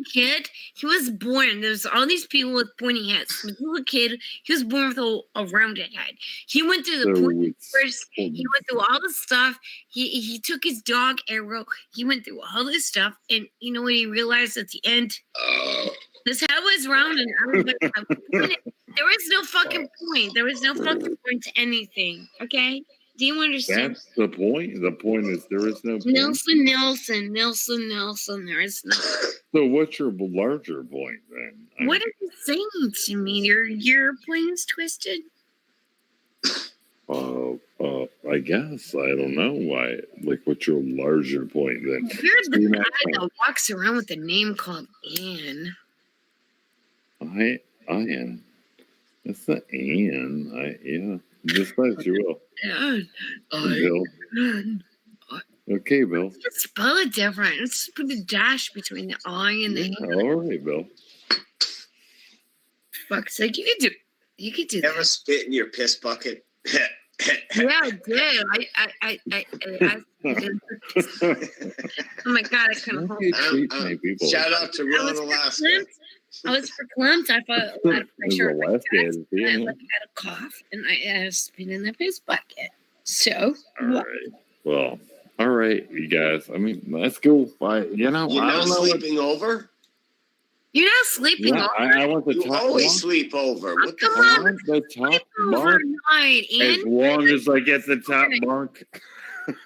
kid, he was born. There's all these people with pointy heads. When he was a kid, he was born with a rounded head. He went through the pointy first. He went through all the stuff. He took his dog Arrow. He went through all this stuff, and you know what he realized at the end? His head was round, and I was like, there was no fucking point. There was no fucking point to anything. Okay. Do you understand? That's the point. The point is there is no point. Nelson. There is no. So what's your larger point then? What are you saying to me? Your plane's twisted. I guess I don't know why. Like, what's your larger point then? You're the guy that walks around with a name called Ann. I am. That's the Ann. Yeah. Just as you will. Bill. Okay, Bill. Just spell it different. Let's put a dash between the I and the A. All right, Bill. Fuck's sake, you could do that. Ever spit in your piss bucket? Yeah, I did. I oh my god, I couldn't hold it. Shout out to Ron, Alaska. I was verklempt. I felt a lot of pressure. I had a cough, and I was spit in the piss bucket. So, all right. Well, all right, you guys. I mean, that's cool. You're not sleeping over. You're not sleeping over. I want the you top always bunk. Sleep over. What the I want the top bunk. As long as I get the top bunk.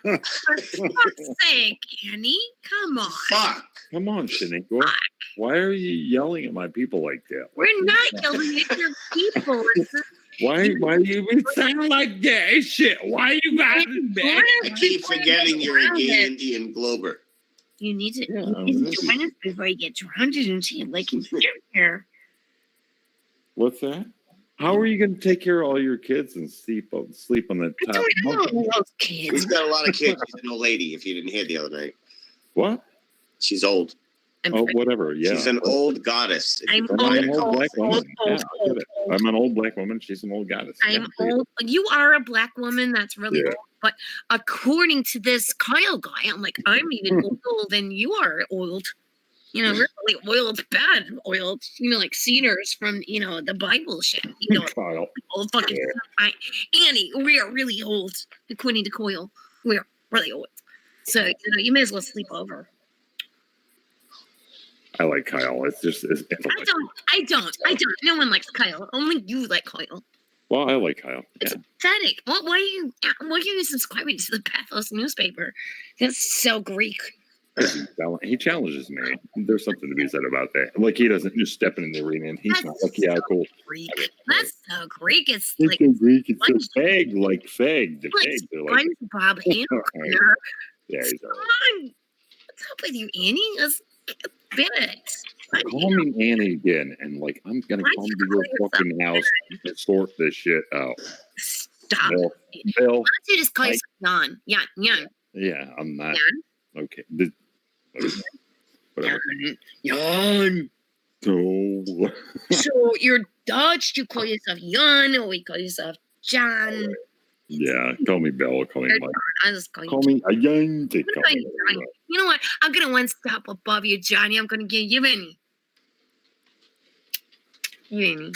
For fuck's sake, Annie. Come on. Fuck. Come on, Shaniqua. Why are you yelling at my people like that? We're not yelling at your people. Why you sound like gay shit? Why you got this bad? I keep forgetting you're a gay Indian Glober. You need to join us before you get drowned into your lake and here. What's that? How are you going to take care of all your kids and sleep on the top? Kids. He's got a lot of kids. She's an old lady. If you didn't hear the other night. What? She's old. Whatever. Yeah. She's an old goddess. I'm an old black woman. I'm an old black woman. She's an old goddess. I'm old. You are a black woman. That's really old. But according to this Kyle guy, I'm like, I'm even older than you are old. You know, really oiled, bad oiled. You know, like cedars from the Bible shit. You know, Kyle. Old fucking Annie. We are really old, according to Coyle. We are really old. So you may as well sleep over. I like Kyle. It's I don't. No one likes Kyle. Only you like Kyle. Well, I like Kyle. It's pathetic. Why are you subscribing to the Pathos newspaper? That's so Greek. He challenges me. There's something to be said about that. Like, he doesn't just step in the arena and he's not like, yeah, cool. Greek. That's so Greek. It's so Greek. It's so fag, like fag. The fags are like SpongeBob Hammer. Yeah, he's all right. What's up with you, Annie? Let's get it. Call me Annie again, and like I'm gonna come to your fucking house and sort this shit out. Stop. Bill. Why don't you just call yourself Jan? Jan. Yeah, I'm not. Jan? Okay. Whatever. Jan. No. So you're Dutch. You call yourself Jan, or we call yourself Jan. Yeah, call me Bill. Call me Mike. I'll just call me a young. You know what? I'm gonna one step above you, Johnny. I'm gonna give you Annie. Annie.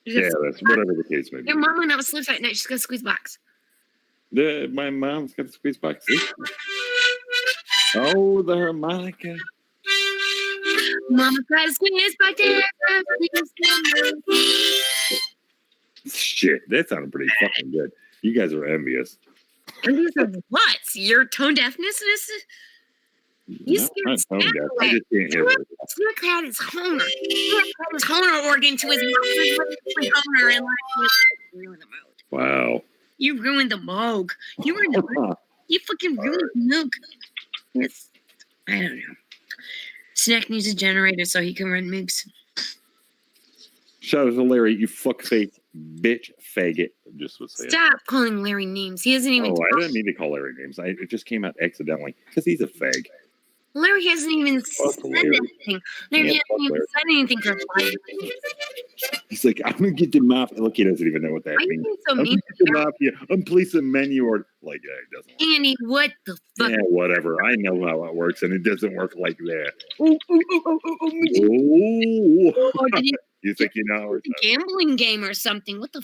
Yeah, that's whatever the case may be. Your mom went out to sleep that night. She's got a squeeze box. My mom's got a squeeze box. Oh, the harmonica. Mama got a squeeze box. Shit, that sounded pretty fucking good. You guys are envious. Envious of what? Your tone deafness? You scared I just can't hear it. Snook had his Homer. He had his Homer organ to his mouth. Homer and ruined the mode. Wow. You ruined the Moog. You ruined the Moog. You fucking ruined the Moog. It's, I don't know. Snack needs a generator so he can run Moogs. Shout out to Larry, you fuckface bitch faggot. Just was saying. Stop calling Larry names. He isn't even. Oh, I didn't mean to call Larry names. It just came out accidentally because he's a fag. Larry hasn't even said Larry. anything. Larry Yeah, hasn't even Larry. said anything for 5 minutes. He's like, I'm gonna get the mafia. Look, he doesn't even know what that Why are you means. being so I'm mean? gonna get the mafia. I'm policing menu order. Like, yeah, it doesn't work. Annie, what the fuck? Yeah, whatever. I know how it works, and it doesn't work like that. Oh, Oh, did you think you know? Or a gambling game or something? What the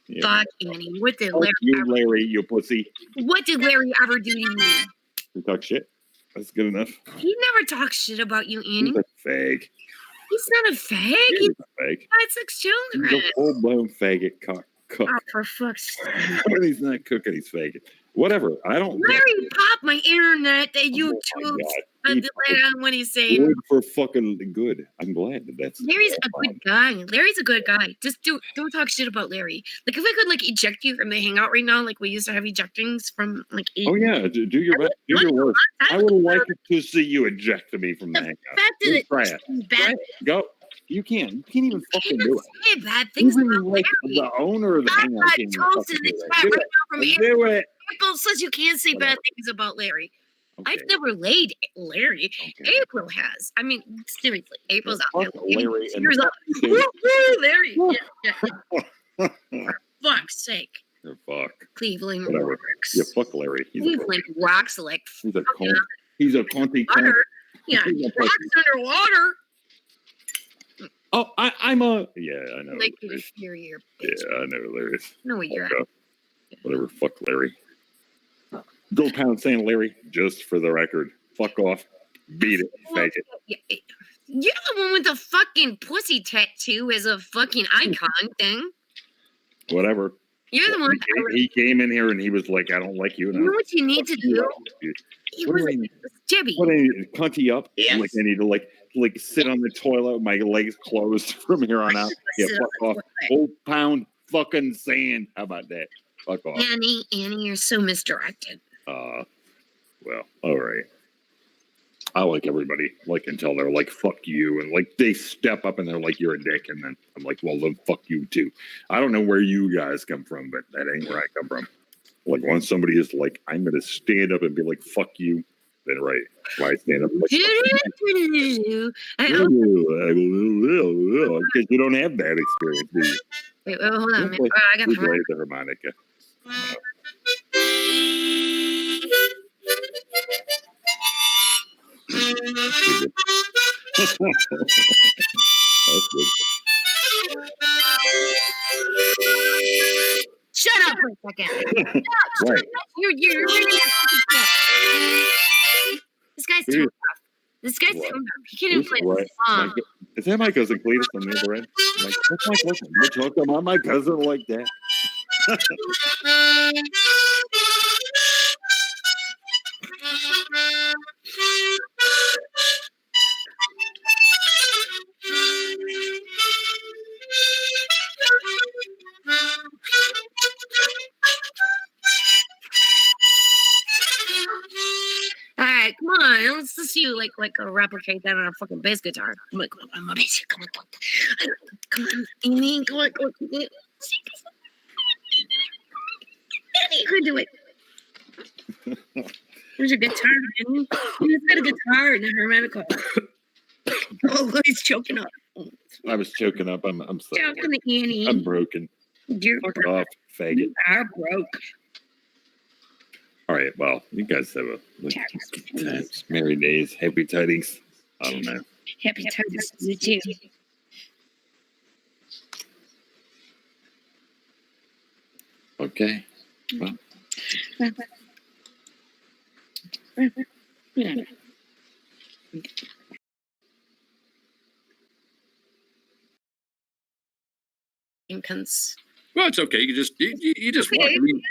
yeah. fuck, Annie? What did Fuck Larry you, ever, Larry, you pussy. what did Larry ever do to you? You talk shit. That's good enough. He never talks shit about you, Annie. He's a fag. He's not a fag. He's He's a fag. got 6 He's children. a full-blown faggot cook. Oh, for fuck's sake. When he's not cooking, he's fagging. Whatever. I don't. Larry popped my internet that Oh my YouTube God. when he's saying Good for fucking good. I'm glad that that's. Larry's a good guy. Larry's a good guy. Just don't talk shit about Larry. Like if I could like eject you from the hangout right now, like we used to have ejectings from like 8. Oh yeah, do your best. Do your worst. I would like to see you eject me from the hangout. fact that Try it. it's Try bad. it. Go. You can't. You can't even fucking do it. Say bad things Even about like Larry. the owner of the I hangout got can't even toast fucking in do the it. chat Do right it. now from Do it. April says you can't say bad Whatever. things about Larry. Okay. I've never laid Larry. Okay. April has. I mean, seriously, April's out Fuck there. Larry and Years up. dude. Woo, Larry. Yeah. Fuck's sake. Fuck. Cleveland Whatever. works. Yeah, fuck Larry. He's a Cleveland rocks like he's a fucking cunt. He's a cunty cunt. water. Yeah, He's a rocks underwater. Oh, I'm a yeah. I know. Like Larry. inferior Yeah, bitch. I know Larry. No, you're Fuck up. Whatever. Fuck Larry. Go pound saying Larry. Just for the record. Fuck off. Beat it. Fake it. Yeah, you're the one with the fucking pussy tattoo as a fucking icon thing. Whatever. You're the one. He came in here and he was like, I don't like you. And You know I what you need to do? It What was do I need? Jibby. What I need? Cunty up. Yes. Like I need to like sit on the toilet with my legs closed from here on out. Yeah, Sit fuck on off. the toilet. Old pound fucking sand. How about that? Fuck off. Annie, you're so misdirected. Well, all right. I like everybody, like until they're like, fuck you. And like they step up and they're like, you're a dick. And then I'm like, well, then fuck you too. I don't know where you guys come from, but that ain't where I come from. Like once somebody is like, I'm going to stand up and be like, fuck you. Then right. Why stand up? Like, I hope. because you don't have that experience, do you? Wait, hold on a minute. I got We the play the harmonica. That's good. Shut up for a second. Right. You're really This guy's too Dude. tough. This guy's too What? tough. He can't even Who's play what? the song. Is that my cousin Cletus on the other end? I'm like, that's my cousin. You're talking about my cousin like that. All right, come on. Let's just you like replicate that on a fucking bass guitar. I'm like, I'm a bass. Come on, Amy. Come on. Amy, you can do it. There's your guitar, Amy. He's got a guitar and a harmonica. Oh, he's choking up. I was choking up. I'm sorry. Choking the Annie. I'm broken. You're Fuck broke. off, faggot. You are broke. All right. Well, you guys have a good times, merry days, happy tidings. I don't know. Happy times to you too. Okay. Well, Yeah. Cons- Well, it's okay. You just walk. Okay, I mean,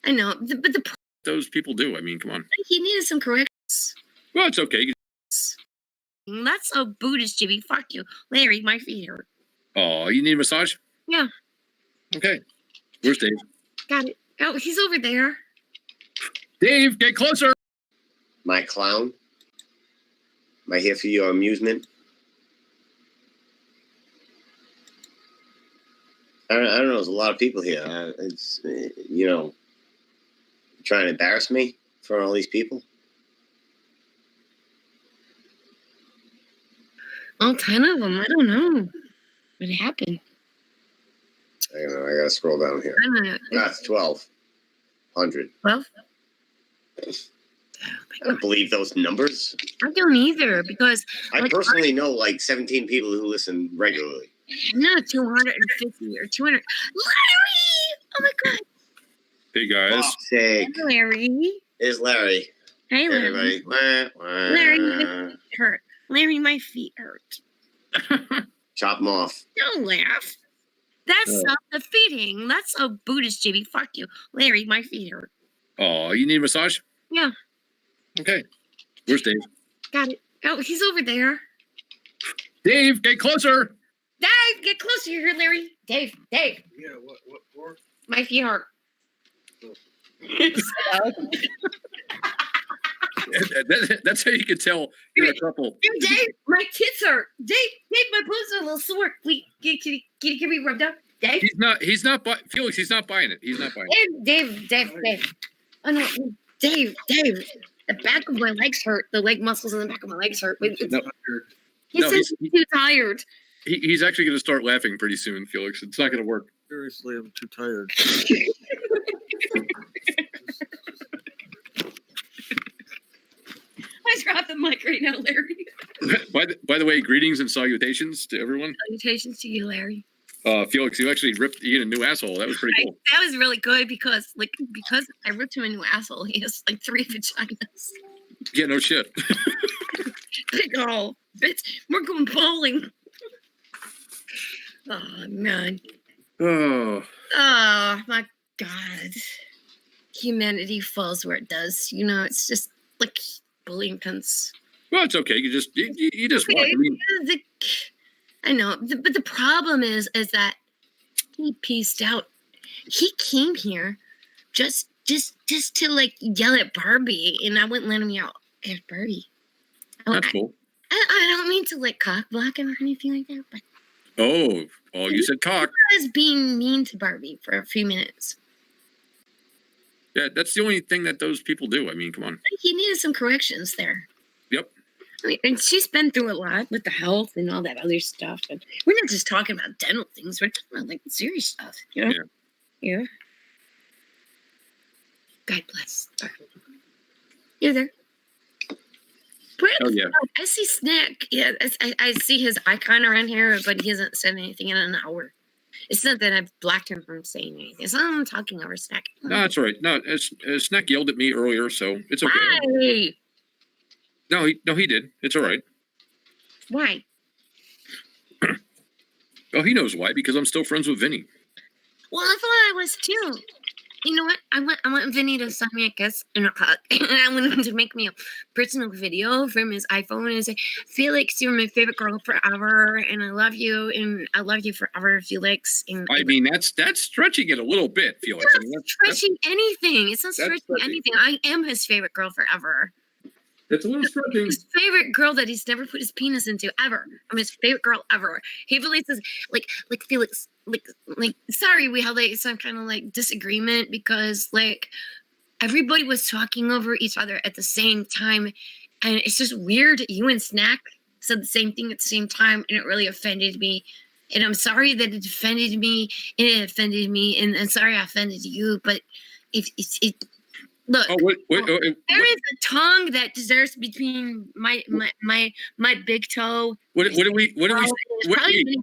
I know, but the those people do. I mean, come on. he needed some corrections. Well, it's okay. That's so Buddhist, Jimmy. Fuck you, Larry. My feet hurt. Oh, you need a massage? Yeah. Okay. Where's Dave? Got it. Oh, he's over there. Dave, get closer. My clown. Am I here for your amusement? I don't know. There's a lot of people here. It's trying to embarrass me in front of all these people. All 10 of them. I don't know what happened. I gotta scroll down here. I don't know. That's 1,200. 12? I don't believe those numbers. I don't either because I like, personally know like 17 people who listen regularly. not 250 or 200. Larry! Oh my God. Hey guys. Fuck's sake. Larry. Here's Larry. Hey, Larry. Everybody. Larry, my feet hurt. Larry, my feet hurt. Chop them off. Don't laugh. That's self-defeating. That's a Buddhist, JB. Fuck you. Larry, my feet hurt. Oh, you need a massage? Yeah. Okay. Where's Dave? Got it. Oh, he's over there. Dave, get closer. Dave, get closer here, Larry. Dave. Yeah, what for? My feet hurt. That's how you can tell you're a couple. Dave, my tits hurt. Dave, my boobs are a little sore. Can we rub down? Dave? He's not Felix, he's not buying it. He's not buying it. Dave. Oh no, Dave. The back of my legs hurt. The leg muscles in the back of my legs hurt. He says he's too tired. He's actually going to start laughing pretty soon, Felix. It's not going to work. Seriously, I'm too tired. I dropped the mic right now, Larry. By the way, greetings and salutations to everyone. Salutations to you, Larry. Felix, you actually ripped Ian a new asshole. That was pretty cool. That was really good because I ripped him a new asshole. He has like 3 vaginas. Yeah, no shit. Big ol' bitch. We're going bowling. Oh man. Oh. Oh my God. Humanity falls where it does. You know, it's just like bullying pins. Well, it's okay. You just Okay, watch. I mean, I know, but the problem is that he pieced out. He came here just to like yell at Barbie, and I wouldn't let him yell at Barbie. that's cool. I don't mean to like cock block him or anything like that, but Oh, you said cock. I was being mean to Barbie for a few minutes. Yeah, that's the only thing that those people do. I mean, come on. He needed some corrections there. Yep. I mean, and she's been through a lot with the health and all that other stuff. And we're not just talking about dental things. We're talking about like serious stuff. You know? Yeah. God bless. You're there. Oh yeah. I see Snack. Yeah, I see his icon around here, but he hasn't said anything in an hour. It's not that I've blocked him from saying anything. It's not I'm talking over Snack. No, that's all right. No, Snack yelled at me earlier, so it's okay. Why? No, he did. It's all right. Why? Oh, he knows why, because I'm still friends with Vinny. Well, I thought I was too. You know what? I want Vinny to sign me a kiss and a hug. And I want him to make me a personal video from his iPhone and say, Felix, you're my favorite girl forever, and I love you, and I love you forever, Felix. And I mean, that's stretching it a little bit, Felix. It's not stretching anything. It's not stretching anything. I am his favorite girl forever. It's a little stretching. His favorite girl that he's never put his penis into ever. I'm his favorite girl ever. He releases like Felix, like sorry, we had like some kind of like disagreement because like everybody was talking over each other at the same time, and it's just weird. You and Snack said the same thing at the same time, and it really offended me. And I'm sorry that it offended me, and I'm sorry I offended you, but it look, there is a tongue that deserves between my big toe. What do we wait, Felix.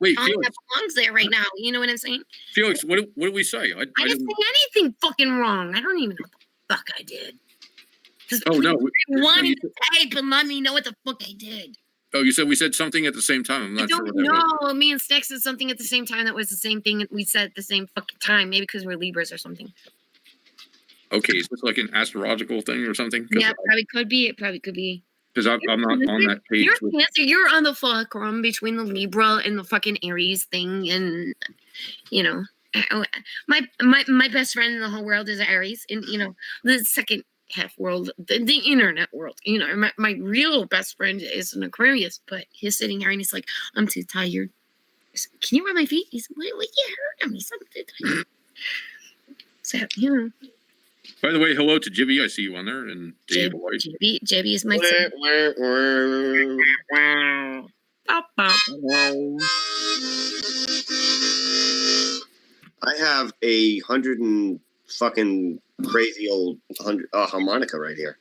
That belongs there right now. You know what I'm saying? Felix, what did we say? I didn't say anything fucking wrong. I don't even know what the fuck I did. Oh no! Want me to type and let me know what the fuck I did. Oh, you said we said something at the same time. I'm not sure what that was. No, me and Snack said something at the same time that was the same thing we said at the same fucking time. Maybe because we're Libras or something. Okay, is this like an astrological thing or something? Yeah, probably could be. It probably could be. Because I'm not on that page. You're Cancer. You're on the fulcrum between the Libra and the fucking Aries thing, and you know, my best friend in the whole world is Aries, and you know, the second half world, the internet world. You know, my real best friend is an Aquarius, but he's sitting here and he's like, I'm too tired. Said, can you rub my feet? He's like, what you heard of me? Something. So you know. By the way, hello to Jibby. I see you on there, and Dave. Jibby is my son. Hello. I have 100 and fucking crazy old harmonica right here.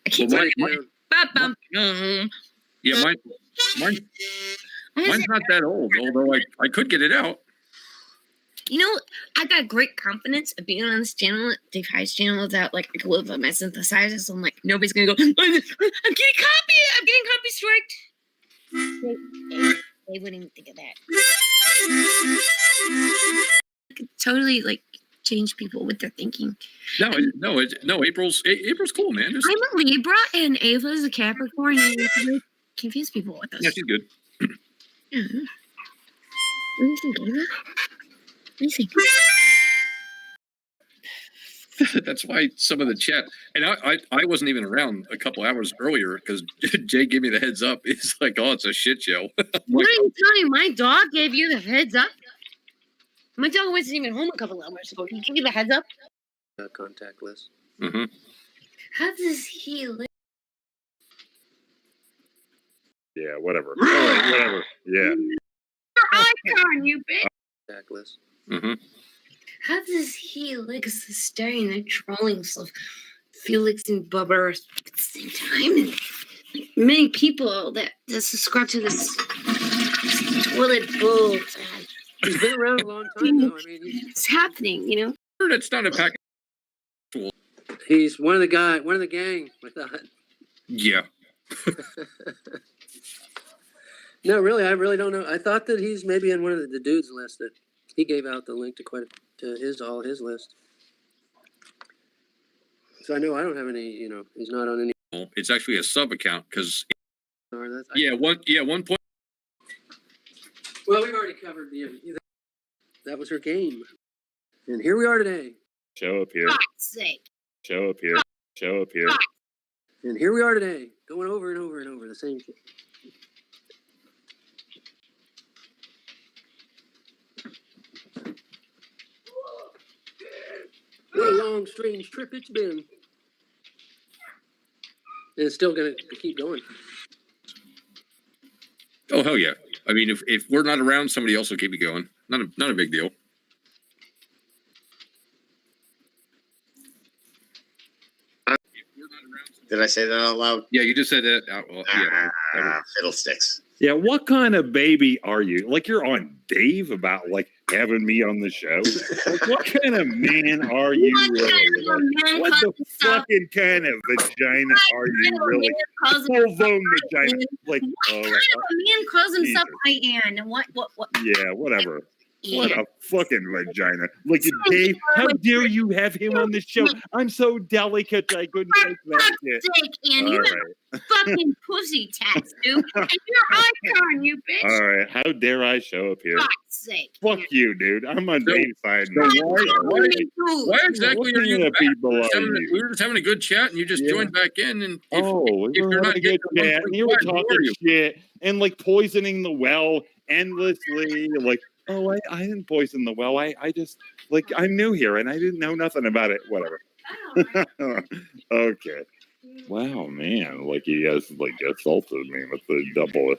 I can't Well, tell you. Yeah, mine's not that old, although I could get it out. You know, I got great confidence of being on this channel, Dave High's channel, without like with my synthesizer. So I'm like, nobody's gonna go. I'm getting copy striked. They wouldn't even think of that. I could totally like change people with their thinking. No, April's cool, man. Just, I'm a Libra and Ava's a Capricorn, and you really confuse people with us. yeah, she's good. Yeah. What do you think, Ava? What do you think? That's why some of the chat, and I wasn't even around a couple hours earlier because Jay gave me the heads up. It's like, oh, it's a shit show. What are you telling me? My dog gave you the heads up? My dog wasn't even home a couple hours ago. He gave you the heads up? Contact list. Mm-hmm. How does he live? Yeah, whatever. All right, whatever. Yeah. Icon, you bitch. Contact list. Mm-hmm. How does he like us staring and trolling stuff? Felix and Bubba are at the same time, and like, many people that subscribe to this toilet bowl. He's been around a long time, though. I mean, It's happening, you know. That's not a pack. he's one of the gang. I thought. Yeah. No, really, I really don't know. I thought that he's maybe in one of the dudes' list that he gave out the link to all his list. So I know I don't have any. You know, he's not on any. It's actually a sub account because One point. Well, we've already covered that was her game, and here we are today. Show up here. For God's sake. Show up here. Show up here. And here we are today, going over and over and over the same thing. What a long, strange trip it's been. And it's still going to keep going. Oh hell yeah! I mean, if we're not around, somebody else will keep it going. Not a big deal. Did I say that out loud? Yeah, you just said that. Well, yeah. Fiddlesticks. Yeah, what kind of baby are you? Like you're on Dave about like having me on the show. Like, what kind of man are you? Really? What the fucking kind of vagina are you really? Full blown vagina. Like, What kind of a man calls himself Ian? What? Yeah, whatever. Yeah. What a fucking vagina. Like, Dave, how dare you have him on the show? I'm so delicate I couldn't take that shit. Dick, Ian, you All have right. a fucking pussy tattoo, and you're Icon, you bitch. All right. How dare I show up here? For God's sake. Fuck you, dude. I'm on So- Dave's side. so now. why exactly are you What back? kind of people are We you? were just having a good chat, and you just Yeah. joined back in. And if, Oh, we if were you're having not a getting good chat, and you were 1.5, who talking are you? shit and like poisoning the well endlessly. Like, oh, I didn't poison the well. I just like I'm new here and I didn't know nothing about it. Whatever. Okay. Wow, man! Like he has like assaulted me with the double.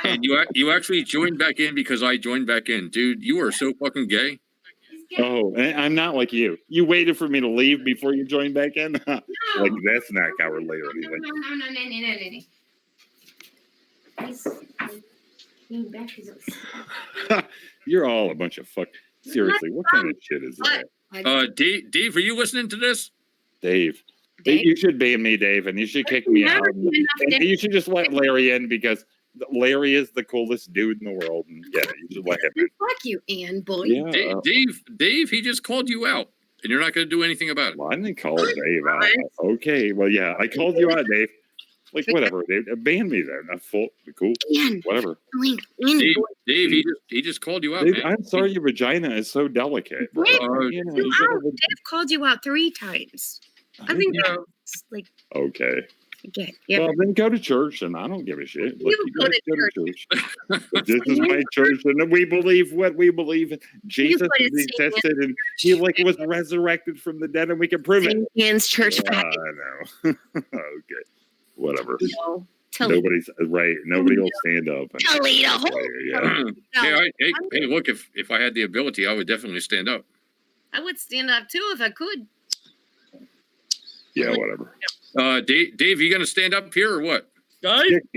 And you actually joined back in because I joined back in, dude. You are so fucking gay. Oh, and I'm not like you. You waited for me to leave before you joined back in. Like that's not cowardly or anything. You're all a bunch of fuck. Seriously, what kind of shit is that, Dave, are you listening to this? Dave? Dave? You should ban me, Dave, and you should kick me out. And you should just let Larry in because Larry is the coolest dude in the world. And yeah, you should let him in. Fuck you, Ian, boy. Yeah. Dave, he just called you out, and you're not going to do anything about it. Well, I didn't call Dave out. Okay. Well, yeah, I called you out, Dave. Like, whatever, Dave. Ban me then. Cool. Ian, Whatever. Ian, Dave, he just called you out, Dave, man. I'm sorry your vagina is so delicate. Bro. Dave, You know, you you out. gotta- Dave called you out 3 times. I think that's like Okay. okay. Yeah. Well, then go to church, and I don't give a shit. Like, You go guys to go to church. But this is my church, and we believe what we believe in. Jesus go to existed, and he like was resurrected from the dead, and we can prove it. Ian's church Yeah, back. I know. Okay. whatever. No. Toledo. Nobody's right. Nobody will stand up. And, Toledo. yeah. Hey, look, if I had the ability, I would definitely stand up. I would stand up too if I could. Yeah, whatever. Dave, you gonna stand up here or what?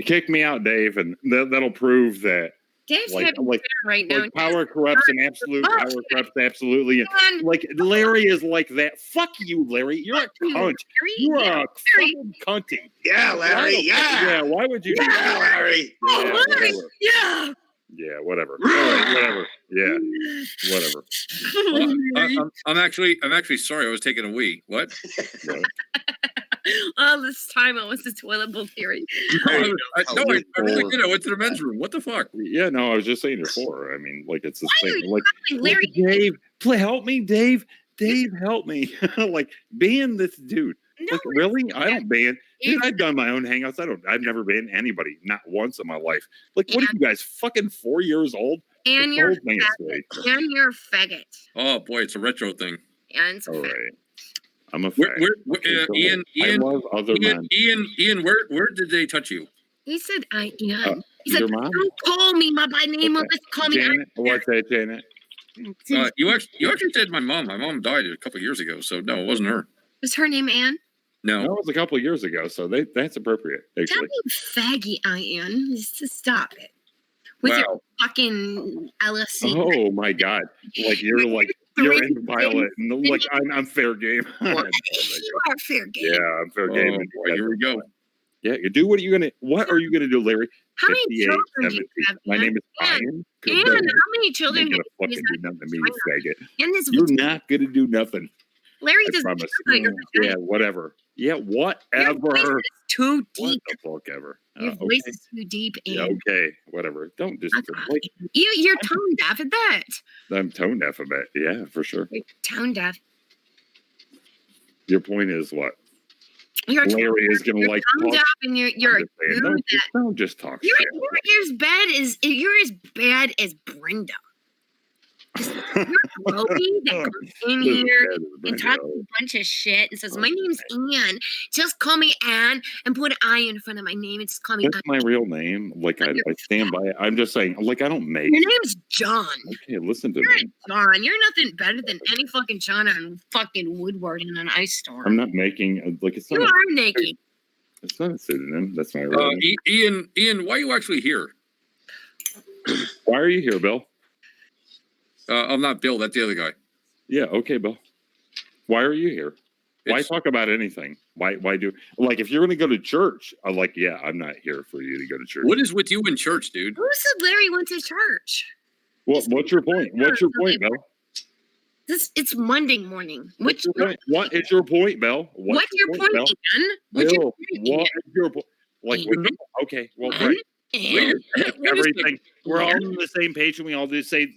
Kick me out, Dave, and that'll prove that Dave's like having right now. like power corrupts and absolute power corrupts absolutely. And, Man, like Larry is like that. Fuck you, Larry. You're a cunt. Larry. You are Yeah, a fucking cunty. Yeah, Larry. Yeah. Why would you do Yeah, that? Larry. Oh, Yeah, Larry. whatever. Yeah. Yeah, whatever. All right, whatever. Yeah, whatever. I'm actually sorry. I was taking a wee. What? All this time I was the toilet bowl theory. I really did. I went to the men's room. What the fuck? Yeah, no, I was just saying you're four. I mean, like it's the Why are same. you Like Larry, Dave, help me, Dave. Dave, help me. Like ban this dude. no, Like really? I don't ban. Dude, I've done my own hangouts. I've never banned anybody, not once in my life. Like, what are you guys, fucking 4 years old? and The you're whole thing is faggot. fake. And you're a faggot. Oh boy, it's a retro thing. And it's a All faggot. right. I'm a Where, fag. where, Ian, I love other men. Ian, where did they touch you? He said I am. He said, Your mom? don't call me by name. Okay. Let's call me Janet? What's that, Janet? You actually said my mom. My mom died a couple of years ago, so no, it wasn't her. Was her name Ann? No. That was a couple of years ago, so that's appropriate, Tell actually. me faggy I am. Just stop it. With your Wow. fucking LSC. Oh my God! Like you're in pilot, and like I'm fair game. You are fair game. Yeah, I'm fair Oh, game. boy, here we go. Yeah, you do. What are you gonna do, Larry? How many 58, children do 70. you have? My Ann? name is Ann, Ian. Ann, how many children You're have gonna you? fucking do nothing to me, you faggot. And this You're not gonna do nothing. Larry I doesn't promise. care about your Yeah, vagina. whatever. Yeah, Your voice whatever. is too What deep. the fuck ever. Your Okay. voice is too deep. Yeah, And okay, whatever. Don't just like you're tone deaf at that. I'm tone deaf a bit. Yeah, for sure. You're tone deaf. Your point is what? You're Larry is gonna you're like tone talk. deaf, and you're I'm just saying, don't just talk you're shit. you're as bad as Brenda. You're Chloe that comes in here and talks a bunch of shit and says, "My name's Ann. Just call me Ann and put an I in front of my name and just call me That's Ann." my real name. Like I stand by it. I'm just saying, like I don't make. Your name's John. Okay, listen to You're me. a John. You're nothing better than any fucking John on fucking Woodward in an ice storm. I'm not making like it's You not. are naked. It's not a pseudonym. That's my real name. Ian, why are you actually here? Why are you here, Bill? I'm not Bill. That's the other guy. Yeah, okay, Bill. Why are you here? Why It's- talk about anything? Why do like if you're gonna go to church? I'm like, yeah, I'm not here for you to go to church. What is with you in church, dude? Who said Larry went to church? What's your point? What's your point, Bill? It's Monday morning. What's your point? What is your point, Bill? What's your point, Bill? Ann? What's your Bill, point, what is your point? Like, Ian? okay, well, Ann? right. Ann? Wait a second. Everything. We're all on the same page, and we all just say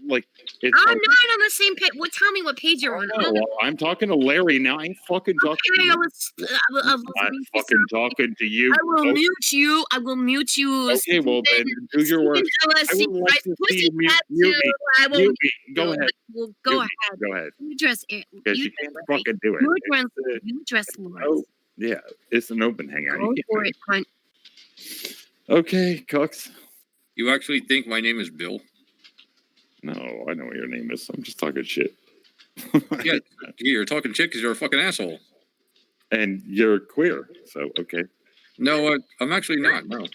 like it's. I'm like, not on the same page. Well, tell me what page you're on. oh, well, I'm talking to Larry now. I ain't fucking talking to Okay, you. I'm fucking talking to you. I will Okay, mute you. I will mute you. okay, well then do your work. I would like to see you mute me. I will Mute me. Go ahead. Well, go Mute ahead. me. Go ahead. You dress it. Because you can't fucking do it. You dress. It's, You dress Lawrence. oh, yeah, it's an open hangout. Go You can't for do it, cunt. Okay, Cooks. You actually think my name is Bill? No, I know what your name is. I'm just talking shit. Yeah, you're talking shit because you're a fucking asshole. And you're queer, so okay. No, I'm actually not. No.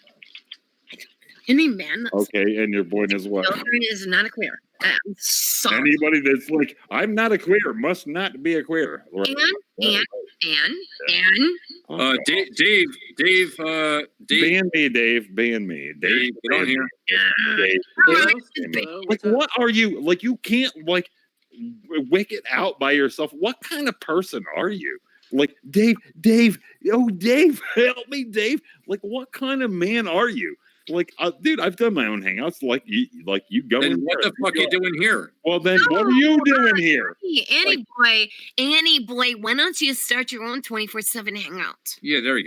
Any man that's Okay, and your point is what? children is not a queer. I'm sorry. Anybody that's like, I'm not a queer, must not be a queer. Right. And Oh, Dave, ban me, Dave. Ban me, Dave. get on here. Dave. Hello? Like, what are you? Like, you can't like wick it out by yourself. What kind of person are you? Like, Dave, oh, Dave, help me, Dave. Like, what kind of man are you? Like, dude, I've done my own hangouts. Like you go in And what there. the fuck are you doing here? Well, then what are you doing here? Hey, Annie boy, why don't you start your own 24/7 hangout? Yeah, there you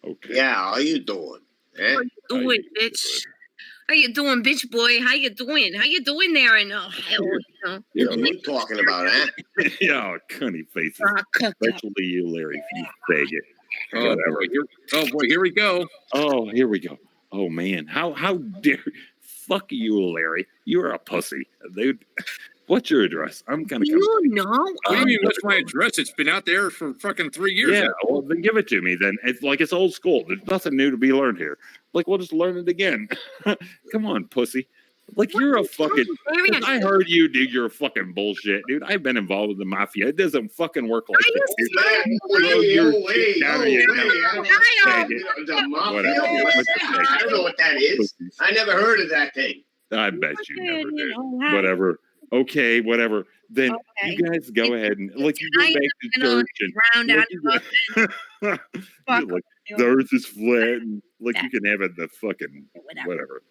go. Okay. Yeah, how you doing? Eh? How you doing, bitch? How you doing, bitch boy? How you doing? How you doing there in hell? Yeah, What are you talking about, eh? yeah, cunny faces. Cook up. Especially you, Larry, you faggot. Oh boy, here we go. Oh, here we go. Oh man, how dare fuck you, Larry? You're a pussy, dude. What's your address? I'm gonna come. You know? What do you mean, what's my address? It's been out there for fucking 3 years. Yeah, now. well then give it to me. Then it's old school. There's nothing new to be learned here. Like we'll just learn it again. Come on, pussy. Like you're a fucking. I heard you, dude. You're a fucking bullshit, dude. I've been involved with the mafia. It doesn't fucking work like this. Dude. The mafia? I don't know what that is. I never heard of that thing. I bet you never did. Whatever. Okay, whatever. Then you guys go ahead and like you go back to church and round out like the earth is flat and like you can have it the fucking whatever.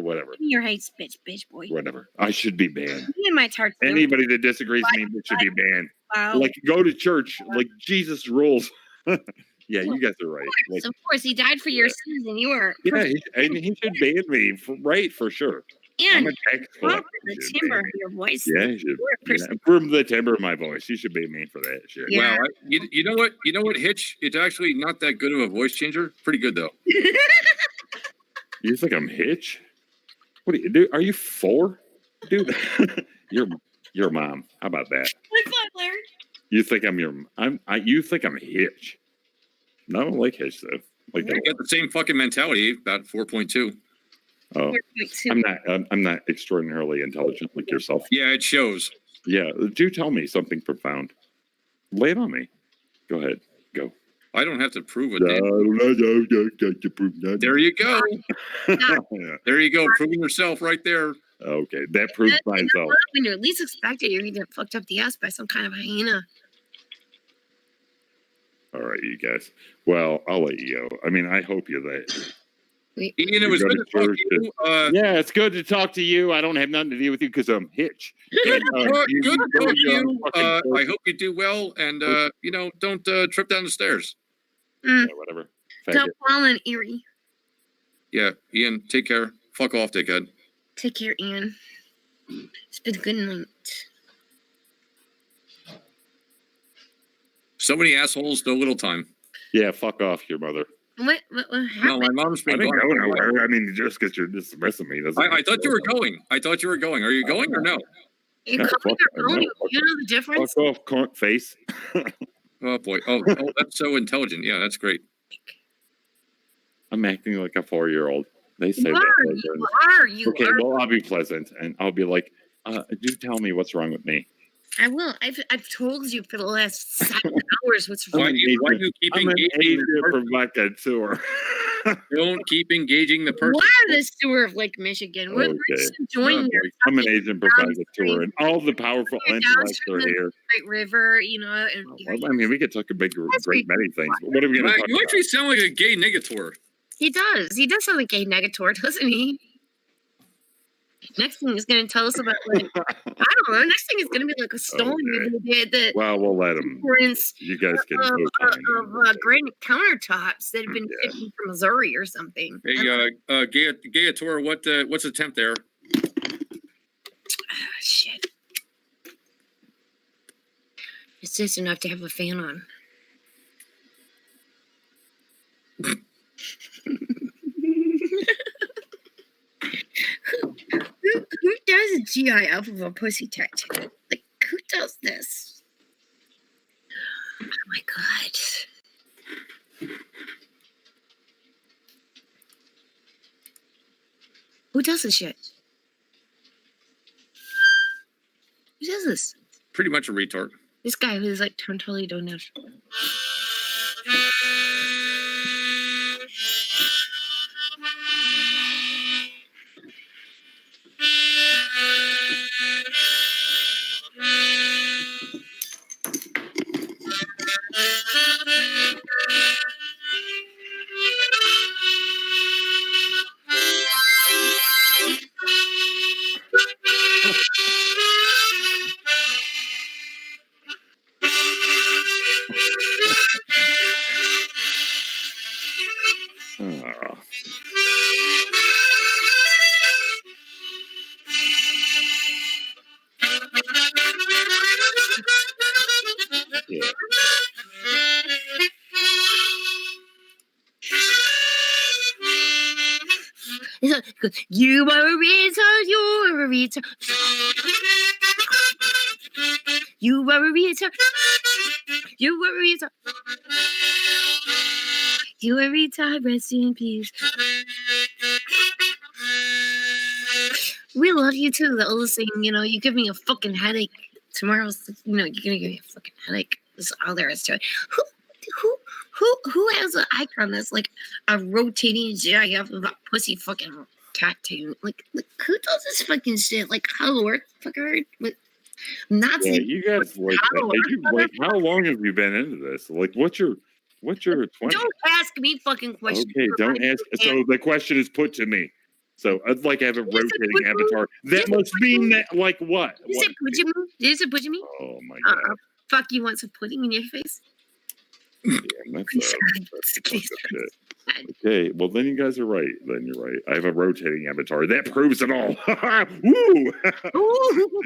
Whatever. Your hate speech, bitch boy. Whatever. I should be banned. Me and my tart. Anybody that disagrees with me should be banned. Wow. Like go to church. Like Jesus rules. Yeah, you guys are right. Like, Of course, he died for your sins, and you were. yeah, he should ban me for sure. I'm And a tax from collector. the He should timbre ban of me. your voice. Yeah, he should. You're a Yeah, person. from the timbre of my voice, you should be mean for that shit. Yeah. Wow, you know what? You know what, Hitch? It's actually not that good of a voice changer. Pretty good though. You think I'm Hitch? What do you do? Are you 4? Dude, your mom. How about that? High five, Larry. You think you think I'm Hitch. No, I don't like Hitch though. Like You got the same fucking mentality. About 4.2. oh, I'm not extraordinarily intelligent like yourself. Yeah, it shows. Yeah, do tell me something profound. Lay it on me. Go ahead. Go. I don't have to prove it. There There you go. yeah. There you go. Proving yourself right there. Okay, that proves myself. When you least expect it, you're gonna get fucked up the ass by some kind of hyena. All right, you guys. Well, I'll let you go. I mean, I hope you're that. Ian, it was go good to to talk church to you. Yeah, it's good to talk to you. I don't have nothing to do with you because I'm Hitch. Good, And, good to go talk to your you. fucking I church. hope you do well, and don't trip down the stairs. Yeah, whatever. Don't Faggot. fall in Erie. Yeah, Ian, take care. Fuck off, dickhead. Take care, Ian. It's been a good night. So many assholes, no little time. Yeah, fuck off, your mother. What No, happened? my mom's I been didn't gone. go nowhere. I mean, just because you're dismissing me doesn't. I thought you were going. I thought you were going. Are you going or no? You No, coming fuck- or no, going? fuck You know the difference? Fuck off, cunt face. Oh boy. Oh, that's so intelligent. Yeah, that's great. I'm acting like a 4-year-old. They say You that. are. like, You are. You okay, are. well, I'll be pleasant and I'll be like, do tell me what's wrong with me. I will. I've told you for the last 7 hours what's Why wrong. do you keep I'm an engaging agent the person? provocateur. Don't keep engaging the person. We're the sewer of Lake Michigan. We're Okay. just enjoying Oh, your boy. I'm an fucking agent provocateur, and all the powerful We're intellects downstream are of the here. Great River, you know. And Well, I mean, we could talk a big, That's great many things. But what are we going Wow, to talk you about? actually sound like a gay negator. he does. He does sound like a negator, doesn't he? Next thing he's going to tell us about, like, I don't know. Next thing is going to be like a story Okay. that he did that Well, we'll let them. prints You guys can of, move on. granite countertops that have been Yeah. shipped from Missouri or something. Hey, gayator, what's the temp there? Shit. It's just enough to have a fan on. Who does a GIF of a pussy tattoo? Like, who does this? Oh my god. Who does this shit? Who does this? Pretty much a retard. This guy who's like totally don't know. Oh. Yeah. retard. You are a retard. You're a retard. You are a retard. You are a retard. You are a retard. Rest in peace. We love you too. The old saying, you give me a fucking headache. Tomorrow's, you're gonna give me a fucking headache. That's all there is to it. Who has an icon that's like a rotating GIF of a pussy fucking tattoo? Like who does this fucking shit? Like Hollow Earth fucker with Nazi? Yeah, you guys how long have you been into this? Like, what's your 20? Don't ask me fucking questions. Okay, don't ask. So the question is put to me. So I'd like to have a rotating avatar. That must mean that, like, what? Is it pudding me? Is it pudding me? Oh my god! Fuck, you want some pudding in your face? Yeah, that's shit. Okay, well then you guys are right. Then you're right. I have a rotating avatar. That proves it all. Woo!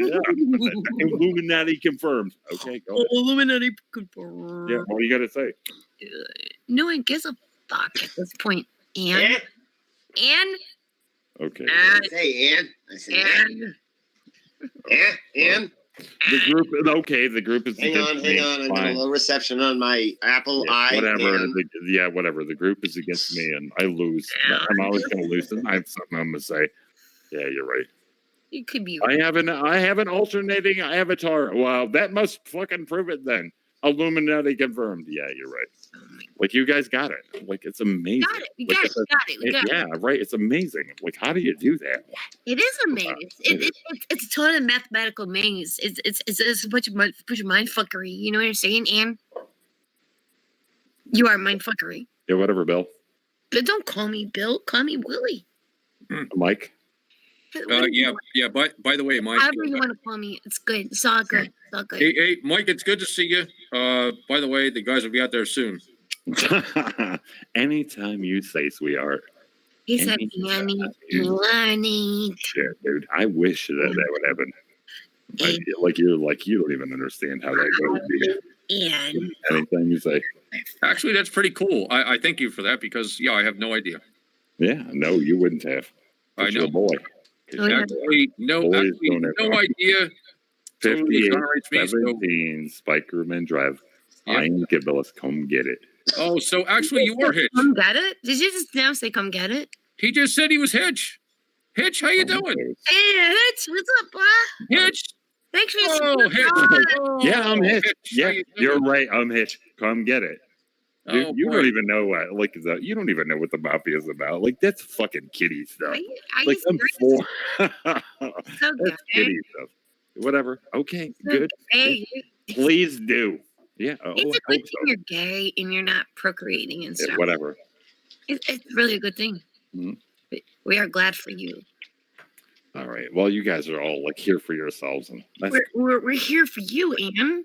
Yeah. Illuminati confirmed. Okay, go ahead. Illuminati confirmed. Yeah, what do you got to say? No one gives a fuck at this point. And Okay. I say Ann. I say Ann. Ann. The group. Okay, the group is. Hang on. I got a low reception on my Apple Whatever. iPhone. Whatever. The group is against me, and I lose. I'm always going to lose. And I have something I'm going to say. Yeah, you're right. You could be. I have an alternating avatar. Well, that must fucking prove it then. Illuminati confirmed. Yeah, you're right. Oh my Like, you guys got it. Like, it's amazing. got it. We got it. Yeah, right. It's amazing. Like, how do you do that? It is a maze. It's a total mathematical maze. It's a bunch of mind fuckery. You know what I'm saying, Ann? You are mind fuckery. Yeah, whatever, Bill. But don't call me Bill. Call me Willie. Mike? Yeah. By the way, Mike. However you want to call me, it's good. It's all good. It's all good. Hey, Mike, it's good to see you. By the way, the guys will be out there soon. Anytime you say, sweetheart. He said, Lonnie. Shit, dude. I wish that would happen. You don't even understand how that goes. And Anytime you say. Actually, that's pretty cool. I thank you for that because, I have no idea. Yeah, no, you wouldn't have. I know. You're a boy. Actually, no idea. 58, 17, Spikerman Drive. I am Gibillis. Come get it. Oh, so actually you are Hitch. Come get it? Did you just now say come get it? He just said he was Hitch. Hitch, how you doing? Hey, Hitch, what's up, boy? Hitch. Thanks for Hitch. Yeah, I'm Hitch. Yeah, you're right. I'm Hitch. Come get it. Dude, you don't even know what you don't even know what the mafia is about. Like, that's fucking kiddie stuff. Like, I'm four. That's kiddie stuff. Whatever. Okay, good. Hey, please do. Yeah. It's a good thing you're gay and you're not procreating and stuff. Yeah, whatever. It's really a good thing. Mm-hmm. We are glad for you. All right. Well, you guys are all like here for yourselves, and we're here for you, Ann.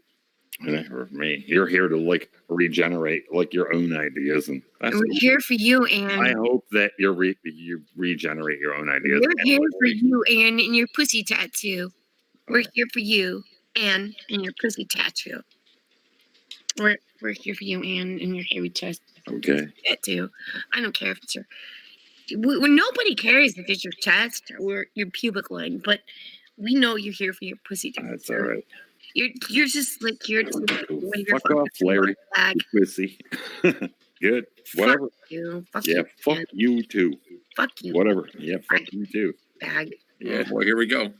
And for me, you're here to like regenerate like your own ideas, and we're here for you, Ann. I hope that you regenerate your own ideas. We're here for you, Ann, and your pussy tattoo. We're here for you, Ann, and your pussy tattoo. We're here for you, Ann, and your hairy chest. Okay. Tattoo. I don't care if it's your. Nobody cares if it's your chest or your pubic line, but we know you're here for your pussy tattoo. That's all right. You're just like fuck off, Larry. Pussy. Good. Whatever. Fuck you. Fuck you too. Fuck you. Whatever. Yeah, fuck you too. Bag. Yeah. Well, here we go.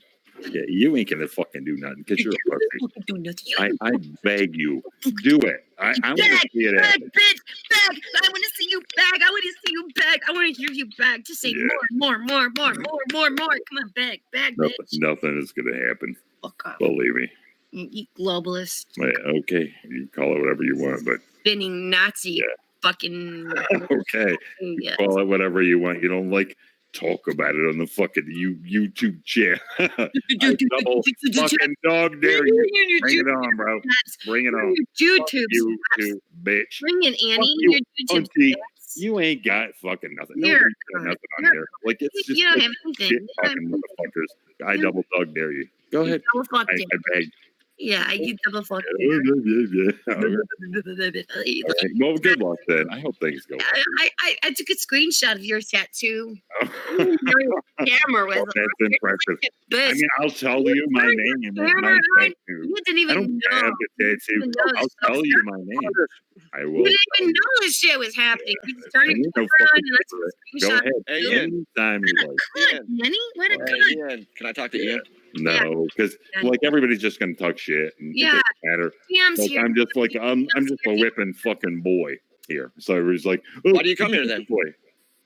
Yeah, you ain't gonna fucking do nothing because you're a pussy. Do nothing. I beg you, do it. I want to see it. Beg, bitch, beg. I want to see you beg. I want to see you beg. I want to hear you beg. Just say more. Come on, beg, bitch. Nothing is gonna happen. Fuck off. Believe me. You globalist. Okay, you call it whatever you want, but spinning Nazi fucking. Okay, you call it whatever you want. You don't like. Talk about it on the fucking YouTube channel. Double fucking dog dare you. Bring it on, bro. Bring it on. YouTube, bitch. Bring it, Annie. YouTube. You ain't got fucking nothing. Nobody's got nothing on here. Like, it's just you don't have anything. Shit talking motherfuckers. I double dog dare you. Go ahead. I beg. Yeah, you double fuck. Yeah. Well, good luck then. I hope things go well. I took a screenshot of your tattoo. Camera was. Well, that's impressive. I But mean, I'll tell you my name and my tattoo. you didn't I even don't know. have the tattoo. even know I'll stuff tell you my name. I You will. didn't tell even you. know this shit was happening. You just started And you know around fucking and that's shit. a Go screenshot. ahead. Hey, Ian. Anytime you like. Good, Lenny. What a Right. good. Ian, can I talk to Ian? No, because Yeah. like everybody's just gonna talk shit and it Yeah. doesn't matter. Cam's Like here. I'm just a whipping fucking boy here. So it's like, oh, Why do you come here then? Boy.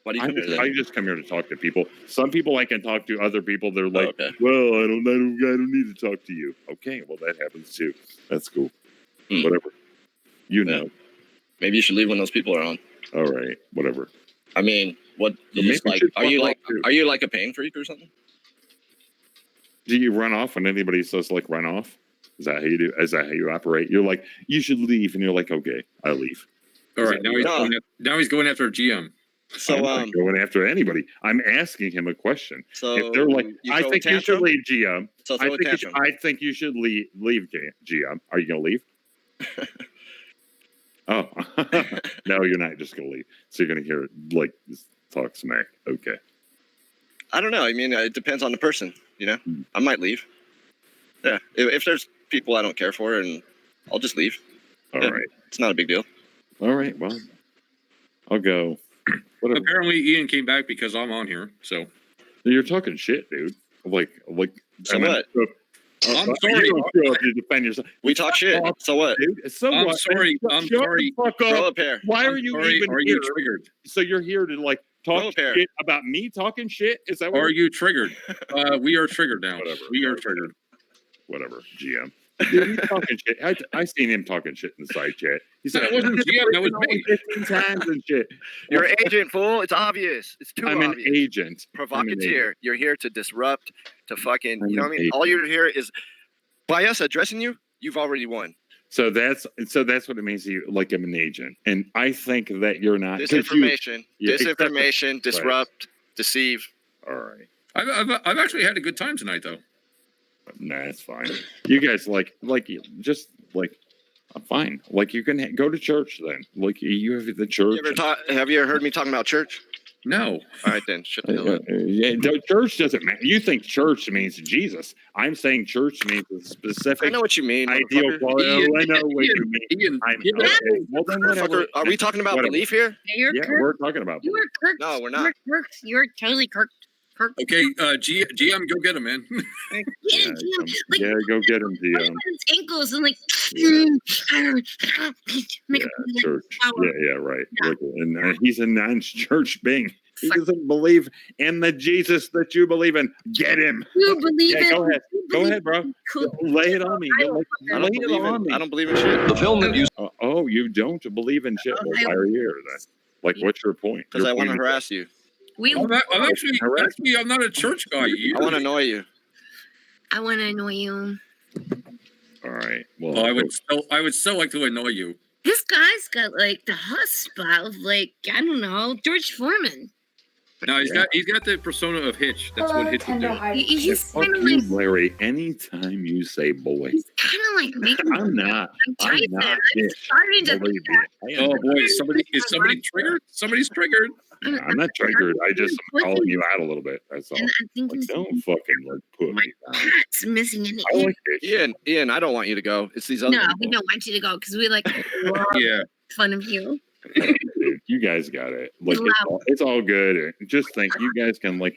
Why do you come here I then? just come here to talk to people. Some people I can talk to. Other people they're like, okay. well, I don't need to talk to you. Okay, well that happens too. That's cool. Hmm. Whatever. You know. Maybe you should leave when those people are on. All right. Whatever. I mean, what? You Well, just maybe like? you should Are you fuck like? off, too. Are you like a pain freak or something? Do you run off when anybody says like run off? Is that how you do? Is that how you operate? You're like, you should leave, and you're like, okay, I leave. All right, now he's going after a GM. So I'm not going after anybody. I'm asking him a question. so If they're like, you I throw a think you should tantrum? leave, GM. So I throw a think, tantrum. I think you should leave, GM. Are you going to leave? Oh, no, you're not just going to leave. So you're going to hear like talk smack. Okay. I don't know. I mean, it depends on the person. You know, Hmm. I might leave. Yeah, if there's people I don't care for, and I'll just leave. All Yeah. right. It's not a big deal. All right. Well, I'll go. Whatever. Apparently, Ian came back because I'm on here. So You're talking shit, dude. Like. So I mean, what? I'm sorry. You don't show up to defend yourself. We talk shit. So what? Dude, so I'm what? sorry. Shut I'm the sorry. fuck Grow up. up here. Why I'm are you sorry. even Are here? you triggered? So you're here to like Grow talk up here. shit about me talking shit? Is that what? Are you triggered? We are triggered now. Whatever. We are triggered. Whatever, GM. Dude, he's talking shit. I seen him talking shit in the side chat. He said, That wasn't GM, that was me. 15 times and shit. You're an agent, fool. It's obvious. It's too I'm an obvious. agent. I'm an agent. Provocateur. You're here to disrupt, to fucking, I'm you know what I an mean? agent. All you're here is, by us addressing you, you've already won. So that's what it means to you. Like I'm an agent, and I think that you're not. 'cause you- Disinformation, Yeah, exactly. disinformation, disrupt, deceive. All right. I've actually had a good time tonight, though. Nah, it's fine. You guys just like I'm fine. Like you can go to church then. Like you have the church. Have you ever heard me talking about church? No. All right, then. Shut the hell up. Church doesn't matter. You think church means Jesus? I'm saying church means a specific I know what you mean. ideal motherfucker. quality. Ian, I know what you mean. Ian, I'm give it- okay. Well, then whatever. Motherfucker, are we talking about Whatever. belief here? You're Yeah, Kirk. we're talking about. You were Kirk. No, we're not. You're totally Kirk. Okay, GM, go get him, man. Get Yeah, him, like, yeah, go get him, look GM. at his ankles and like. Make Yeah, him like, church. power. Yeah, right. Yeah. Look, and he's a non-church being. He Fuck. doesn't believe in the Jesus that you believe in. Get him. You believe Yeah, in. go ahead. you Go believe ahead, bro. in cool. Lay it on me. I Lay I it don't believe on in. me. I don't believe in shit. The film that you Oh, you don't believe in shit? Well, why are you here then? Like, what's your point? Because Your I want to point is- harass you. We. I'm actually, I'm not a church guy. I want to annoy you. I want to annoy you. All right. Well, Oh, I would so like to annoy you. This guy's got like the hot spot of like I don't know George Foreman. No, he's got the persona of Hitch. That's what Hitch would do. He's fuck kind of you, like Larry. Anytime you say boy, he's kind of like making. I'm not. I'm Tyson. not I'm Hitch. starting to Believe think me. that. I am Oh not. boy, is somebody triggered? Somebody's triggered. I'm not triggered. I just am calling you out a little bit. That's all. And I think Like, he's don't fucking like put me down. cat's missing an I ear. like this. Ian, I don't want you to go. It's these other No, people. we don't want you to go because we like love Yeah. fun of you. Dude, you guys got it. Like it's all good. Just think, you guys can like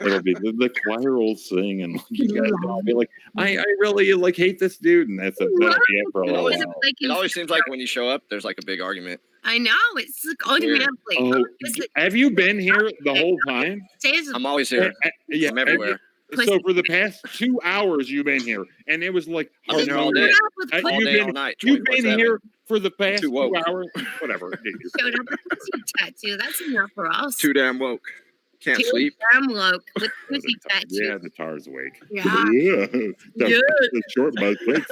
it'll be the choir will sing, and like, you guys will be like, I really like hate this dude, and that'll be it for a It little always- while. It always seems like when you show up, there's like a big argument. I know it's like automatically. Oh, have you been here the whole time? I'm always here. Yeah, I'm everywhere. So for the past 2 hours, you've been here, and it was like I've been here all day. Have All you day, been- all night. You've been 24/7. here for the past Too 2 woke. hours. Whatever. Dude. Showed up with a pussy tattoo. That's enough for us. Too damn woke. Can't Too sleep. damn woke with pussy tattoo. Yeah, the tar's awake. Yeah. Yeah. The short bus legs.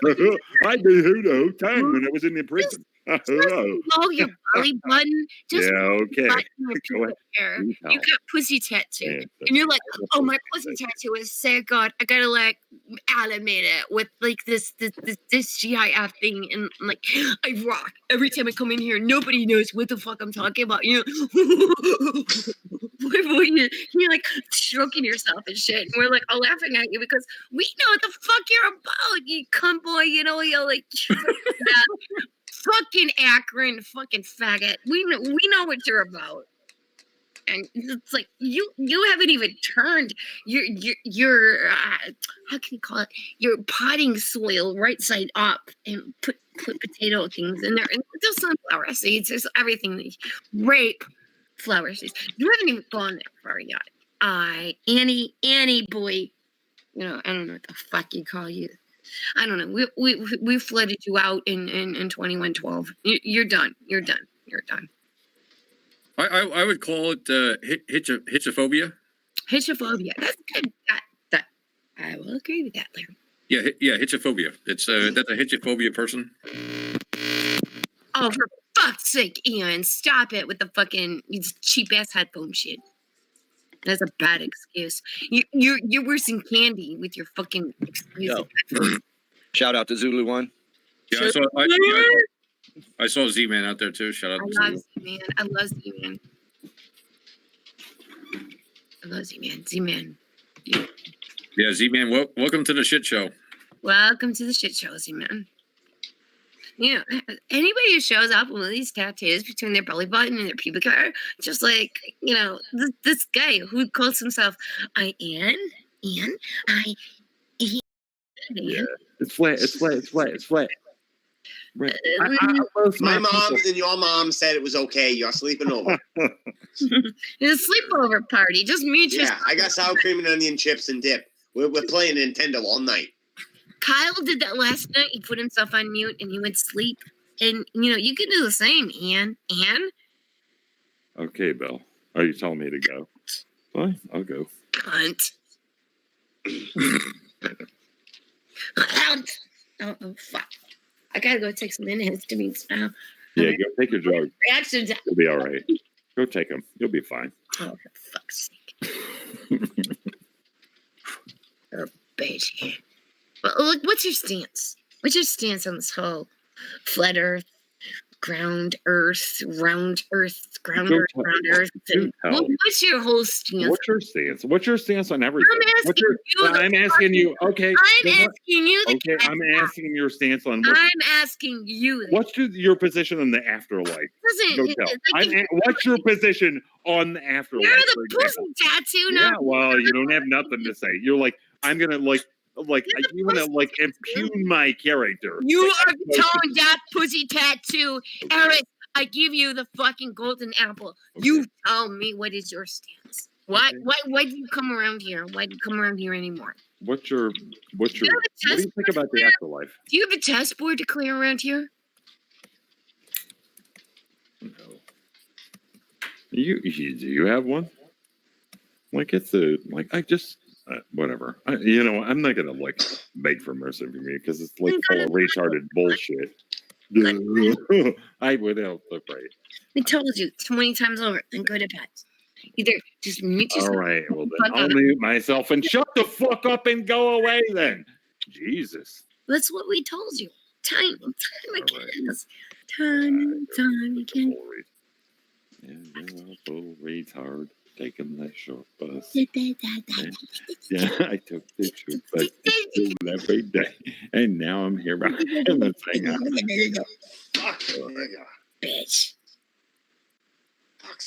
I've been here the whole time when I was in the prison. Blow your belly button. Just Yeah, okay. button your Go ahead. hair. You You got pussy tattoo. Yeah, And you're like, oh, my pussy tattoo is so good. I gotta like animate it with like this GIF thing, and like I rock every time I come in here. Nobody knows what the fuck I'm talking about. You know, you're like stroking yourself and shit, and we're like all laughing at you because we know what the fuck you're about, you cunt boy. You know, you're like fucking Akron, fucking faggot. We know what you're about. And it's like you haven't even turned your how can you call it, your potting soil right side up and put potato things in there, and there's sunflower seeds, there's everything, rape flower seeds. You haven't even gone that far yet. Annie boy, you know, I don't know what the fuck you call you. I don't know. We flooded you out in 2112. You're done. You're done. I would call it hitchophobia. Hitchophobia. That's good. That I will agree with that, Larry. Yeah, hitchophobia. It's that's a hitchophobia person. Oh, for fuck's sake, Ian, stop it with the fucking cheap ass headphone shit. That's a bad excuse. You're worse than Candy with your fucking excuses. Shout out to Zulu One. Yeah, I saw Z-Man out there too. Shout out to I love Z-Man. Z-Man. Yeah, Z-Man. Welcome to the shit show. Welcome to the shit show, Z-Man. You know, anybody who shows up with these tattoos between their belly button and their pubic hair, just like, you know, this guy who calls himself Ian. Yeah, it's flat. Right. My mom and your mom said it was okay. You're sleeping over. It's a sleepover party. Just mute yourself. Yeah, I got sour cream and onion chips and dip. We're playing Nintendo all night. Kyle did that last night. He put himself on mute and he went to sleep. And, you know, you can do the same, Ian. Okay, Bill. Are you telling me to go? Fine, I'll go. Cunt. Oh, fuck. I gotta go take some antihistamines now. Yeah, go take your drug. Reactions. You'll be all right. Go take them. You'll be fine. Oh, for fuck's sake. Oh, bitch. Well, look, what's your stance? What's your stance on this whole flat Earth, round Earth? What's your whole stance? What's your stance on everything? I'm asking you. Okay. I'm asking you. Okay, I'm asking your stance on. I'm asking you. What's your position on the afterlife? Go tell. What's your position on the afterlife? You're the pussy tattoo now. Yeah, well, you don't have nothing to say. You're like, I'm gonna you want to impugn my character. You are tone that pussy tattoo, Eric. I give you the fucking golden apple. Okay. You tell me, what is your stance? Why do you come around here? Why do you come around here anymore? What do you think about the afterlife? Do you have a test board to clear around here? No. Do you have one? Whatever. I'm not gonna beg for mercy from you because it's full of retarded bullshit. I would help the right. I told you 20 times over. Then go to bed. Either just mute yourself. All right. Well, then I'll mute myself and shut the fuck up and go away. Then, Jesus. That's what we told you. Time again. Full retard. Taking that short bus. Yeah, I took the short bus to school every day, and now I'm here behind the thing. Fuck, bitch. Fuck.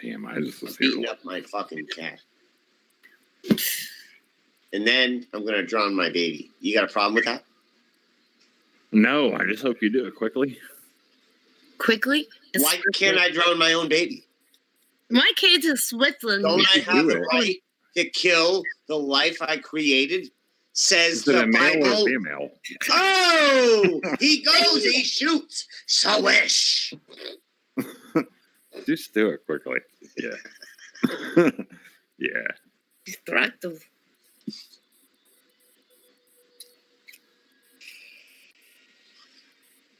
Damn, I just was beating up my fucking cat. And then I'm gonna drown my baby. You got a problem with that? No, I just hope you do it quickly. Quickly? Why can't I drown my own baby? My kid's in Switzerland. Don't I have the right to kill the life I created? Says the male Bible. Or female? Oh, he goes, he shoots. So wish. Just do it quickly. Yeah. Yeah. Distractive.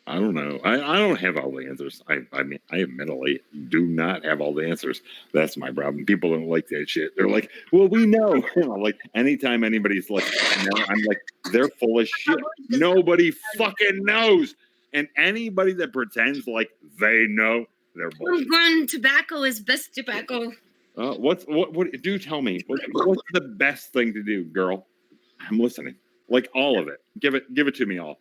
I don't know. I don't have all the answers. I mean, I admittedly do not have all the answers. That's my problem. People don't like that shit. They're like, well, we know. Like, anytime anybody's like, no, I'm like, they're full of shit. Nobody fucking knows. And anybody that pretends like they know, They're bullshit. Homegrown tobacco is best tobacco. What? Do tell me. What's the best thing to do, girl? I'm listening. Like all of it. Give it to me all.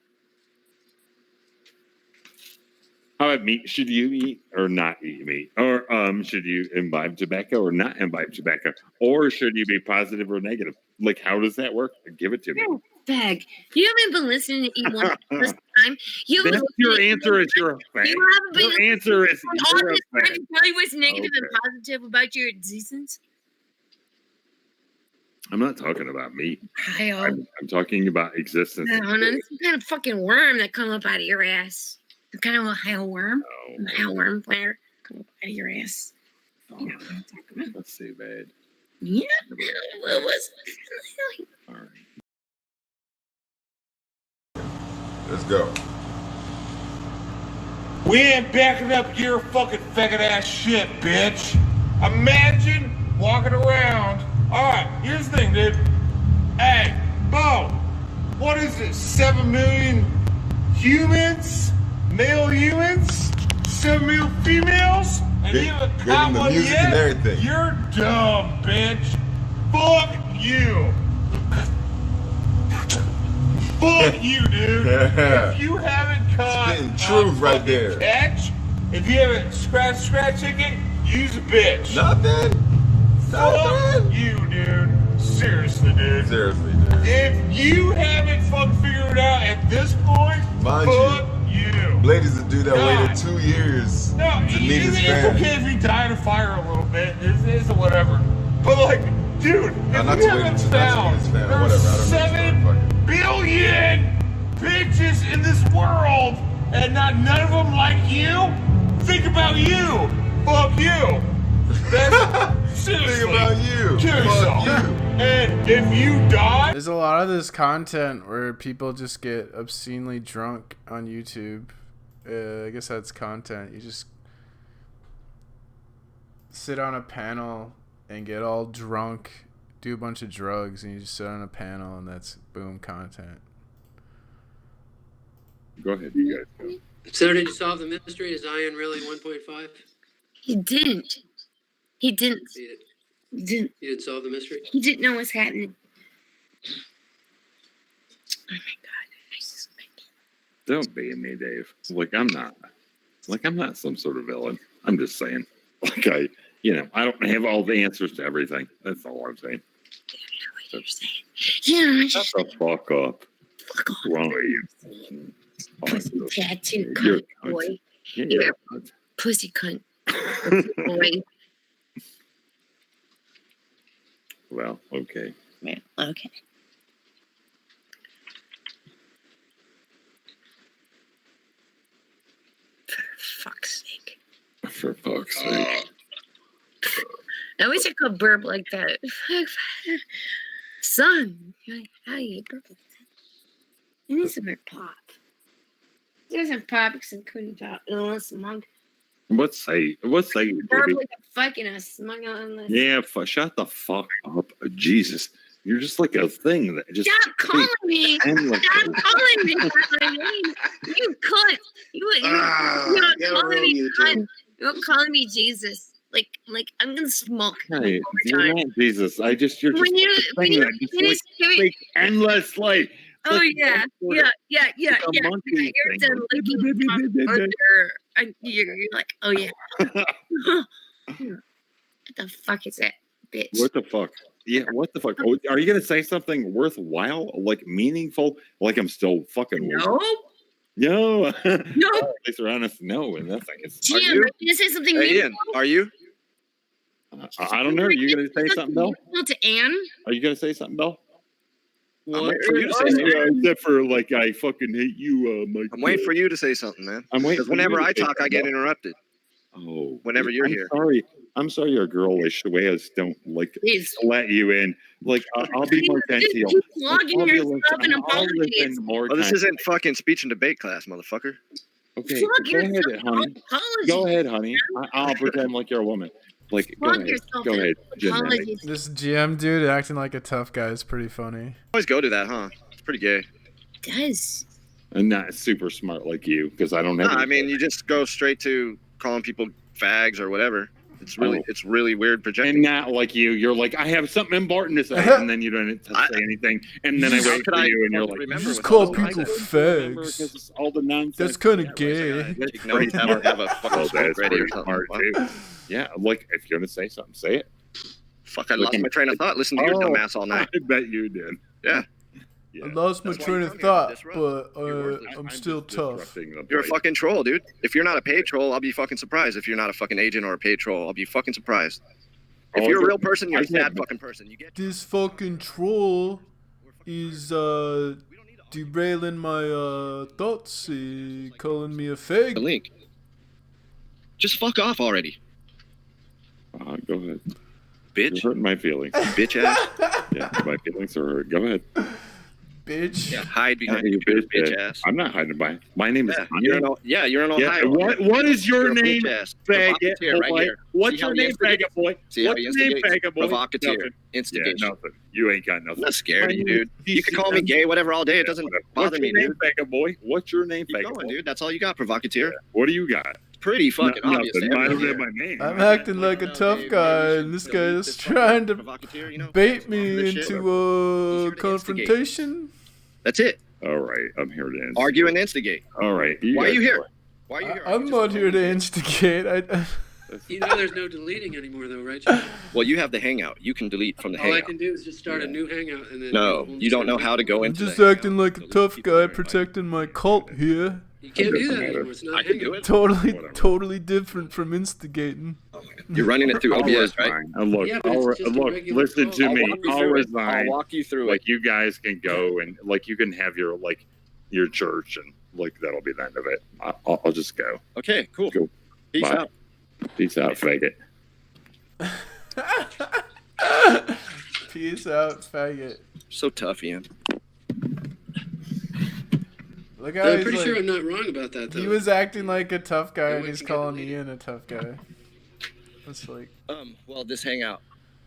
How about meat? Should you eat or not eat meat? Or should you imbibe tobacco or not imbibe tobacco? Or should you be positive or negative? Like, how does that work? Give it to me. No, bag. You haven't been listening to eat one this time. That's your answer is your fag. You haven't been Your answer is all you're a this time fag. to tell you what's negative and Okay. positive about your existence. I'm not talking about meat. Kyle. I'm talking about existence. I don't know. It's some kind of fucking worm that come up out of your ass. Some kind of a Ohio worm. Oh, Ohio worm player come up out of your ass. You know what I'm talking about. that's too bad. Yeah. What was it? All right. Let's go. We ain't backing up your fucking faggot ass shit, bitch. Imagine walking around. Alright, here's the thing, dude. Hey, Bo, what is it? 7 million humans? Male humans? 7 million females? And Give- you haven't give caught them the one music yet? and everything. You're dumb, bitch. Fuck you. Fuck you, dude. If you haven't caught Spitting truth right fucking there. catch, if you haven't scratch chicken, use a bitch. Nothing. Fuck Nothing. you, dude. Seriously, dude. Seriously, dude. If you haven't fucking figured it out at this point, Mind fuck you. Ladies that do that God. waited 2 years No, to meet his it's family. okay if you die in a fire a little bit. It's whatever. But like, dude, No, if not you to wait haven't until not to found meet his family. there's Whatever. I don't know. 7 billion bitches in this world, and none of them like you. Think about you. Fuck you. That's seriously. Think about you. Kill Fuck yourself. you. And if you die, There's a lot of this content where people just get obscenely drunk on YouTube. I guess that's content. You just sit on a panel and get all drunk, do a bunch of drugs, and you just sit on a panel, and that's boom content. Go ahead, you guys. Go. So did you solve the mystery? Is Zion really 1.5? He didn't. He didn't. You He didn't. didn't solve the mystery? He didn't know what's happening. Oh my god. I just Don't be me, Dave. Like I'm not some sort of villain. I'm just saying. Like I don't have all the answers to everything. That's all I'm saying. what you're saying. Yeah, Shut the fuck up. fuck off. What's wrong with you? Pussy tattoo You're cunt, a cunt. boy. Yeah, You're you're a a cunt. pussy cunt, boy. Well, okay. Yeah, okay. For fuck's sake. For fuck's sake. I wish I could burp like that. Son, you're like, how you burp like that? It needs some more pop. There's some pop because I couldn't talk. Unless monk What say you, burp baby? like a fucking a smug on this. Yeah, shut the fuck up. Jesus. You're just like a thing that just Stop calling me. endless. Stop calling me by my name. You cunt. You're not get a calling room, me you cunt. two. You're calling me Jesus. Like I'm gonna smoke. Hey, all the you're time. not Jesus. You're just When a you thing that just finish, like endlessly. oh yeah, yeah. Like a Yeah. monkey You're thing. done licking under, and you're like, oh yeah. What the fuck is that, bitch? What the fuck? Yeah, what the fuck? Oh, are you gonna say something worthwhile, like meaningful? Like I'm still fucking No, no. no. They surround us. No, and nothing. It's, Jim, you? are you gonna say something Hey, Ian, meaningful? are you? I don't know. Are you gonna say something, Bill? meaningful to Anne? Are you gonna say something, Bill? I'm waiting for you to say something. Except for like I fucking hate you, Mike. I'm waiting for you to say something, man. I'm waiting. Because for whenever you to I say talk, I something, get Bill. interrupted. Oh, Whenever you're I'm here. I'm sorry, your girlish ways don't like Please. let you in. Like I'll be more Just genteel. keep logging I'll be yourself and I'll apologies. listen more Well, this time. isn't fucking speech and debate class, motherfucker. Okay, Plug go ahead, yourself honey. and apologies. Go ahead, honey. I'll pretend like you're a woman. Like, go Plug ahead. yourself Go and ahead. Genetic. apologies. This GM dude acting like a tough guy is pretty funny. Always go to that, huh? It's pretty gay. Does. And not super smart like you, because I don't No, have. I mean, you just go straight to calling people fags or whatever. It's really weird projecting. And not like you're like, I have something important to say, and then you don't say anything, and then I wait for you, and you're like, You just call people fags. because all the nonsense. That's kind of gay. You know, have a fucking Oh, smoke that's ready or pretty something. smart, too. Yeah, like if you're gonna say something, say it. Fuck, I lost my train of thought. Listen to your dumbass all night. I bet you did. Yeah. I lost my That's why train you of come here to thought, disrupt. but You're worthless. I'm still just tough. disrupting the You're a play. fucking troll, dude. If you're not a paid troll, I'll be fucking surprised. If you're not a fucking agent or a paid troll, I'll be fucking surprised. If Oh, you're a I real get- person, you're I a sad get- fucking person. You get This fucking troll is derailing my thoughts, calling me a the fag. link. Just fuck off already, Go ahead. bitch. You're hurting my feelings. Bitch ass. Yeah, my feelings are hurt. Go ahead. Bitch. Yeah, hide behind Yeah, your you bitch bitch. ass. I'm not hiding by. My name is. Yeah, you're an Yeah, Ohio. what is your You're a name, bitch ass. faggot Provocateur, right boy? here. What's See how your he name, instigates? faggot boy? See how What's he your name, instigates? faggot boy? Provocateur. Nothing. Yeah, Instigation. nothing. You ain't got I'm nothing. not scared of you, My name dude. is You can call me DCM. gay, whatever, all day. It doesn't bother What's me, your name, dude. faggot boy? What's your name, Keep faggot going, boy? dude. That's all you got, provocateur. What do you got? Pretty fucking obvious. to Nothing. I don't everyone have here. my name. I'm acting like a No, tough maybe guy, we and this should guy delete is this trying to provocateur, you know? bait This me shit. into He's a here to confrontation. That's it. All right, I'm here to answer. Argue and instigate. All right. Why are guys you here? go. Why are you here? I'm Just not here to call me. instigate. You know there's no deleting anymore though, right, John? Well, you have the hangout. You can delete from the All I hangout. can do is just start a new hangout and then. No, you don't know how to go I'm into just the acting hangout. like a Delete tough people guy that are invited. protecting my cult here. You can't do Doesn't that matter. anymore. It's not I can do hangout. it. Totally, Whatever. totally different from instigating. You're running it through I'll OBS, right? resign. Look, Yeah, but it's just a look, regular listen call. to I'll me. walk you I'll through it. resign. I'll walk you through it. Like you guys can go and like you can have your like your church and like that'll be the end of it. I'll just go. Okay, cool. Go. Peace Bye. out. Peace out, faggot. Peace out, faggot. So tough, Ian. Look how I'm he's pretty like, sure I'm not wrong about that though. he was acting like a tough guy, Yeah, and we he's can get calling deleted. Ian a tough guy. It's like, Well, this hangout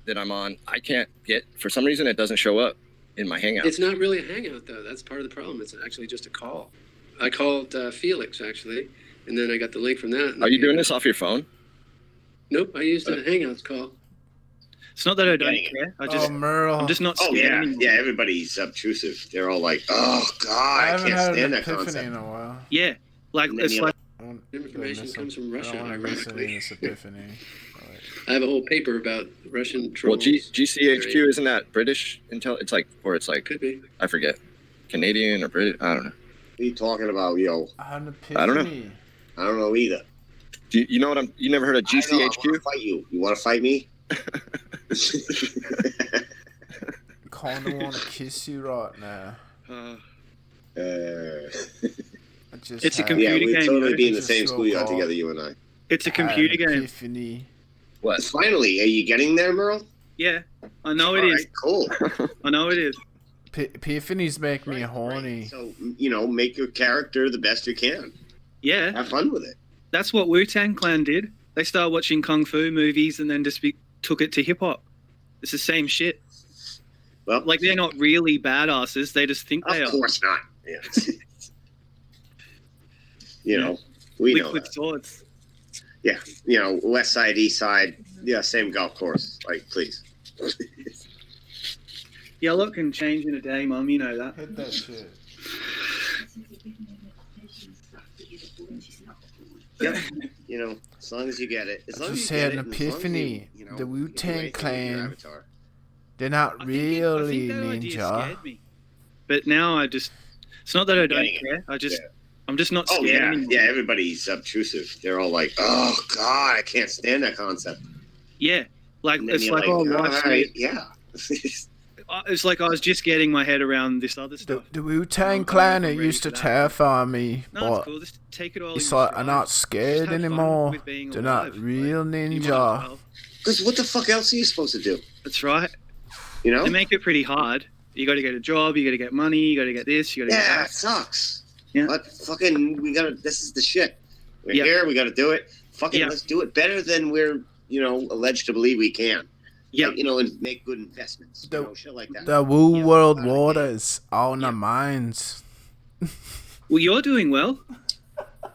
that I'm on, I can't get, for some reason, it doesn't show up in my hangout. It's not really a hangout though. That's part of the problem. It's actually just a call. I called Felix actually, and then I got the link from that. and Are you I- doing this off your phone? Nope, I used a Hangouts call. It's not that I don't Getting it. care. oh, Merle. I'm just not Oh scared yeah, anymore. yeah. Everybody's obtrusive. They're all like, "Oh God, I I haven't can't had an stand that epiphany concept." in a while. Yeah, like And then it's the like I don't- Information miss comes him. from Russia, I don't want to miss any of ironically. this epiphany. I have a whole paper about Russian Well, trolls. GCHQ, isn't that British intel? It's like, or it's like, Could be. I forget, Canadian or British? I don't know. What are you talking about, yo? An I don't know. epiphany. I don't know either. Do you know what I'm? You never heard of I know, I want GCHQ? to fight you. You want to fight me? Kinda want to kiss you right now. I just It's a had- computer yeah, we'd game, totally yo. be in the Just same so schoolyard called. together, you and I. it's a had an computer game. epiphany. What? Finally, are you getting there, Merle? Yeah, I know it All is. right, cool. I know it is. Epiphanies make me Right, horny. right. So make your character the best you can. Yeah, Have fun with it. that's what Wu-Tang Clan did. They started watching kung fu movies and then just took it to hip hop. It's the same shit. Well, Like they're not really badasses. They just think they of are. course not. Yeah. We know Liquid that. swords. Yeah, West Side, East Side. Yeah, same golf course. Like, please. Yeah, a lot can change in a day, Mum. You know that. Hit that shit. As long as you get it. As long just as you had get an it, and as long as epiphany. you The can do Wu-Tang anything with your Clan. avatar. They're not I really think that idea ninja. scared me. But now it's not that I don't Getting it. care. I'm just not Oh scared yeah, anymore. yeah. Everybody's obtrusive. They're all like, "Oh God, I can't stand that concept." Yeah, like And then it's you're like, like, oh, "All life's right, sweet. yeah." It's like I was just getting my head around this other The, stuff. the Wu-Tang I'm Clan, not it ready used for to that. terrify me, No, but it's cool. Just take it all. it's in like stride. I'm not Just scared have fun anymore. with being They're not alive. real You might as ninja. well. Because what the fuck else are you supposed to do? That's right. You know? They make it pretty hard. You got to get a job. You got to get money. You got to get this. You got to get Yeah, that. it sucks. Yeah. But fucking, we gotta. This is the shit. We're Yeah. here. We gotta do it. Fucking, Yeah. let's do it better than we're alleged to believe we can. Yeah. Like, and make good investments. The- Shit like that. The Wu Yeah. World Waters on the minds. Well, you're doing well.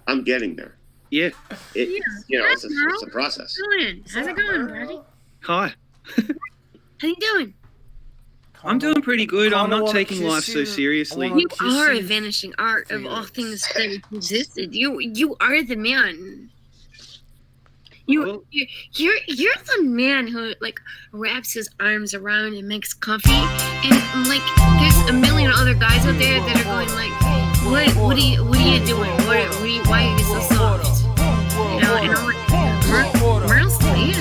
I'm getting there. Yeah. It's a process. How's it going, buddy? Hi. How you doing? I'm doing pretty good. I'm not wanna taking kiss life so you. seriously. wanna You kiss are a you. vanishing art of all Felix. things that existed. You are the man. You're the man who like wraps his arms around and makes comfy, and like there's a million other guys out there that are going like, what are you doing? Why are you so soft? You know, and I'm like, Merle's the man.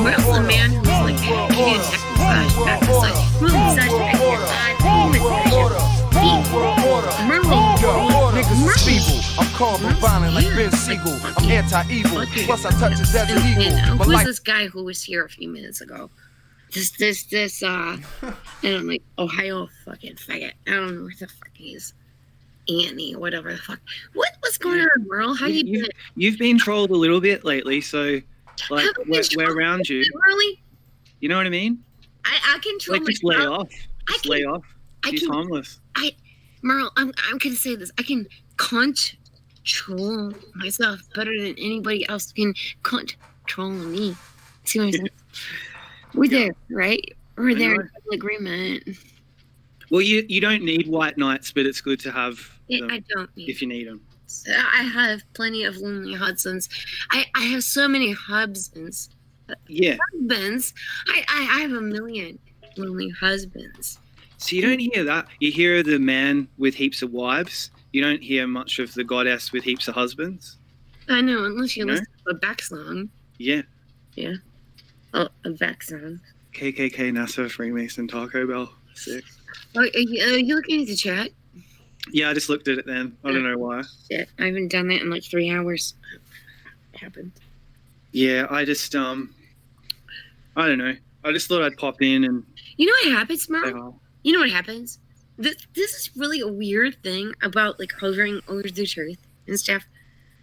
Merle's the man who's like give you a neck massage, back massage, who massage back your side, who massage your feet. Niggas is feeble. I'm calm and violent like Ben Siegel. I'm anti-evil. Plus I touch his as an eagle. And But who's like this guy who was here a few minutes ago? And I'm like, Ohio fucking faggot. I don't know what the fuck he is. Annie, whatever the fuck. What's going on, Merle? How you doing? You've been trolled a little bit lately, so like Haven't been we're trolled around you. Really? You know what I mean? I control Like just lay myself. off. Just lay off. She's harmless. Merle, I'm gonna say this. I can control myself better than anybody else can control me. See what I'm saying? We're there, right? We're there in full agreement. Well, you don't need white knights, but it's good to have them I don't need if you need them. I have plenty of lonely husbands. I have so many husbands. Yeah. Husbands. I have a million lonely husbands. So you don't hear that. You hear the man with heaps of wives. You don't hear much of the goddess with heaps of husbands. I know, unless you No? listen to a back song. Yeah. Yeah. Oh, a back song. KKK, NASA, Freemason, Taco Bell. Sick. Oh, are you looking at the chat? Yeah, I just looked at it then. I don't know why. Shit, I haven't done that in like 3 hours. It happened. Yeah, I just I don't know. I just thought I'd pop in and You know what happens, say Merle? hi. You know what happens? This is really a weird thing about like hovering over the truth and stuff.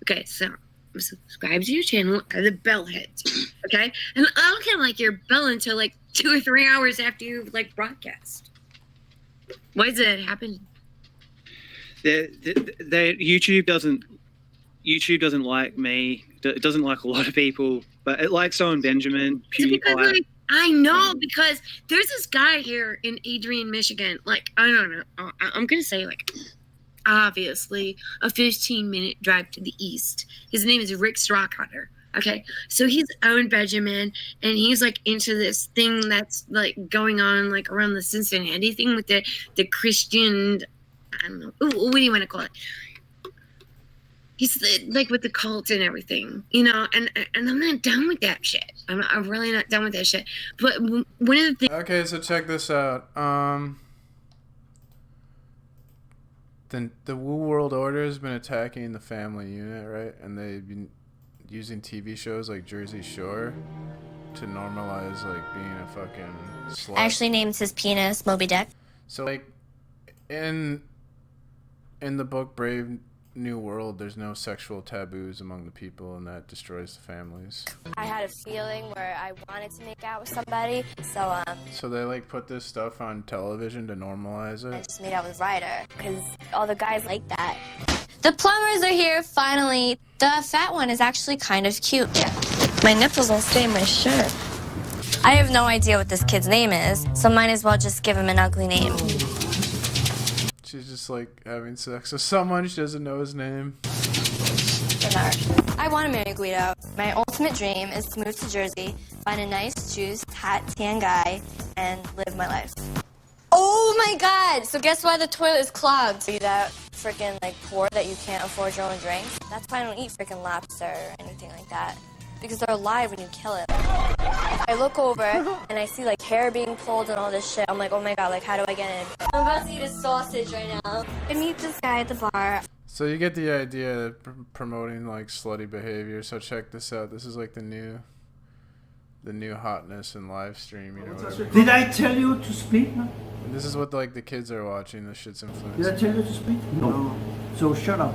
Okay, so subscribe to your channel at the bell hits. Okay? And I don't get like your bell until like 2 or 3 hours after you like broadcast. Why does that happen? YouTube doesn't like me. It doesn't like a lot of people, but it likes Owen Benjamin, Because PewDiePie. like, I know, because there's this guy here in Adrian, Michigan. Like, I don't know. I'm going to say, like, obviously, a 15-minute drive to the east. His name is Rick Strawcutter. Okay? So he's Owen Benjamin, and he's, like, into this thing that's, like, going on, like, around the Cincinnati thing with the Christian, I don't know. What do you want to call it? He's like with the cult and everything, you know, and I'm not done with that shit. I'm really not done with that shit. But one of the things. Okay, so check this out. The Wu World Order has been attacking the family unit, right? And they've been using TV shows like Jersey Shore to normalize like being a fucking slut. Actually names his penis Moby Dick. So like in the book Brave New World, there's no sexual taboos among the people, and that destroys the families. I had a feeling where I wanted to make out with somebody, so So they like put this stuff on television to normalize I it. just made out with Ryder because all the guys like that. The plumbers are here finally. The fat one is actually kind of cute. My nipples won't stay in my shirt. I have no idea what this kid's name is, so might as well just give him an ugly name. She's just like having sex with someone, she doesn't know his name. Bernard. I want to marry Guido. My ultimate dream is to move to Jersey, find a nice, juiced, hot, tan guy, and live my life. Oh my god! So guess why the toilet is clogged? Are you that freaking like poor that you can't afford your own drinks? That's why I don't eat freaking lobster or anything like that. Because they're alive when you kill it. I look over and I see like hair being pulled and all this shit. I'm like, oh my god, like how do I get in? I'm about to eat a sausage right now. I meet this guy at the bar. So you get the idea promoting like slutty behavior. So check this out. This is like the new hotness in live stream, you know. Whatever. Did I tell you to speak? And this is what like the kids are watching. This shit's influencing. Did I tell you to speak? No. So shut up.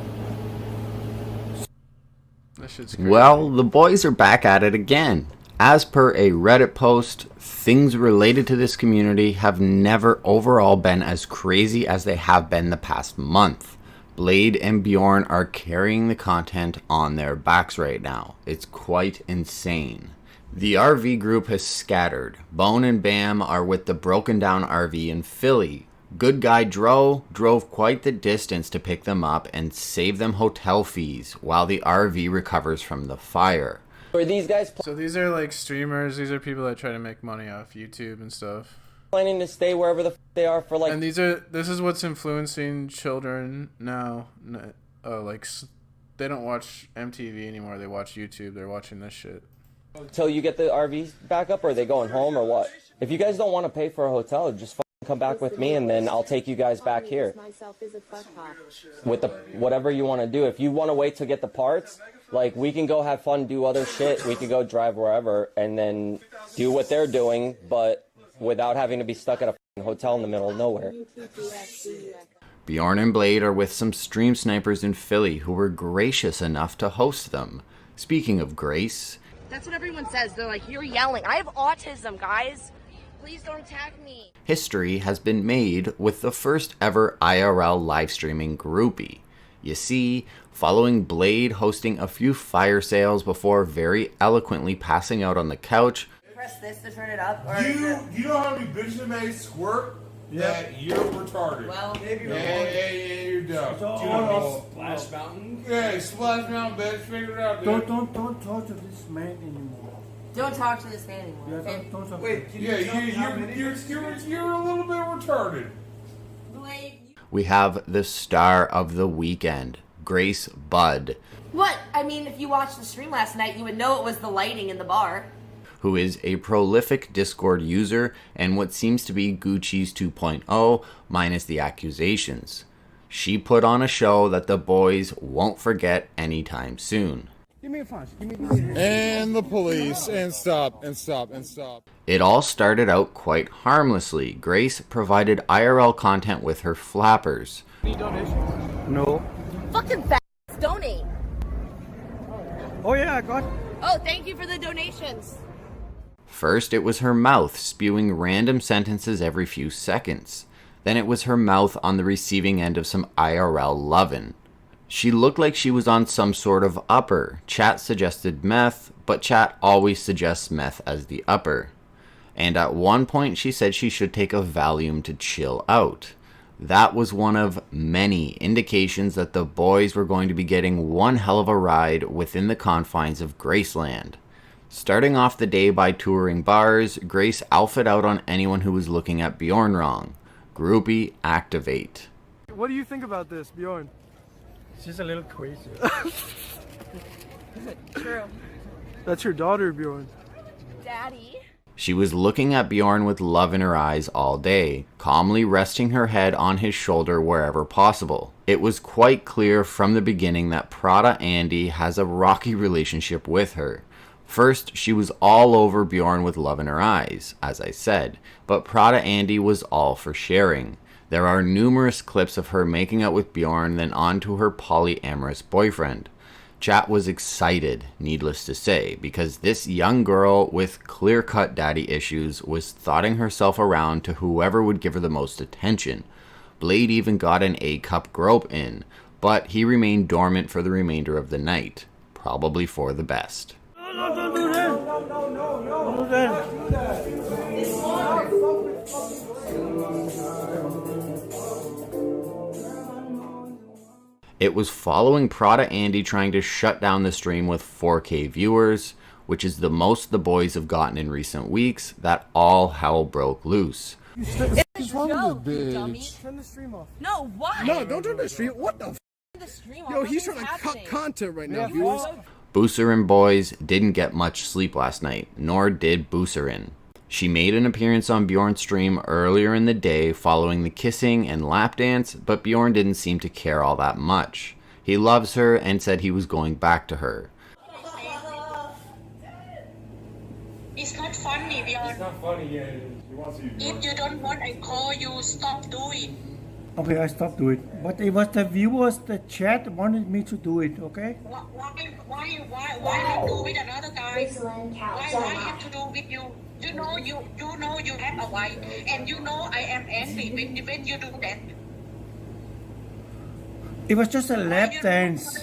That shit's crazy. Well, the boys are back at it again. As per a Reddit post, things related to this community have never overall been as crazy as they have been the past month. Blade and Bjorn are carrying the content on their backs right now. It's quite insane. The RV group has scattered. Bone and Bam are with the broken down RV in Philly. Good guy Dro drove quite the distance to pick them up and save them hotel fees while the RV recovers from the fire. Are these guys So these are like streamers, these are people that try to make money off YouTube and stuff. planning to stay wherever the they are for like? And this is what's influencing children now. They don't watch MTV anymore, they watch YouTube, they're watching this shit. Till you get the RVs back up, or are they going home, or what? If you guys don't want to pay for a hotel, just come back with me, and then I'll take you guys back here. With the whatever you want to do. If you want to wait to get the parts, like we can go have fun, do other shit. We can go drive wherever, and then do what they're doing, but without having to be stuck at a hotel in the middle of nowhere. Bjorn and Blade are with some stream snipers in Philly who were gracious enough to host them. Speaking of grace, That's what everyone says. They're like, you're yelling. I have autism, guys. Please don't attack me. history has been made with the first ever IRL live streaming groupie. You see, following Blade hosting a few fire sales before very eloquently passing out on the couch, Press this to turn it up. Or You know how many bitches may squirt? That you're retarded. Well, maybe you're dumb. Splash Mountain? Yeah, Splash Mountain, bitch. Figure it out, dude. Don't talk to this man anymore. Don't talk to this man anymore. Yeah, Okay? don't talk Wait, to you're a little bit retarded. we have the star of the weekend, Grace Budd, What? I mean, if you watched the stream last night, you would know it was the lighting in the bar. who is a prolific Discord user and what seems to be Gucci's 2.0 minus the accusations. She put on a show that the boys won't forget anytime soon. Give me a punch. And the police. And stop. It It all started out quite harmlessly. Grace provided IRL content with her flappers. No. Fucking fat. Donate. Oh yeah, I got. Oh, thank you for the donations. First, it was her mouth spewing random sentences every few seconds. Then it was her mouth on the receiving end of some IRL lovin'. She looked like she was on some sort of upper. Chat suggested meth, but chat always suggests meth as the upper. And at one point she said she should take a Valium to chill out. That was one of many indications that the boys were going to be getting one hell of a ride within the confines of Graceland. Starting off the day by touring bars, Grace alphaed out on anyone who was looking at Bjorn wrong. Groupie activate. What do you think about this, Bjorn? She's a little crazy. True. That's your daughter, Bjorn. Daddy. She was looking at Bjorn with love in her eyes all day, calmly resting her head on his shoulder wherever possible. It was quite clear from the beginning that Prada Andy has a rocky relationship with her. First, she was all over Bjorn with love in her eyes, as I said, but Prada Andy was all for sharing. There are numerous clips of her making out with Bjorn, then on to her polyamorous boyfriend. Chat was excited, needless to say, because this young girl with clear-cut daddy issues was thoughting herself around to whoever would give her the most attention. Blade even got an A-cup grope in, but he remained dormant for the remainder of the night, probably for the best. No, don't do that. Don't do that. It was following Prada Andy trying to shut down the stream with 4K viewers, which is the most the boys have gotten in recent weeks, that all hell broke loose. What's wrong with this dummy. bitch? Turn the stream off. No, why? No, don't turn the stream. What the? The stream Yo, off. he's trying Nothing's to cut happening. content right now, viewers. Booser and boys didn't get much sleep last night, nor did Booserin. She made an appearance on Bjorn's stream earlier in the day following the kissing and lap dance, but Bjorn didn't seem to care all that much. He loves her and said he was going back to her. It's not funny, Bjorn. It's not funny, yeah. He wants you. If you don't want, I call you. Stop doing. Okay, I stopped doing it. But it was the viewers, the chat wanted me to do it. Okay. Why not do with another guy? Why have to do with you? You know you have a wife, and you know I am angry when you do that. It was just a lap dance.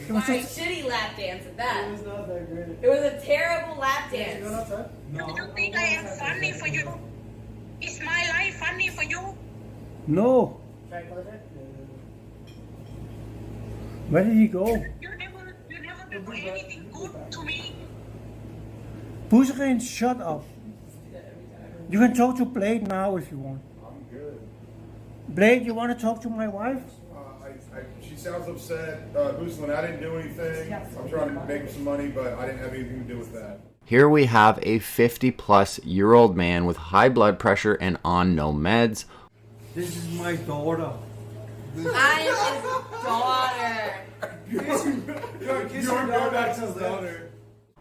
It was Right, just. shitty lap dance at that. It was not that great. It was a terrible lap dance. Do you think I am funny for you? Is my life funny for you? No. Where did he go? You never do anything good to me. Bushrain, shut up. You can talk to Blade now if you want. I'm good. Blade, you want to talk to my wife? She sounds upset. Buslan, I didn't do anything. I'm trying to make some money, but I didn't have anything to do with that. Here we have a 50-plus-year-old man with high blood pressure and on no meds. This is my daughter. I am his daughter.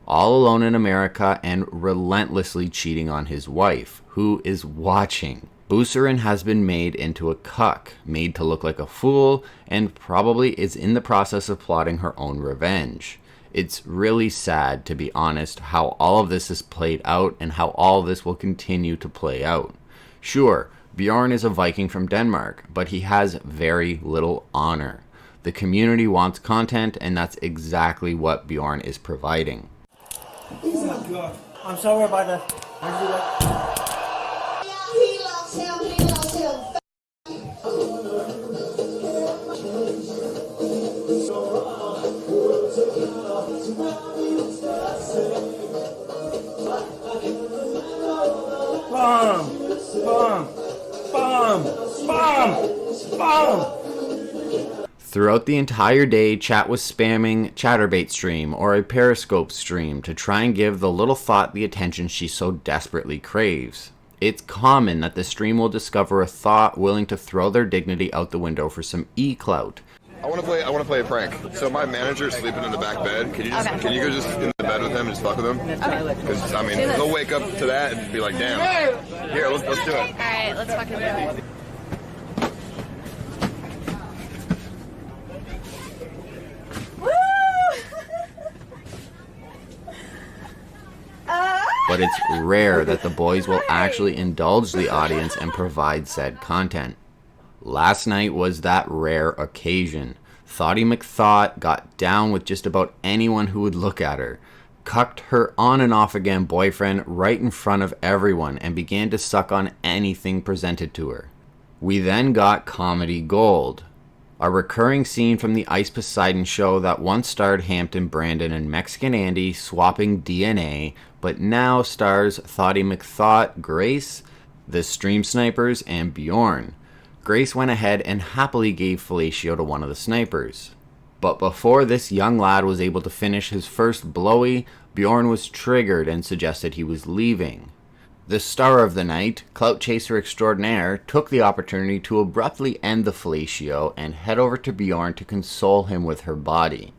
All alone in America and relentlessly cheating on his wife, who is watching. Busarin has been made into a cuck, made to look like a fool, and probably is in the process of plotting her own revenge. It's really sad, to be honest, how all of this is played out and how all of this will continue to play out. Sure, Bjorn is a Viking from Denmark, but he has very little honor. The community wants content, and that's exactly what Bjorn is providing. Oh my god. I'm sorry about that. He loves him. He loves him. Bomb! Bomb! Bomb! Bomb! Bomb! Throughout the entire day, chat was spamming Chatterbait stream or a Periscope stream to try and give the little thought the attention she so desperately craves. It's common that the stream will discover a thought willing to throw their dignity out the window for some e-clout. I want to play a prank. So my manager's sleeping in the back bed. Can you go just in the bed with him and just fuck with him? Because I mean, he'll wake up to that and be like, damn. Here, let's do it. All right, let's fucking do it. But it's rare that the boys will actually indulge the audience and provide said content. Last night was that rare occasion. Thoughty McThought got down with just about anyone who would look at her, cucked her on and off again boyfriend right in front of everyone, and began to suck on anything presented to her. We then got comedy gold. A recurring scene from the Ice Poseidon show that once starred Hampton Brandon and Mexican Andy swapping DNA, but now stars Thoughty McThought, Grace, the Stream Snipers, and Bjorn. Grace went ahead and happily gave fellatio to one of the snipers. But before this young lad was able to finish his first blowy, Bjorn was triggered and suggested he was leaving. The star of the night, Clout Chaser Extraordinaire, took the opportunity to abruptly end the fellatio and head over to Bjorn to console him with her body.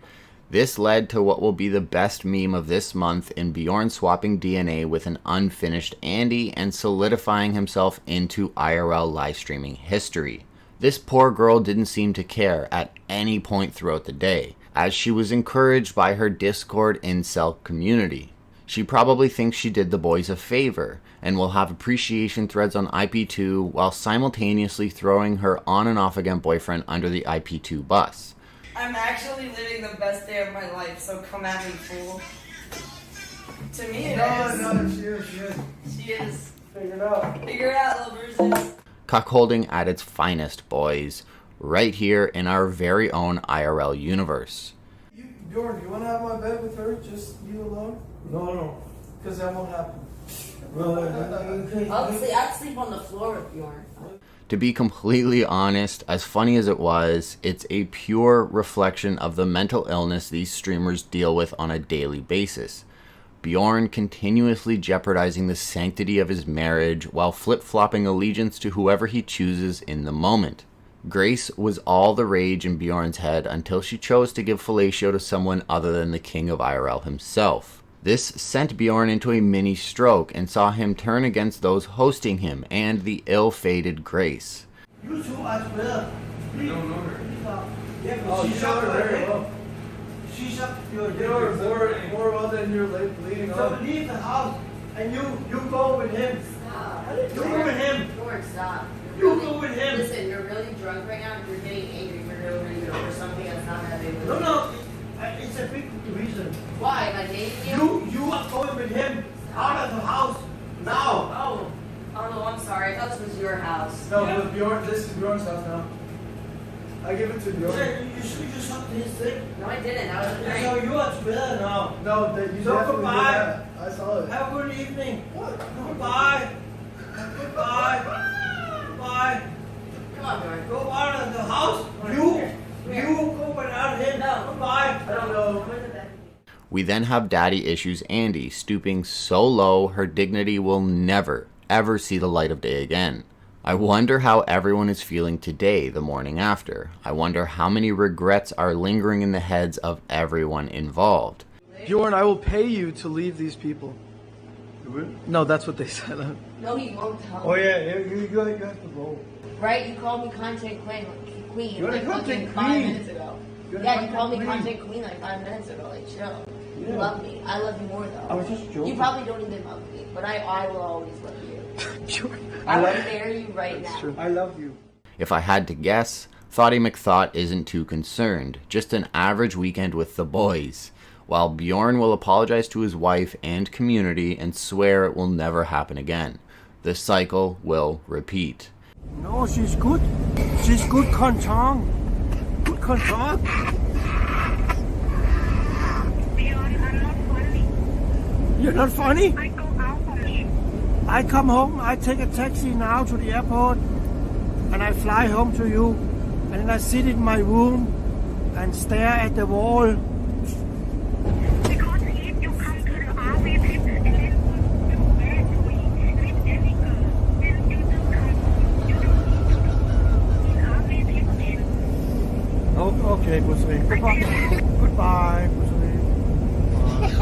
This led to what will be the best meme of this month in Bjorn swapping DNA with an unfinished Andy and solidifying himself into IRL live streaming history. This poor girl didn't seem to care at any point throughout the day, as she was encouraged by her Discord incel community. She probably thinks she did the boys a favor, and will have appreciation threads on IP2 while simultaneously throwing her on and off again boyfriend under the IP2 bus. I'm actually living the best day of my life, so come at me, fool. To me, it is. No, she is. She is. Figure it out. Figure it out, little versions. Cuckolding at its finest, boys. Right here in our very own IRL universe. Bjorn, do you want to have my bed with her? Just you alone? No. Because that won't happen. I'll sleep on the floor with Bjorn. To be completely honest, as funny as it was, it's a pure reflection of the mental illness these streamers deal with on a daily basis. Bjorn continuously jeopardizing the sanctity of his marriage while flip-flopping allegiance to whoever he chooses in the moment. Grace was all the rage in Bjorn's head until she chose to give fellatio to someone other than the king of IRL himself. This sent Bjorn into a mini stroke and saw him turn against those hosting him and the ill-fated Grace. You two as well. I don't know her. Yeah, Oh, she's you know up her very there. well. She's up your. You know her more well than you're leading So on. leave the house and you go with him. Stop. You go with him. Bjorn, stop. go with him. Listen, you're really drunk right now. You're getting angry for no reason over something that's not that big. No, it's a big reason. Why? Am I dating you? You are going with him out of the house now. Oh, no, I'm sorry. I thought this was your house. No, but Bjorn, this is Bjorn's house now. I give it to Bjorn. Yeah, you should just up his thing. No, I didn't. That was the So night. you are together now. No, you so goodbye. I saw it. Have a good evening. What? Goodbye. Goodbye. Come on, Bjorn. Go out of the house. You go without him. No. Goodbye. I don't know. We then have daddy issues Andy stooping so low her dignity will never, ever see the light of day again. I wonder how everyone is feeling today, the morning after. I wonder how many regrets are lingering in the heads of everyone involved. Bjorn, I will pay you to leave these people. No, that's what they said. No, he won't tell Oh me. yeah, you have to go. Right? You called me content queen You're like the content fucking 5 queen. minutes ago. You're the Yeah, you called me content content queen like 5 minutes ago. Like, chill. You Yeah. love me. I love you more though. I was just joking. You probably don't even love me, but I will always love you. I I love would marry you right now. True. I love you. If I had to guess, Thoughty McThought isn't too concerned. Just an average weekend with the boys. While Bjorn will apologize to his wife and community and swear it will never happen again. The cycle will repeat. No, she's good. She's good control. Good control. You're not funny? I go out for you. I come home, I take a taxi now to the airport, and I fly home to you. And then I sit in my room and stare at the wall. Because if you come to the RV trip and then you marry me with any girl, then you do come home. You don't need to go in RV trip then. Oh, okay, Pussy. Goodbye. Goodbye, Pussy.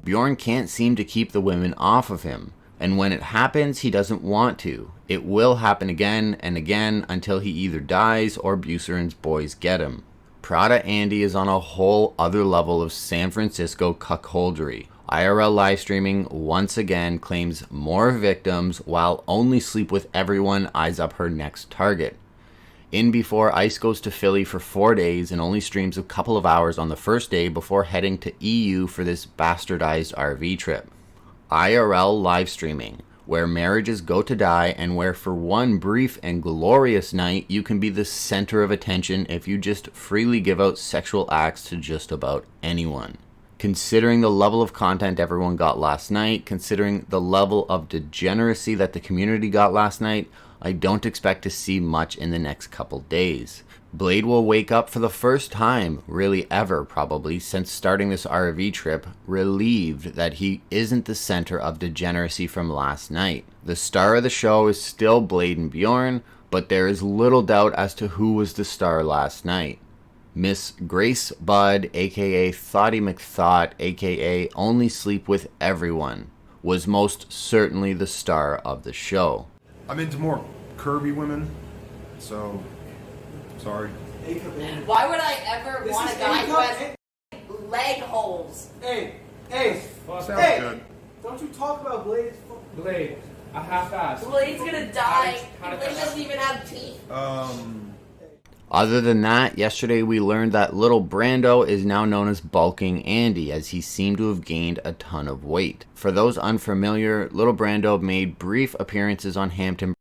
Bjorn can't seem to keep the women off of him, and when it happens, he doesn't want to. It will happen again and again until he either dies or Buceryn's boys get him. Prada Andy is on a whole other level of San Francisco cuckoldry. IRL live streaming once again claims more victims while Only Sleep with Everyone eyes up her next target. In before Ice goes to Philly for 4 days and only streams a couple of hours on the first day before heading to EU for this bastardized RV trip. IRL live streaming, where marriages go to die and where for one brief and glorious night you can be the center of attention if you just freely give out sexual acts to just about anyone. Considering the level of content everyone got last night, considering the level of degeneracy that the community got last night, I don't expect to see much in the next couple days. Blade will wake up for the first time, really ever probably, since starting this RV trip, relieved that he isn't the center of degeneracy from last night. The star of the show is still Blade and Bjorn, but there is little doubt as to who was the star last night. Miss Grace Budd, aka Thoughty McThought, aka Only Sleep with Everyone, was most certainly the star of the show. I'm into more curvy women, so sorry. Why would I ever This want is a guy who A-cup. has leg holes? Hey, Sounds hey! good. Don't you talk about Blade? Blade, a half-ass. Blade's gonna die. How did Blade that doesn't even have teeth. Other than that, yesterday we learned that little Brando is now known as Bulking Andy, as he seemed to have gained a ton of weight. For those unfamiliar, little Brando made brief appearances on Hampton.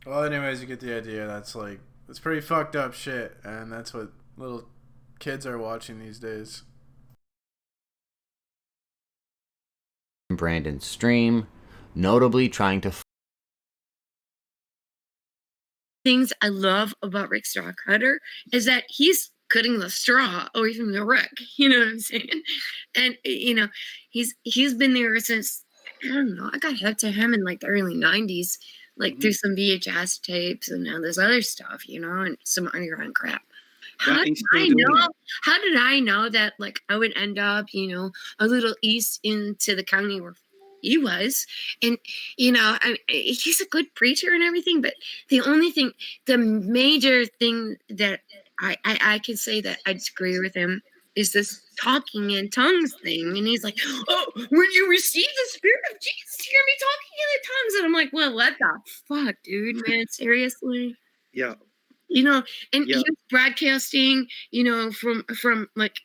Well, anyways, you get the idea. That's pretty fucked up shit, and that's what little kids are watching these days. Brandon's stream, notably trying to Things I love about Rick Strawcutter is that he's cutting the straw away from the Rick. You know what I'm saying? And he's been there since, I don't know, I got hip to him in like the early 90s, like through some VHS tapes and now this other stuff, and some underground crap. How did I know that like I would end up, a little east into the county where He was, and he's a good preacher and everything. But the major thing that I can say that I disagree with him is this talking in tongues thing. And he's like, "Oh, when you receive the Spirit of Jesus, you're gonna be talking in the tongues." And I'm like, "Well, what the fuck, dude, man? Seriously?" Yeah. And he was broadcasting, from like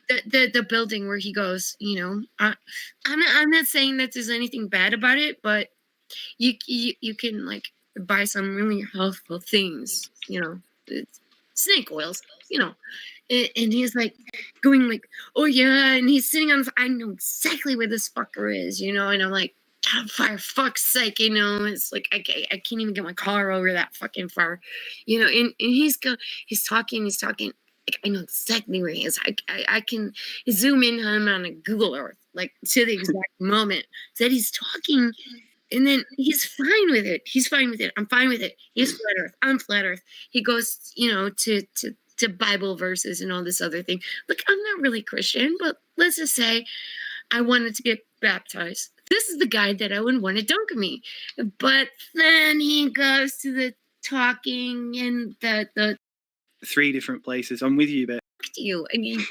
the building where he goes. I'm not saying that there's anything bad about it, but you can like buy some really healthful things, it's snake oils, and he's like going like, "Oh yeah," and he's sitting on. I know exactly where this fucker is, and I'm like, "God, for fuck's sake," it's like I can't even get my car over that fucking far, and he's talking. Like, I know exactly where he is. I can zoom in on him on a Google Earth, like to the exact moment that he's talking, and then he's fine with it. He's fine with it. I'm fine with it. He's flat Earth. I'm flat Earth. He goes, to Bible verses and all this other thing. Look, I'm not really Christian, but let's just say I wanted to get baptized. This is the guy that I would want to dunk me. But then he goes to the talking and the 3 different places. I'm with you, but to you, and he's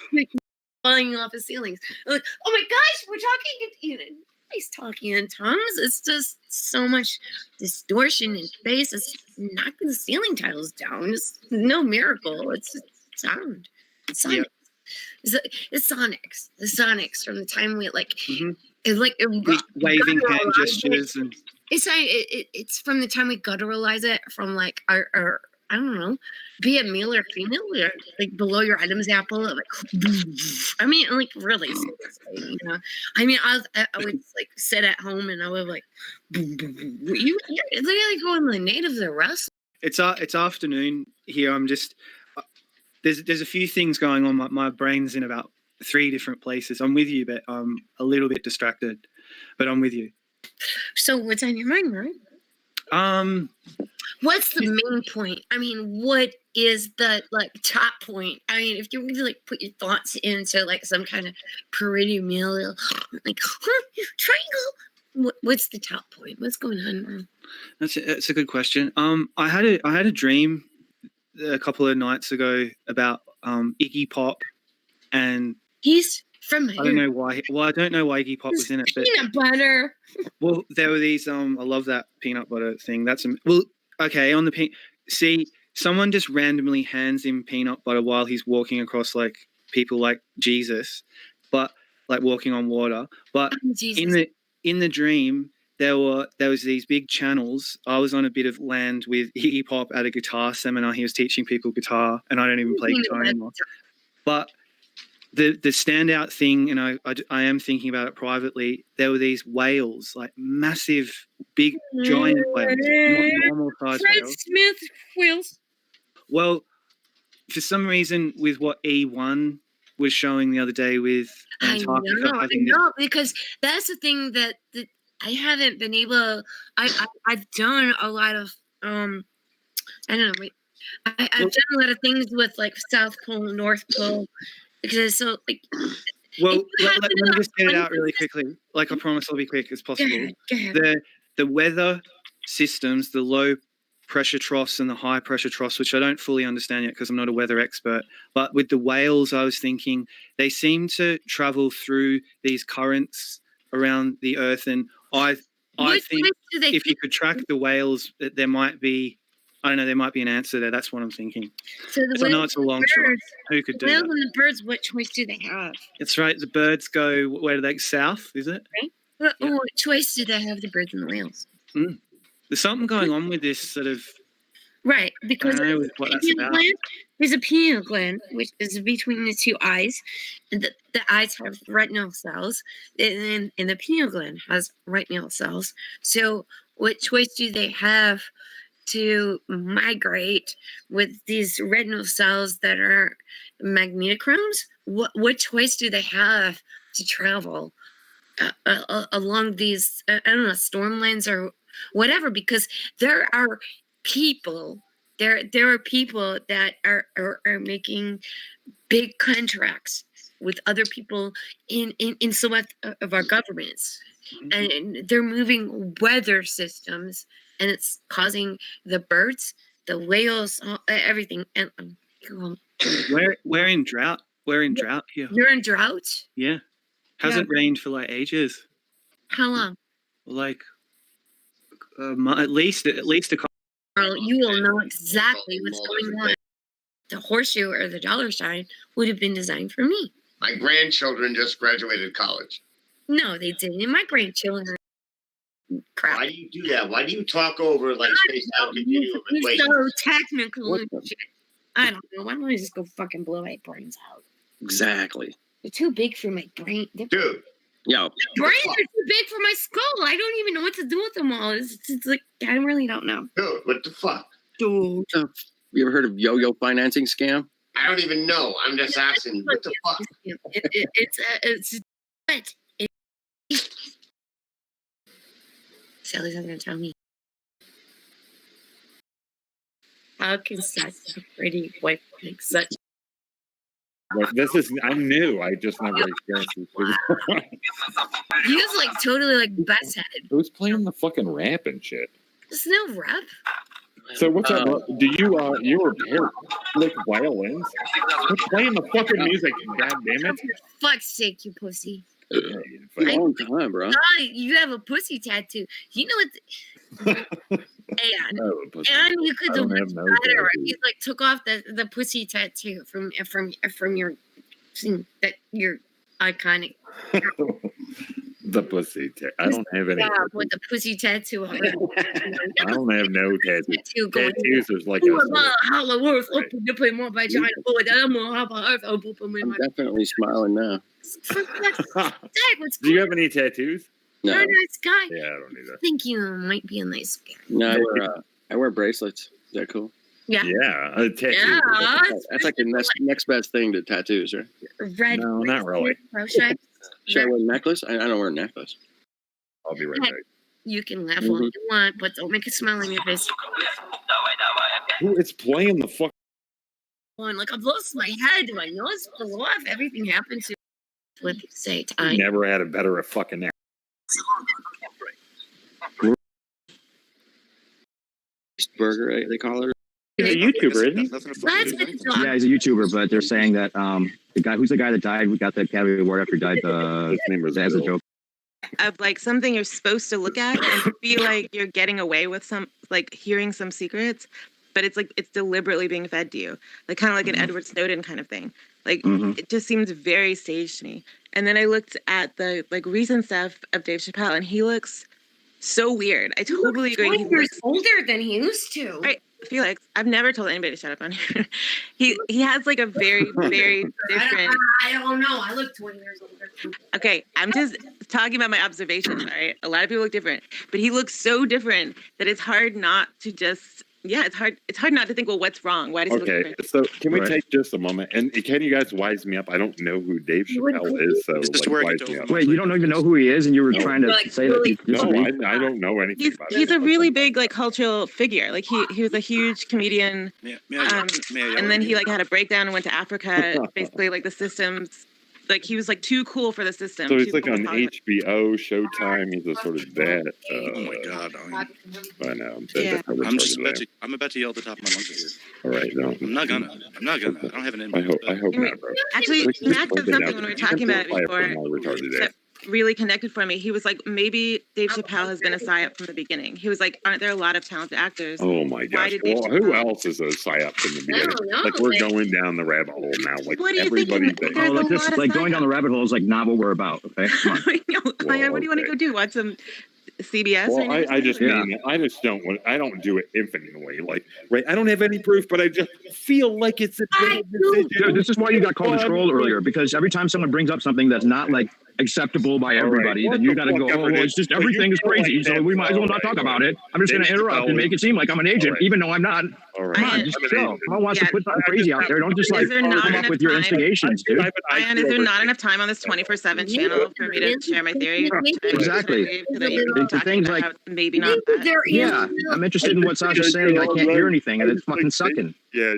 falling off the ceilings. I'm like, "Oh my gosh, we're talking." He's talking in tongues. It's just so much distortion in space. It's knocking the ceiling tiles down. It's no miracle. It's just sound. It's sonics. Yeah. It's sonics. The sonics from the time we like. Mm-hmm. It's like waving hand gestures and. It's from the time we gutturalize it from like our I don't know, be it male or female, or like below your Adam's apple, like I mean, like really seriously, I mean, I would like sit at home and I would like, you like going the natives are wrestling. It's afternoon here. I'm just there's a few things going on. My brain's in about 3 different places. I'm with you, but I'm a little bit distracted. But I'm with you. So what's on your mind, right? What's the main point? I mean, what is the like top point? I mean, if you were to like put your thoughts into like some kind of perennial like triangle, what's the top point? What's going on, man? That's a good question. I had a dream a couple of nights ago about Iggy Pop, and he's from here. I don't know why. Well, I don't know why Iggy Pop was in it. But, peanut butter. Well, there were these. I love that peanut butter thing. Okay, on the see, someone just randomly hands him peanut butter while he's walking across like people like Jesus, but like walking on water. But in the dream, there was these big channels. I was on a bit of land with Iggy Pop at a guitar seminar. He was teaching people guitar, and I don't even play guitar anymore. But the standout thing, and I am thinking about it privately, there were these whales, like massive, big, giant whales, not normal size whales. Smith whales. Well, for some reason, with what E1 was showing the other day with Antarctica, I know, because that's the thing that I haven't been able. I've done a lot of I don't know. I've done a lot of things with like South Pole, North Pole. Because so like, well, let me just get it out really quickly. Like I promise, I'll be quick as possible. Go ahead. The weather systems, the low pressure troughs and the high pressure troughs, which I don't fully understand yet because I'm not a weather expert. But with the whales, I was thinking they seem to travel through these currents around the Earth, and I think if you could track the whales, there might be. I don't know. There might be an answer there. That's what I'm thinking. So I know it's a long shot. Who could do that? The whales and the birds, what choice do they have? That's right. The birds go, where do they go? South, is it? Right. What choice do they have, the birds and the whales? There's something going on with this sort of... Right, because I don't know what that's about. There's a pineal gland, which is between the 2 eyes. And the eyes have retinal cells, and the pineal gland has retinal cells. So what choice do they have to migrate with these retinal cells that are magnetochromes? What choice do they have to travel along these, I don't know, storm lines or whatever? Because there are people, there are people that are making big contracts with other people in some of our governments and they're moving weather systems, and it's causing the birds, the whales, everything. And We're in drought. We're in drought here. you're in drought. Yeah. Hasn't rained for like ages. How long? Like at least a couple. Girl, you will know exactly what's going on. The horseshoe or the dollar sign would have been designed for me. My grandchildren just graduated college. No, they didn't. My grandchildren. Crap. Why do you do that? Why do you talk over like space out continuum and wait? You're so technical and shit. I don't know. Why don't I just go fucking blow my brains out? Exactly. They're too big for my brain. Dude. Yo. Brains are too big for my skull. I don't even know what to do with them all. It's like, I really don't know. Dude, what the fuck? Dude. You ever heard of yo-yo financing scam? I don't even know. I'm just asking. What the fuck? It's what? Sally's not gonna tell me. How can such a pretty wife make such? Like, I'm new. I just never experienced this. He was like totally like best head. Who's playing the fucking rap and shit? There's no rep. So what's up? Do you repair like violins? Quit playing the fucking music, god damn it! For fuck's sake, you pussy. Long time, bro. God, you have a pussy tattoo. You know what? And you could do much better. He like took off the pussy tattoo from your your iconic. The pussy. I don't have any. Yeah, with the pussy tattoo on it. I don't have no tattoos. Tattoos is like I'm definitely smiling now. Do you have any tattoos? No. You're a nice guy. Yeah, I don't either. I think you might be a nice guy. No, I wear bracelets. Is that cool? Yeah. Yeah, a tattoo. Yeah, that's like the next best thing to tattoos, right? Red. No, not really. Should I wear a necklace? I don't wear a necklace. I'll be right back. You can laugh all you want, but don't make a smile on your face. It's playing the fuck. Like I've lost my head. My nose flew off. Everything happened to flip say time. Never had a better fucking air. Burger, they call it. He's a YouTuber, isn't he? Yeah, he's a YouTuber, but they're saying that who's the guy that died? We got the Academy Award after he died. His name was as a joke. Of like something you're supposed to look at and feel like you're getting away with some, like hearing some secrets, but it's like it's deliberately being fed to you, like kind of like an Edward Snowden kind of thing. Like it just seems very staged to me. And then I looked at the like recent stuff of Dave Chappelle, and he looks so weird. I totally agree. He looks older than he used to. Right, Felix, I've never told anybody to shut up on here. He has like a very, very different. I don't know. I look 20 years older. Okay, I'm just talking about my observations, all right? A lot of people look different, but he looks so different that it's hard not to just, it's hard not to think, well, what's wrong? Why does he look different? So can we take just a moment and can you guys wise me up? I don't know who Dave Chappelle is, so like, wise me up. Wait, you don't even know who he is, and you were trying to say that? No, I don't know anything about it. He's a really big like cultural figure. Like he was a huge comedian, and then he like had a breakdown and went to Africa. Basically, like the systems, like he was like too cool for the system. So he's like on HBO, Showtime. He's a sort of that. Oh my god! I know. Yeah. I'm about to yell at the top of my lungs here. All right, no. I'm not gonna. I don't have an invite. I hope not, bro. Actually, Matt said something when we were talking about it before that really connected for me. He was like, maybe Dave Chappelle has been a psyop from the beginning. He was like, aren't there a lot of talented actors? Oh my gosh. Well, who else is a psyop from the beginning? Like we're going down the rabbit hole now. Like everybody. Like going down the rabbit hole is like not what we're about. Okay. Come on. What do you want to go do? Watch some CBS? Well, I just mean I just don't want. I don't do it infinitely. Like I don't have any proof, but I just feel like it's a good decision. Dude, this is why you got called a troll earlier, because every time someone brings up something that's not like acceptable by everybody, then you got to go, oh, it's just everything is crazy, so we might as well not talk about it. I'm just going to interrupt and make it seem like I'm an agent, even though I'm not. All right. Come on, just chill. Someone wants to put something crazy out there. Don't just like Is there not come up enough with your time? instigations, dude. Ryan, is there not enough time on this 24/7 channel for me to share my theory? Exactly. Into things like maybe not that. yeah, I'm interested in what Sasha's saying. I can't hear anything, and it's fucking sucking. Yeah,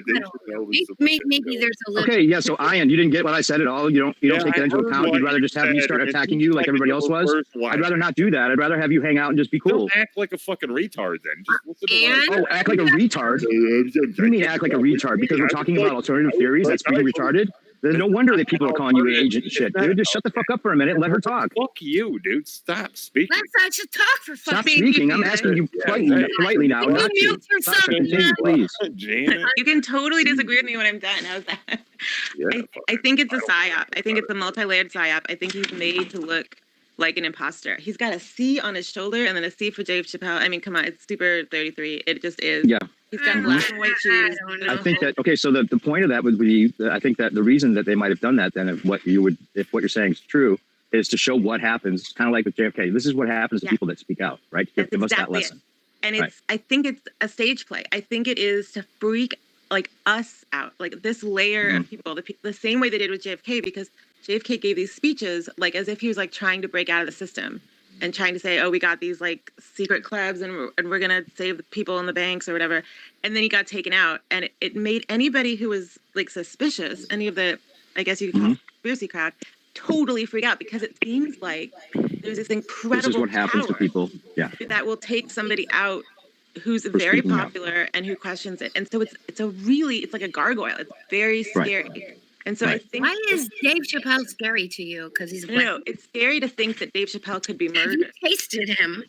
Maybe there's a little. Okay, yeah. So Ian, you didn't get what I said at all. You don't take that into account. You'd rather just have me start attacking you like everybody else was. I'd rather not do that. I'd rather have you hang out and just be cool. Don't act like a fucking retard then. Just listen to Oh, act like a retard? You mean act like a retard because we're talking about alternative theories? That's being retarded? Then no wonder that people are calling you an agent and shit, dude. Just shut the fuck up for a minute and let her talk. Fuck you, dude. Stop speaking. Let's actually talk for Stop fucking speaking. I'm asking you politely now. Not to. Sasha, continue, please. You can totally disagree with me when I'm done. How's that? I think it's a psyop. I think it's a multi-layered psyop. I think he's made to look like an imposter. He's got a C on his shoulder and then a C for Dave Chappelle. I mean, come on, it's super 33. It just is. Yeah. He's got black and white shoes. I think that okay. So the point of that would be, I think that the reason that they might have done that, then, if what you're saying is true, is to show what happens. Kind of like with JFK. This is what happens to people that speak out, right? That's Give us that exactly lesson. And it's, I think it's a stage play. I think it is to freak like us out, like this layer of people, the same way they did with JFK, because JFK gave these speeches like as if he was like trying to break out of the system and trying to say, oh, we got these like secret clubs and we're going to save the people in the banks or whatever. And then he got taken out, and it made anybody who was like suspicious, any of the, I guess you could call conspiracy crowd, totally freak out, because it seems like there's this incredible This is what happens to people. Yeah. that will take somebody out who's very speaking out. popular and who questions it. And so it's like a gargoyle. It's very scary. And so I think why is Dave Chappelle scary to you? Because he's black. no, it's scary to think that Dave Chappelle could be murdered. You tasted him.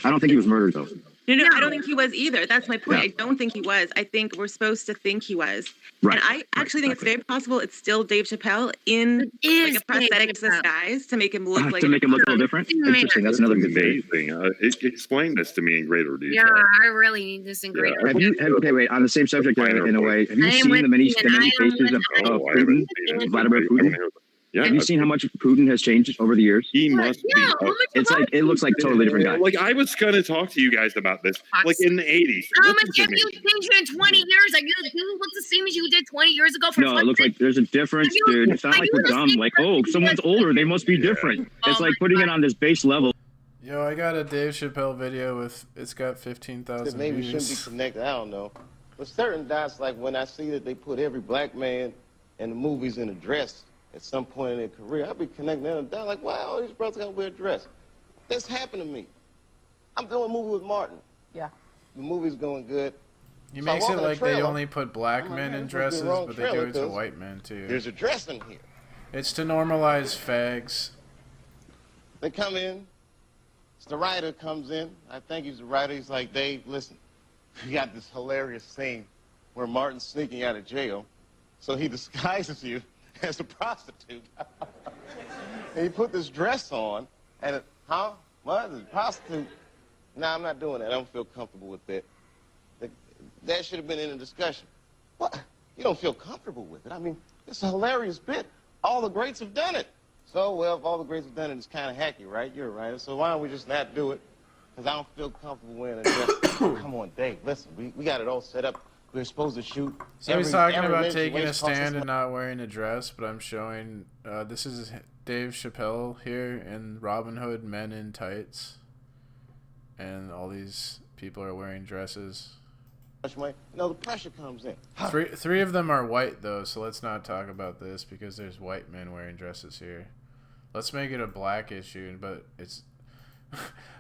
I don't think he was murdered though. No, I don't think he was either. That's my point. Yeah. I don't think he was. I think we're supposed to think he was. Right. And I actually think it's very possible it's still Dave Chappelle in like a prosthetic disguise to make him look like to make him look a little different. Interesting. That's another good theory. Amazing. Explain this to me in greater detail. Yeah, I really need this in greater. Okay, wait. On the same subject, in a way, have you seen the many faces of Putin, Vladimir Putin? Yeah. Have you seen how much Putin has changed over the years? He must be. It's like it looks like a totally different guy. Like I was gonna talk to you guys about this, like in the 80s. How much have you changed in 20 years? Are you doing what's the same as you did 20 years ago? For No, it looks like there's a difference, dude. It's not like we're dumb. Like, oh, someone's older, they must be different. It's like putting it on this base level. Yo, I got a Dave Chappelle video with it's got 15,000 Maybe views. shouldn't be connected. I don't know. But certain dots, like when I see that they put every black man in the movies in a dress at some point in their career, I'll be connecting them down like, wow, all these brothers gotta wear a dress. This happened to me. I'm doing a movie with Martin. Yeah. The movie's going good. He So I makes walk it in the like they trailer. only put black men in this must be dresses, the wrong but they do trailer, it to 'cause white men too. There's a dress in here. It's to normalize fags. They come in. It's the writer comes in. I think he's the writer. He's like, Dave, listen, we got this hilarious scene where Martin's sneaking out of jail. So he disguises you as a prostitute. And he put this dress on, and what? A prostitute? No, I'm not doing that. I don't feel comfortable with that. That should have been in the discussion. What? You don't feel comfortable with it? I mean, it's a hilarious bit. All the greats have done it. So, well, if all the greats have done it, it's kind of hacky, right? You're right. So why don't we just not do it? Because I don't feel comfortable wearing a dress. Come on, Dave, listen, we got it all set up. We're supposed to shoot. So he's talking about minute taking a waist costs us stand and not wearing a dress, but I'm showing, this is Dave Chappelle here in Robin Hood Men in Tights. And all these people are wearing dresses. No, the pressure comes in. Three of them are white though, so let's not talk about this because there's white men wearing dresses here. Let's make it a black issue, but it's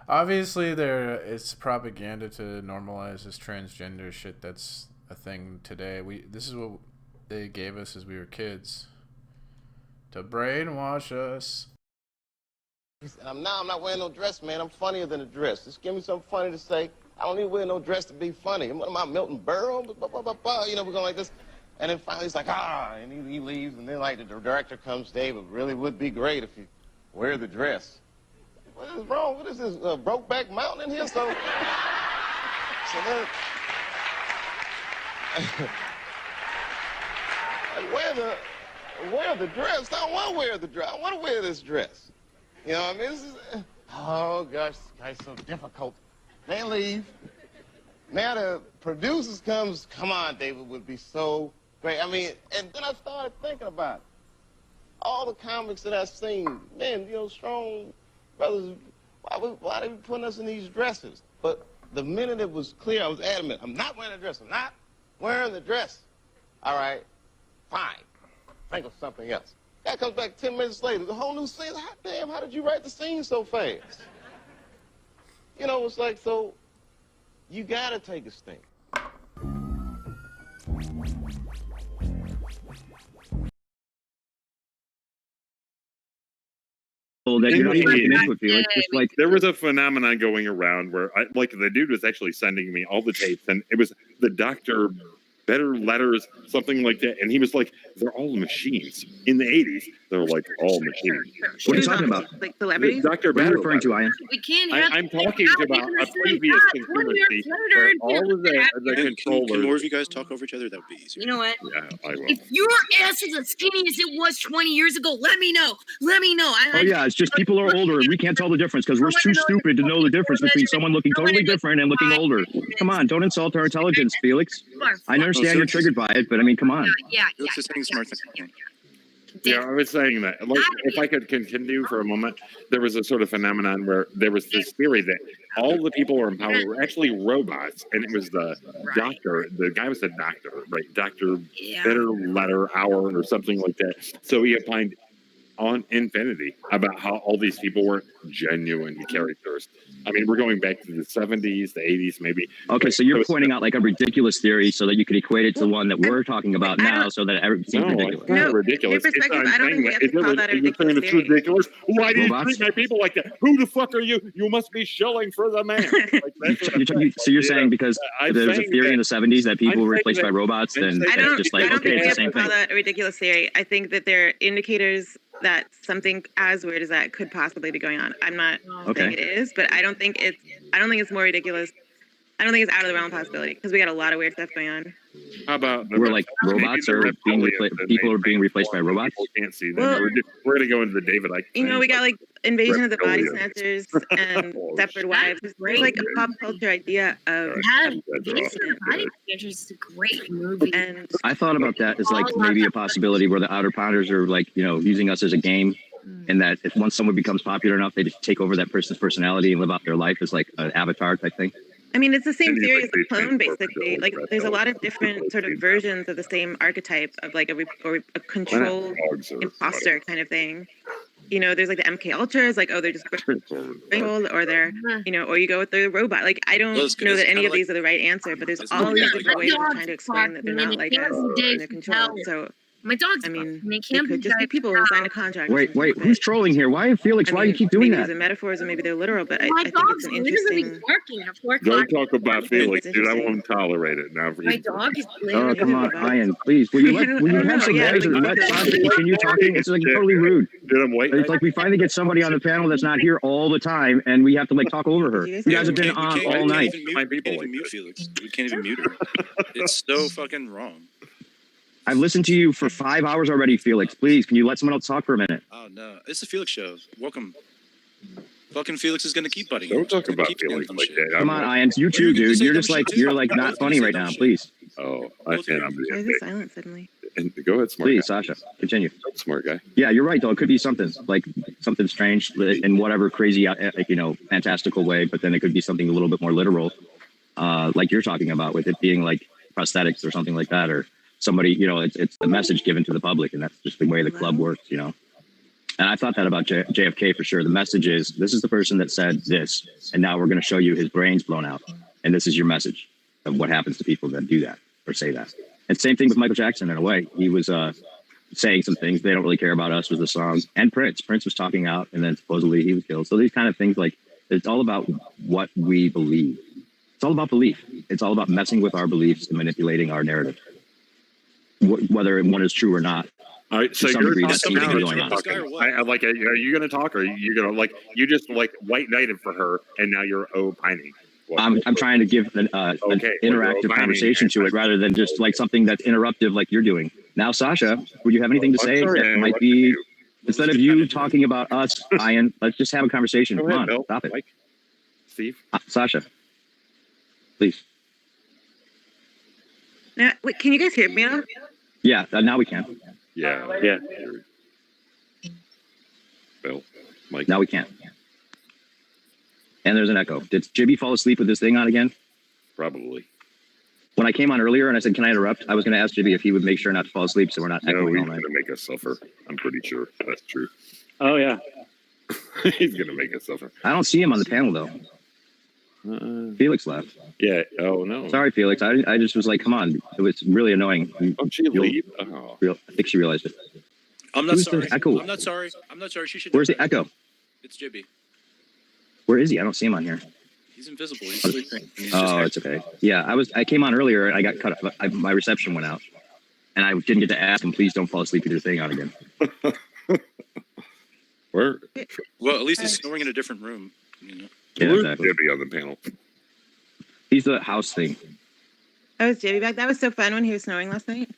obviously it's propaganda to normalize this transgender shit that's a thing today. This is what they gave us as we were kids to brainwash us. I'm not wearing no dress, man. I'm funnier than a dress. Just give me something funny to say. I don't need to wear no dress to be funny. What am I, Milton Berle? You know, we're going like this. And then finally he's like, and he leaves. And then like the director comes, Dave, it really would be great if you wear the dress. What is wrong? What is this, Brokeback Mountain in here? So then, wear the dress. I don't want to wear the dress. I want to wear this dress. You know what I mean? Oh, gosh, this guy's so difficult. They leave. Now the producers come on, David, would be so great. I mean, and then I started thinking about it. All the comics that I've seen, man, you know, strong brothers, why are they putting us in these dresses? But the minute it was clear, I was adamant, I'm not wearing a dress. I'm not wearing the dress. All right, fine. Think of something else. Guy comes back 10 minutes later, the whole new scene. Hot damn, how did you write the scene so fast? You know, it's like, so you gotta take a stink. That you're not even looking into it, Felix. Just like there was a phenomenon going around where like the dude was actually sending me all the tapes, and it was the Dr. Better Letters, something like that, and he was like, they're all machines. In the 80s, they were like all machines. What are you talking about? Like celebrities? Dr. What are Better you referring to, Ian? We can't have. I'm talking about a previous conspiracy where all of the controllers. Can more of you guys talk over each other? That would be easier. You know what? Yeah, I will. If your ass is as skinny as it was 20 years ago, let me know. Let me know. Oh yeah, it's just people are older and we can't tell the difference because we're too stupid to know the difference between someone looking totally different and looking older. Come on, don't insult our intelligence, Felix. I understand you're triggered by it, but I mean, come on. Yeah. Just saying smart things. Yeah, I was saying that. Like, if I could continue for a moment, there was a sort of phenomenon where there was this theory that all the people who were in power were actually robots, and it was the doctor. The guy was a doctor, right? Dr. Better Letter Hour or something like that. So he opined on Infinity about how all these people were genuine characters. I mean, we're going back to the 70s, the 80s, maybe. Okay, so you're pointing out like a ridiculous theory so that you could equate it to one that we're talking about now, so that it seems ridiculous. It's not ridiculous. Your perspective, I don't think we have to call that a ridiculous it's theory. ridiculous. Why do you treat my people like that? Who the fuck are you? You must be shilling for the man. Like, So you're saying because there's a saying theory in the 70s that people were saying replaced that- by robots, then I don't, just I like, don't okay, think we it's the have same to call thing. that a ridiculous theory. I think that there are indicators that something as weird as that could possibly be going on. I'm not saying it is, but I don't think it's more ridiculous. I don't think it's out of the realm of possibility because we got a lot of weird stuff going on. How about We're like robots are being replaced. People are being replaced by robots. People can't see them. Well- we're going to go into the David Icke. You know, we got like Invasion of the Body Reptilians. Snatchers and Stepford Wives. There's like a pop culture idea of Body Snatchers is a great movie. And I thought about that as like maybe a possibility where the Outer Pounders are like, you know, using us as a game, and that if once someone becomes popular enough, they just take over that person's personality and live out their life as like an avatar type thing. I mean, it's the same theory as the clone, basically. Like, there's a lot of different sort of versions of the same archetype of like a controlled imposter kind of thing. You know, there's like the MK Ultras, like, oh, they're just controlled, or they're, you know, or you go with the robot. Like, I don't know that any of these are the right answer, but there's all these different ways of trying to explain that they're not like us and they're controlled. So, my dog's. I mean, they it can't could just be people who signed a contract. Wait, who's trolling here? Why, Felix? Why do you keep doing maybe that? these are metaphors or maybe they're literal, but I My think dog's it's an literally interesting. barking at 4 Don't o'clock. talk about Felix, dude. I won't tolerate it now. My dog is Oh, literally. come on, Ian, please. Will you have some guys and let Sasha continue talking? It's like totally rude. Dude, I'm waiting. It's like we finally get somebody on the panel that's not here all the time, and we have to like talk over her. You guys have been on all night. We can't even mute Felix. We can't even mute her. It's so fucking wrong. I've listened to you for 5 hours already, Felix. Please, can you let someone else talk for a minute? Oh no, it's the Felix show. Welcome. Fucking Felix is gonna keep butting. Don't talk about Felix like that. Come on, Ian. You too, dude. You're just like, you're like not funny right now. Please. Oh, I can't. I'm Why is it silent suddenly? And go ahead, smart Please, guy. Sasha, continue. Smart guy. Yeah, you're right, though. It could be something like something strange in whatever crazy, you know, fantastical way, but then it could be something a little bit more literal, like you're talking about with it being like prosthetics or something like that, or somebody, you know, it's the message given to the public, and that's just the way the club works, you know. And I thought that about JFK for sure. The message is, this is the person that said this, and now we're going to show you his brain's blown out, and this is your message of what happens to people that do that or say that. And same thing with Michael Jackson in a way. He was saying some things. They don't really care about us was the song. And Prince was talking out, and then supposedly he was killed. So these kind of things, like, it's all about what we believe. It's all about belief. It's all about messing with our beliefs and manipulating our narrative, whether one is true or not. All right, so To some you're degree, that seems to be going on. talking. Are you going to talk, or are you going to like you just like white knighted for her, and now you're opining? I'm trying to give an interactive conversation to it rather than just like something that's interruptive like you're doing. Now, Sasha, would you have anything to say that might be, instead of you talking about us, Ian, let's just have a conversation. Come on, stop it. Steve? Sasha, please. Now, wait, can you guys hear me now? Yeah, now we can. Yeah. Yeah. Bill, Mike. Now we can. And there's an echo. Did Jibby fall asleep with this thing on again? Probably. When I came on earlier and I said, "Can I interrupt?" I was going to ask Jibby if he would make sure not to fall asleep, so we're not No, echoing he's all going night. to make us suffer. I'm pretty sure that's true. Oh yeah. He's going to make us suffer. I don't see him on the panel though. Felix left. Yeah. Oh no. Sorry, Felix. I just was like, come on. It was really annoying. Don't she leave? Oh. I think she realized it. I'm not Who's the sorry. echo? I'm not sorry. I'm not sorry. She should. Where's the echo? It's Jibby. Where is he? I don't see him on here. He's invisible. He's sleeping. He's Oh, it's okay. Yeah, I came on earlier and I got cut off. My reception went out, and I didn't get to ask him. Please don't fall asleep with your thing on again. Where? Well, at least he's snoring in a different room. You know. Yeah, Where's exactly. Jibby on the panel? He's the house thing. Oh, is Jibby back? That was so fun when he was snoring last night.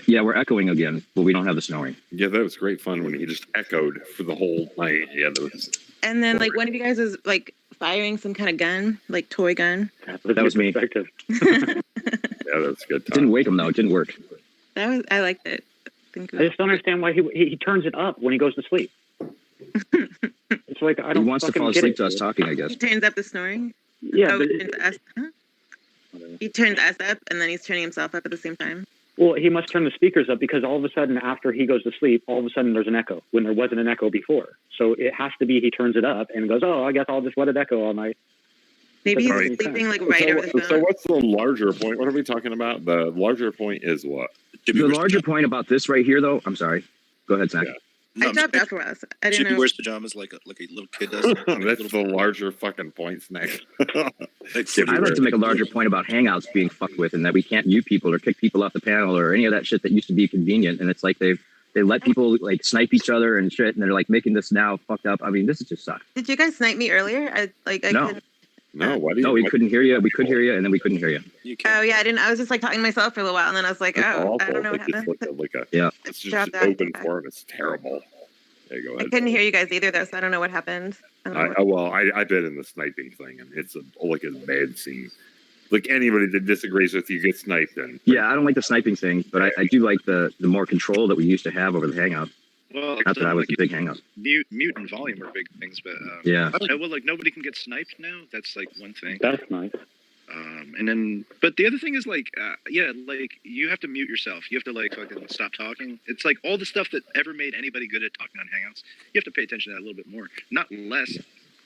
Yeah, we're echoing again, but we don't have the snoring. Yeah, that was great fun when he just echoed for the whole night. Yeah, that was. And then like one of you guys was like firing some kind of gun, like toy gun. That was me. Yeah, that's good. Didn't wake him though. It didn't work. That was I liked it. Think I just don't understand why he turns it up when he goes to sleep. It's like I He don't. wants to fucking fall get asleep it, to us dude. talking, I guess. He turns up the snoring. Yeah, Oh, but he turns us. Huh? He turns us up, and then he's turning himself up at the same time. well, he must turn the speakers up because all of a sudden, after he goes to sleep, all of a sudden there's an echo when there wasn't an echo before. So it has to be he turns it up and goes, "Oh, I guess I'll just let it echo all night." Maybe That's he's right. sleeping like right over the phone. So what's the larger point? What are we talking about? The larger point is what? The larger point about this right here, though. I'm sorry. Go ahead, Zach. I dropped out for a while. So I didn't Jibby know. wears pajamas like a little kid does. That's the larger fucking point, Snack. I'd like to make a larger point about Hangouts being fucked with, and that we can't mute people or kick people off the panel or any of that shit that used to be convenient. And it's like they let people like snipe each other and shit, and they're like making this now fucked up. I mean, this is just sucks. Did you guys snipe me earlier? I No. couldn't- No, why do you? No, we couldn't hear you. We could hear you, and then we couldn't hear you. Oh yeah, I didn't. I was just like talking to myself for a little while, and then I was like, oh, I don't know what happened. Yeah. It's just Dropped out. open forum. It's terrible. Yeah, go I ahead. couldn't hear you guys either, though, so I don't know what happened. I don't know what- I've been in the sniping thing, and it's like a bad scene. Like anybody that disagrees with you gets sniped, and Yeah, I don't like the sniping thing, but I do like the more control that we used to have over the Hangout. Well, Not that I was a big Hangout. mute and volume are big things, but Yeah. well, like nobody can get sniped now. That's like one thing. That's nice. And then, but the other thing is like, like you have to mute yourself. You have to like fucking stop talking. It's like all the stuff that ever made anybody good at talking on Hangouts. You have to pay attention to that a little bit more, not less.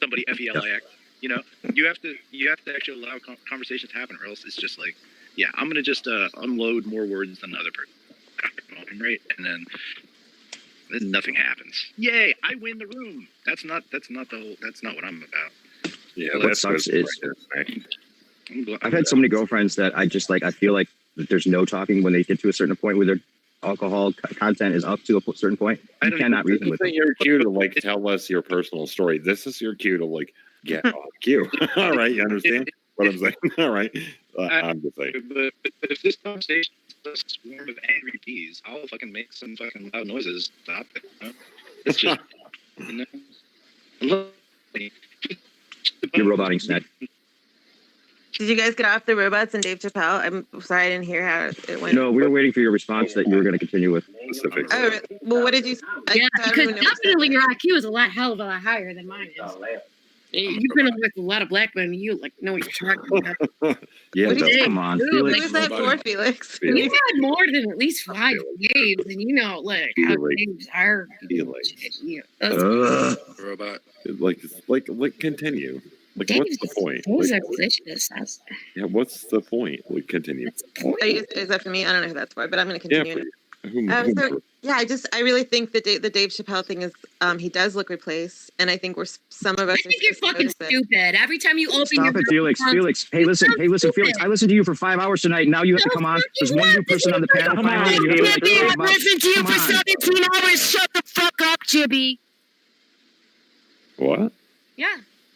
Somebody FELIX. You know, you have to actually allow conversations to happen, or else it's just like, yeah, I'm gonna just unload more words than the other person, right? And then nothing happens. Yay! I win the room. That's not what I'm about. yeah, What that's sucks good is right there, Snack. I've had so many girlfriends that I just like. I feel like that there's no talking when they get to a certain point where their alcohol content is up to a certain point. You cannot reason with This it. isn't your cue to like tell us your personal story. This is your cue to like get off cue. All right, you understand what I'm saying? All right, I'm just saying. But if this conversation is a swarm of angry bees, I'll fucking make some fucking loud noises. Stop it. You know? It's just, you know. You're roboting, Snack. Did you guys get off the robots and Dave Chappelle? I'm sorry, I didn't hear how it went. No, we were waiting for your response that you were going to continue with. Specifics. Oh, well, what did you? Yeah, I don't because even know what definitely your IQ is a lot higher than mine is. You've been with a lot of black men. You like know what you're talking about. Yeah, What do you come think? on, Dude, Felix. Who was that for, Felix? We've had more than at least 5 waves, and you know, like how waves are. Yeah, Robot. Like continue. Like, what's the point? Those Like, are delicious. That's, yeah, what's the point? Like, continue. Is that for me? I don't know who that's for, but I'm going to Yeah, continue. for you. So yeah, I really think the Dave Chappelle thing is he does look replaced, and I think some of us. I think you're fucking stupid. Every time you open your Stop it, Felix. Felix. Hey, listen, Felix. I listened to you for 5 hours tonight. Now you have to come on. There's one new person on the panel. Finally, and you have to, like, talk I've about- listened to you Come for on. 17 hours. Shut the fuck up, Jibby. What? Yeah.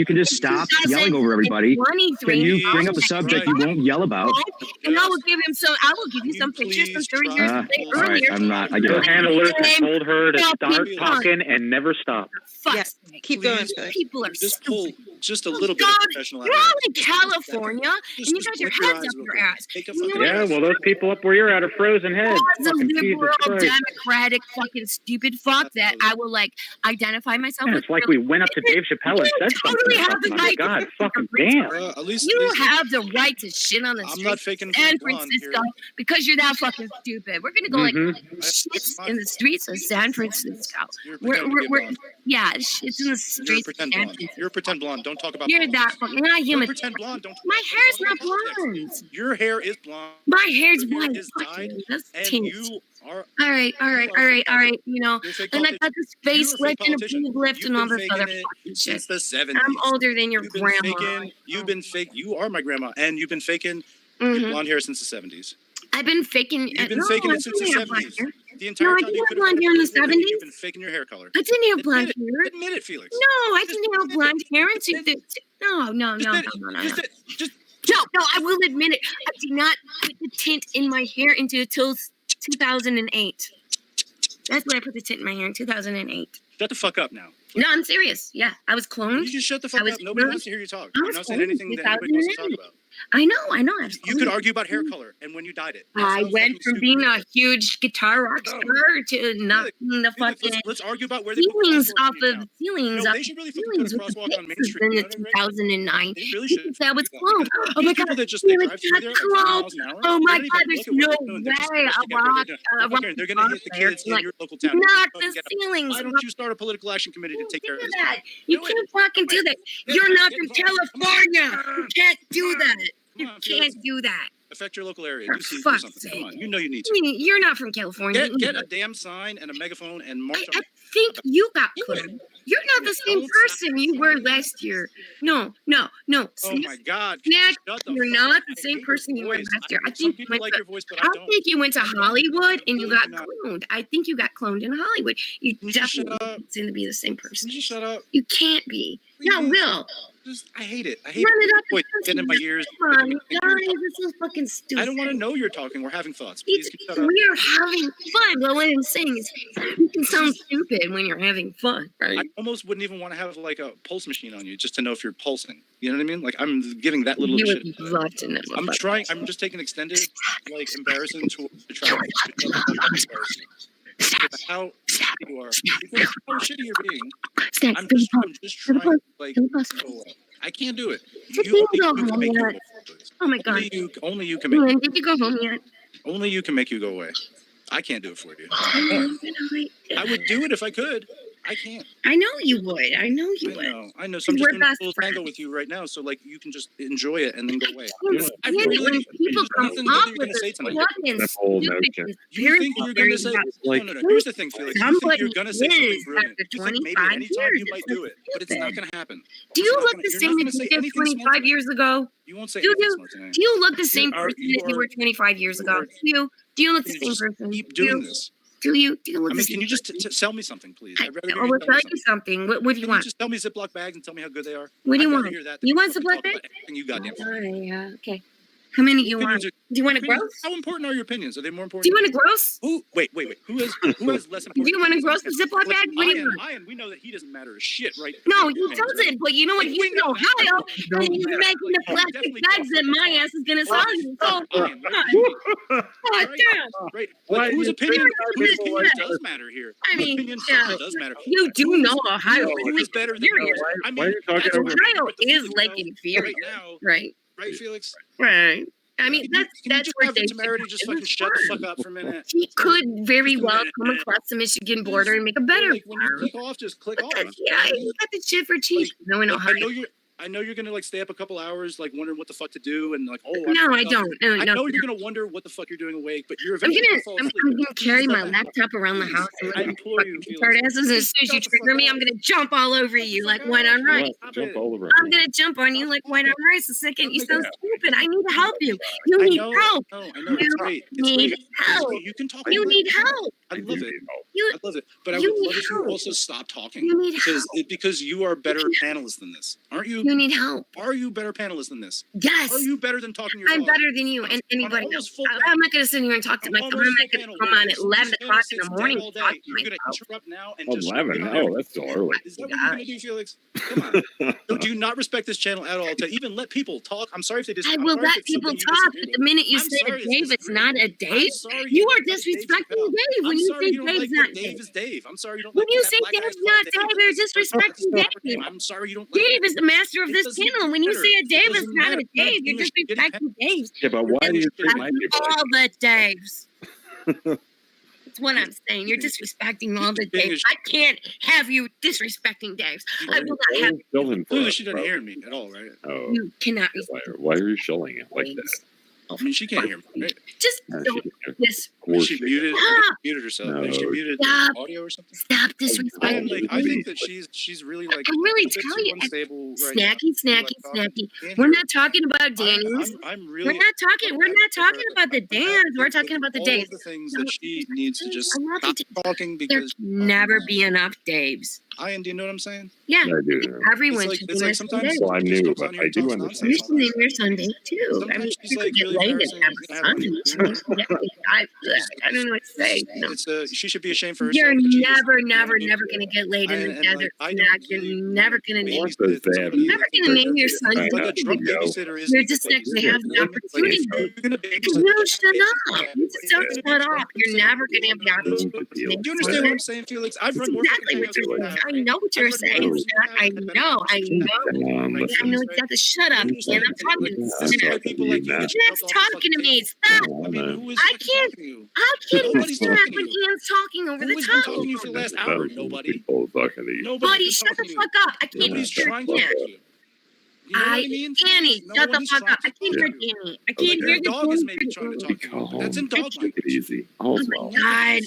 you can just stop yelling over everybody. Can you bring up a subject you won't yell about? And I will give him some. I will give you some pictures from 30 years all earlier. right, I'm not. I get The it. handler told her to start talking and never stop. Fuck. Keep going. People are Just pull just a little bit God, of professional you're all out in California, and you got your blink your heads eyes up real your quick. ass. Take a You know fucking Yeah, well, those people up where you're at are frozen heads. God's a Fucking Jesus liberal Christ. democratic fucking stupid fuck that I will like identify myself Yeah, with. it's like we went up to Dave Chappelle and said totally something. have the Oh my right to God, fucking fucking damn. At least You have the right to shit on the I'm streets not of faking San blonde Francisco here. because you're that fucking stupid. We're gonna go like Mhm. shits in the streets of San Francisco. You're pretending to be a blonde. Yeah, shits in the You're a streets of pretend San blonde. Francisco. You're a pretend blonde. Don't talk about You're politics. that fucking. You're not You're a human. pretend blonde. Don't. My hair's not blonde. Your hair is blonde. My hair's Your hair white. is Fuck dyed, you. That's and tint. you are. All right. You know, You're a fake and I got this face You're a fake lift and a politician. boob lift You've and all been this other faking it fucking shit. since the 70s. I'm older than your You've been grandma. faking. You've been fake. You are my grandma, and you've been faking Mhm. your blonde hair since the 70s. I've been faking. You've been no, faking I it since the didn't have blonde 70s. hair. The entire No, I time didn't you have could blonde hair in the You've 70s. been faking your hair color. I didn't have blonde Admit it. hair. Admit it, Felix. No, I didn't have blonde hair until no. No, I will admit it. I did not put the tint in my hair until 2008. That's when I put the tint in my hair in 2008. Shut the fuck up now. No, I'm serious. Yeah, I was cloned. You just shut the fuck I was up. Nobody cloned. wants to hear you talk. I You're was not saying cloned anything in that anybody wants to talk 2008. about. I know. You could argue about hair color and when you dyed it. I went from being a huge guitar rock star to not the fucking Let's argue about where they put feelings crosswalks off in of now. feelings No, off they should really of fucking put a feelings with the crosswalk on Main Texas Street, in you the know what I mean? 2009. They really You should. think that was These clone? Oh my people god, that just Felix, drive through that's there at 50 clone. miles an hour, Oh they my don't god, even there's look at no what they're doing. They're just way a smashed together. rock, They're gonna hit the kids in like, your local town. knock You the fucking get 'em. ceilings Why off. don't you start a political action committee to take care of Do this? that. You can't fucking do that. You're not from California. You can't do that. You can't do that. Affect your local area. For Do something. fuck's Come on, sake. you know you need I to. mean, you're not from California. Get a damn sign and a megaphone and march on I think you got cloned. You're not the same person you were last year. No. Oh my God! Snack, Shut the you're fuck not up. the I same hate person you your were voice. last year. I Some think you people went like to, your voice, but I I don't. think you went to Hollywood and you No, got you're not. cloned. I think you got cloned in Hollywood. You Can you just shut definitely up? don't seem to be the same Can person. you just shut up? You can't be. No, Please. Will. I hate it. I hate Run it it. up Voice and getting in my down. ears. Come on, you guys. This is fucking stupid. I don't want to know you're talking. We're having thoughts. Please shut up. We are having fun, but what I'm saying is you can sound stupid when you're having fun, right? I almost wouldn't even want to have like a pulse machine on you just to know if you're pulsing. You know what I mean? Like I'm giving that little You shit. would love to know. I'm trying. I'm just taking extended like embarrassing to try to embarrassing. Because how shitty you are. Because how shitty you're being. I'm just trying to like go away. I can't do it. Did You you only go you can home make you yet? go. Oh my god. Only you can make. Dylan, did you go home yet? Only you can make you go away. I can't do it for you. I'm gonna wait. I would do it if I could. I can't. I know you would. I know you would. I know. So I'm just We're doing a best little friends. tango with you right now, so like you can just enjoy it and then go away. I When really, people there's come nothing good up you're with gonna say this tonight. fucking That whole stupid notion. You think you're gonna say Like- no. Here's the thing, Felix. You think Somebody you're gonna say something is brilliant. after You think maybe 25 anytime years. you might do it, but it's not gonna happen. Do you You're not look gonna- the you're same not as gonna say you did anything smart 25 years ago? You won't say Do anything you? smart tonight. Do you look the same You are- person you that you are- were 25 years you ago? are- Do you look the Can same you just person? keep Do you- doing this? Do you look I the mean, same? can you just sell me something, please? I'd rather hear I you will tell tell me you something. something. What do you Can want? just tell me Ziploc bags and tell me how good they are? What do you I'd rather want? hear that You than want fucking Ziploc talk bag? about anything you goddamn. Yeah. Okay. How many do you want? Opinions Do you want a opinions- gross? How important are your opinions? Are they more important? Do you want a gross? Who? Wait. Who has less important? Do you want a gross Ziploc bag? What do you want? Ian, we know that he doesn't matter a shit, right? No, he doesn't. But you know what? He's in Ohio, and he's making the plastic definitely bags that my ass is gonna sell you. So, Ian, God damn. Right. Why Like, do whose you opinion, think whose people opinion like does matter here? I Whose mean, opinion yeah. fucking does matter. You do know Ohio Who is is better than furious. yours? I mean, Why are you talking that's over- Ohio what the is Felix like know inferior, right now, right? right, Felix? Right. I mean, Can you that's just where have the they temerity just fucking shut the fuck up for a minute? He could very Just a well minute, come man. across the Michigan border and make a better Like, when you farm. click off, just click off. Yeah, he got the shit for cheap. No, in Like, Ohio. I know you're gonna like stay up a couple hours, like wondering what the fuck to do, and like, oh. No, I don't. No, I no. know you're gonna wonder what the fuck you're doing awake, but you're I'm eventually gonna, gonna fall I'm, asleep. I'm gonna carry Please my shut the fuck up. laptop around the house and I let implore you, fucking Felix. retard asses. And as soon as you Shut the trigger fuck me, up. I'm gonna jump all over you like white on rice. Jump all over. I'm gonna jump on you like white on rice the second you sound stupid. I need to help you. You I need know, help. I know, it's You great. It's need great. help. You can talk. You all need day. help. I love it. You, I love it. But I you would need love if you help. also stop talking. You need because you are a better analyst than this, aren't you? You need help. Are you better panelists than this? Yes. Are you better than talking to your I'm dog? better than you and anybody else. I'm not going to sit here and talk to myself. I'm not going to come on at 11 o'clock in the morning and talk to You're going to myself. interrupt now and just 11? Oh, that's still early. Is that what you're going to do, Felix? Come on. So do you not respect this channel at all to even let people talk? I'm sorry if they I will let people talk, but the minute you say a Dave, it's not a Dave. You are disrespecting Dave when you say Dave's not Dave. Dave is Dave. I'm sorry you don't When like you that say black Dave's guy's not black Dave, that you're disrespecting Dave. I'm sorry you don't like Dave is the master of this doesn't channel. When you matter. say a It Dave is doesn't not a matter. Dave, you're English disrespecting Daves. Yeah, but why do you treat my Disrespecting people like all the Daves. That's what I'm saying. You're disrespecting all the Daves. I can't have you disrespecting Daves. I will not have Chilling for Clearly us, she doesn't bro. hear me at all, right? Oh, you cannot why are you shilling it like that? I mean, she can't hear me, right? Just No, don't this. Of course She she muted, Stop. muted herself. No. Like, she muted Stop. the audio or something. Stop disrespecting. I think that she's really like I'm really a bit telling too you, unstable right snacky. We're not talking about Danny's. I'm We're really not talking. We're not talking about the Dans. We're talking about the all Daves. of the things that she needs to just I'm not stop talking There because can never be enough Daves. do you know what I'm saying? Yeah, I do. everyone It's should like be sometimes Well, I knew, comes but on here I and do talks understand. You should name your Sunday too. I mean, She's you like could get really laid and embarrassing. have You can have a Sunday. I don't know what to say. No. It's she should be ashamed for herself. You're that she just- never going to get laid in the and, desert. I Snack. don't You're never going to name. What does that You're never going to name your son. But the drunk babysitter is. You're just not going to have the opportunity. You don't shut up. You just don't shut up. You're never going to have the opportunity. Do you understand what I'm saying, Felix? I've run more Exactly what you're saying. I know what you're saying. I know. I know exactly. Shut up, man. I'm talking to Snack. Snack's talking to me. Stop. I can't even Snack when Ian's talking over the top. Talking to you for the last hour. Nobody. Nobody. Buddy, shut the fuck up. I can't Nobody's hear trying to Snack. talk to you. You know what I mean? Danny, No shut the one's fuck trying up. I can't hear Danny. I can't hear Your the dog is maybe trying to talk to you. That's in dog Take it easy. Oh Also, my God.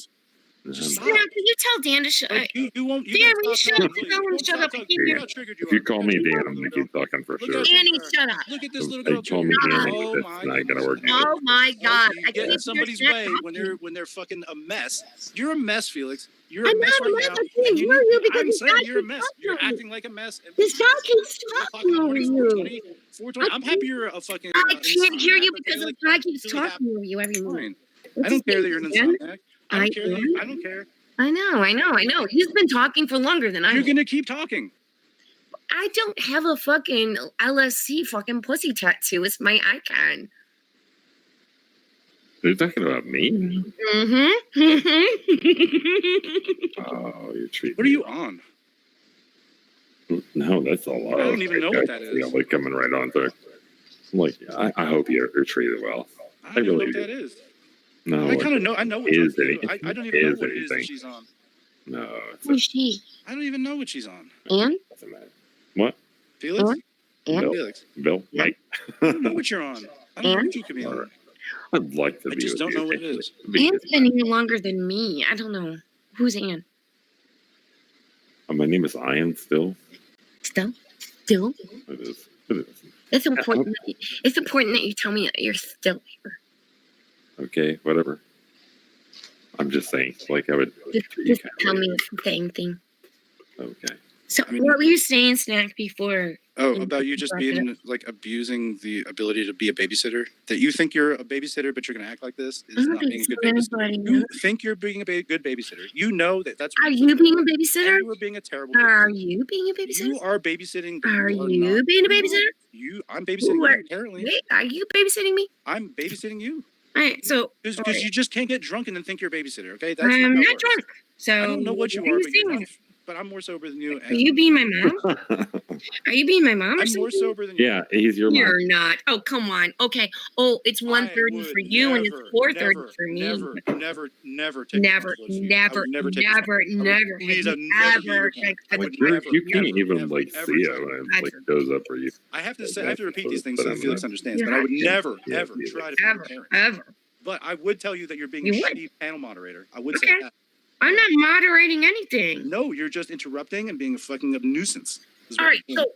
Just Snack, can you tell Dan to shut up? You won't. Dan, will you shut up? Tell him to shut up. I can't hear you. if you call me Dan, I'm gonna keep talking for sure. Danny, shut up. Look at this little If you girl. call me triggered. Danny, Oh that's my not gonna work. Oh my God. I Get in can't somebody's hear way Snack when they're fucking a mess. You're a mess, Felix. You're I'm a mess not a right mess. now. I can't hear you because I'm this saying guy you're a keeps mess. talking You're over me. acting like a mess. This guy keeps talking over you. 420. I'm happy you're a fucking. I can't hear you because this guy keeps talking over you every morning. I don't care that you're an insomniac. I don't care. am. I don't care. I know. He's been talking for longer than I You're have. gonna keep talking. I don't have a fucking LSC fucking pussy tattoo. It's my icon. You're talking about me? Oh, you're treating. What are you on? No, that's a lot. I don't even know what that is. Yeah, like coming right on through. I'm like, I hope you're treated well. I don't know really what do. that is. No, I kind of know. I know what is drugs it? do. I don't even know what it is that anything. she's on. No, it's Who's she? I don't even know what she's on. Ann? doesn't matter. What? Felix? Ann? Bill? Felix. Bill? Mike? I don't know what you're on. I don't know Ann? what you could be on. I'd like to I be just with don't you. know what it is. Ann's been here longer than me. I don't know. Who's Ann? My name is Ian still. Still? It is. It is. It's important. It's important that you tell me that you're still here. Okay, whatever. I'm just saying, like I would. Just tell me the same thing. Okay. So, what were you saying, Snack, before? Oh, about you just being like abusing the ability to be a babysitter. That you think you're a babysitter, but you're gonna act like this is not being a good babysitter. You think you're being a good babysitter. You know that's. Are you being a babysitter? You are being a terrible. Are you being a babysitter? You are babysitting. But Are you you being a babysitter? I'm babysitting Who are- you. Apparently, Wait, are you babysitting me? I'm babysitting you. All right, so Because you just can't get drunk and then think you're a babysitter. Okay, that's I'm how it not works. drunk. So I don't know what you what are, are but, you're saying? not, but I'm more sober than you. Are you being my mom? Are you being my mom? Or I'm more something? sober than you. Yeah, he's your mom. You're not. Oh, come on. Okay. Oh, it's 1:30 for you and it's 4:30 for me. Never take Never, never, never, never, never, Please, I'd never You can't even like see it when it like goes up for you. I have to say, I have to repeat these things But so I'm Felix not- understands. You But I would have to. never, Yeah, ever yeah. try to be a Ever, parent. ever. But I would tell you that you're being You a would. shitty panel moderator. I would say Okay. that. I'm not moderating anything. No, you're just interrupting and being a fucking nuisance. is what All right, you're so doing.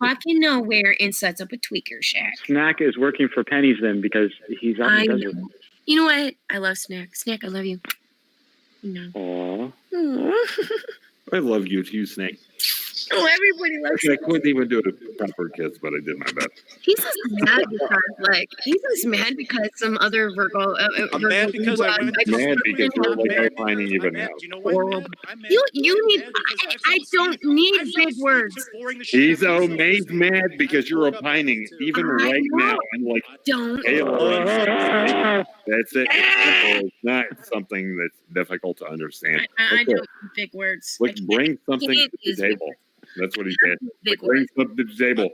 fucking nowhere and sets up a tweaker shack. Snack is working for pennies then because he's out in the desert. You know what? I love Snack. Snack, I love you. You know. Aww. Aw. I love you too, Snake. Oh, everybody loves I couldn't even do a proper kiss, but I did my best. He's just mad because some other Virgo. I'm mad because I went I'm mad because you're like opining even now. You need. I don't need big words. He's mad because you're opining even right now. I'm like, don't. That's it. It's not something that's difficult to understand. I don't need big words. Like, bring something to the table. That's what he said. Like, bring something to the table.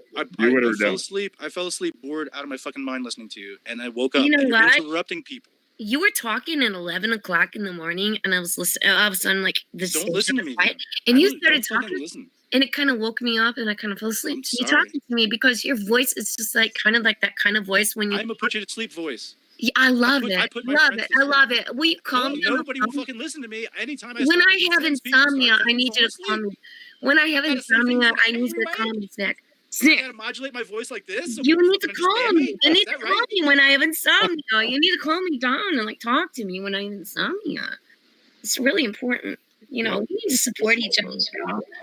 I fell asleep bored out of my fucking mind listening to you, and I woke up. You know and you're what? interrupting people. You were talking at 11 o'clock in the morning, and I was listening. All of a sudden, like this. Don't listen to me. Quiet, and you started talking, and it kind of woke me up, and I kind of fell asleep. So you talking to me because your voice is just like kind of like that kind of voice when you. I'm a put you to sleep voice. Yeah, I love it. I put my love friends it. to I love it. Will you call me? Nobody will fucking listen to me anytime I. When I have insomnia, I need you to call me. When I have insomnia, I need you to call me, Snack. I gotta modulate my voice like this. So You people need to fucking call understand me. You need Is to that call right? me when I have insomnia. You need to calm me down and like talk to me when I have insomnia. It's really important. You know, we need to support each other,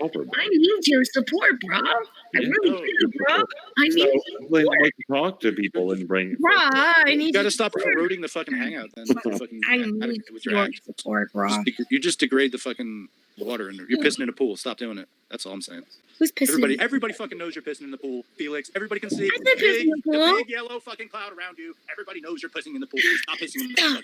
bro. I need your support, bro. I really do, bro. I need your Like, support. talk to people and bring. Bro, I need You gotta your stop support. corroding the fucking hangout. Then fucking I need with your your act. support, bro. You just degrade the fucking water, and you're pissing in a pool. Stop doing it. That's all I'm saying. Who's pissing? Everybody fucking knows you're pissing in the pool, Felix. Everybody can see I said pissing in the pool. big yellow fucking cloud around you. Everybody knows you're pissing in the pool. Stop pissing in the pool.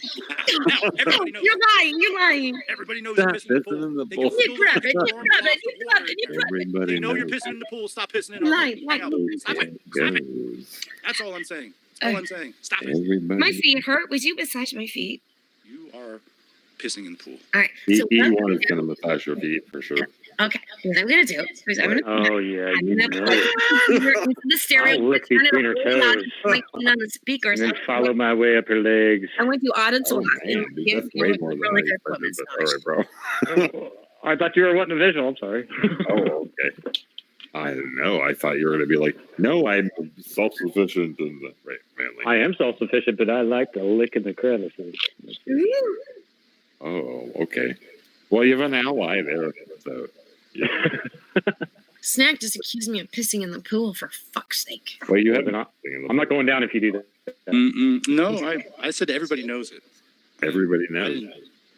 Now, everybody knows. You're lying. You're lying. Everybody knows you're pissing in the pool. You grab it. You grab it. You grab it. You grab it. Everybody They know you're knows. pissing in the pool. Stop pissing in our Lying. pool. Like, Hang out. Stop it. Stop it. Goes. That's all I'm saying. That's all I'm saying. Stop it. Everybody. My feet hurt. Would you massage my feet? You are pissing in the pool. All right. He So what I'm one is gonna going to massage your feet for sure. Okay, what I'm gonna do is I'm gonna. Oh yeah, I'm you gonna know put it. into the stereo. I'll lick turn it between her up really loud, toes. like, put it on the speakers. And then follow my way up her legs. I went through auto to Man, dude, that's way more than I expected, but all right, bro. I thought you were wanting a visual. I'm sorry. Oh, okay. I don't know. I thought you were going to be like, no, I'm self-sufficient and right, manly. I am self-sufficient, but I like to lick in the crevices. Oh, okay. Well, you have an ally there, so yeah. Snack just accused me of pissing in the pool for fuck's sake. Well, you have I'm not going down if you do that. No, I said everybody knows it. Everybody knows.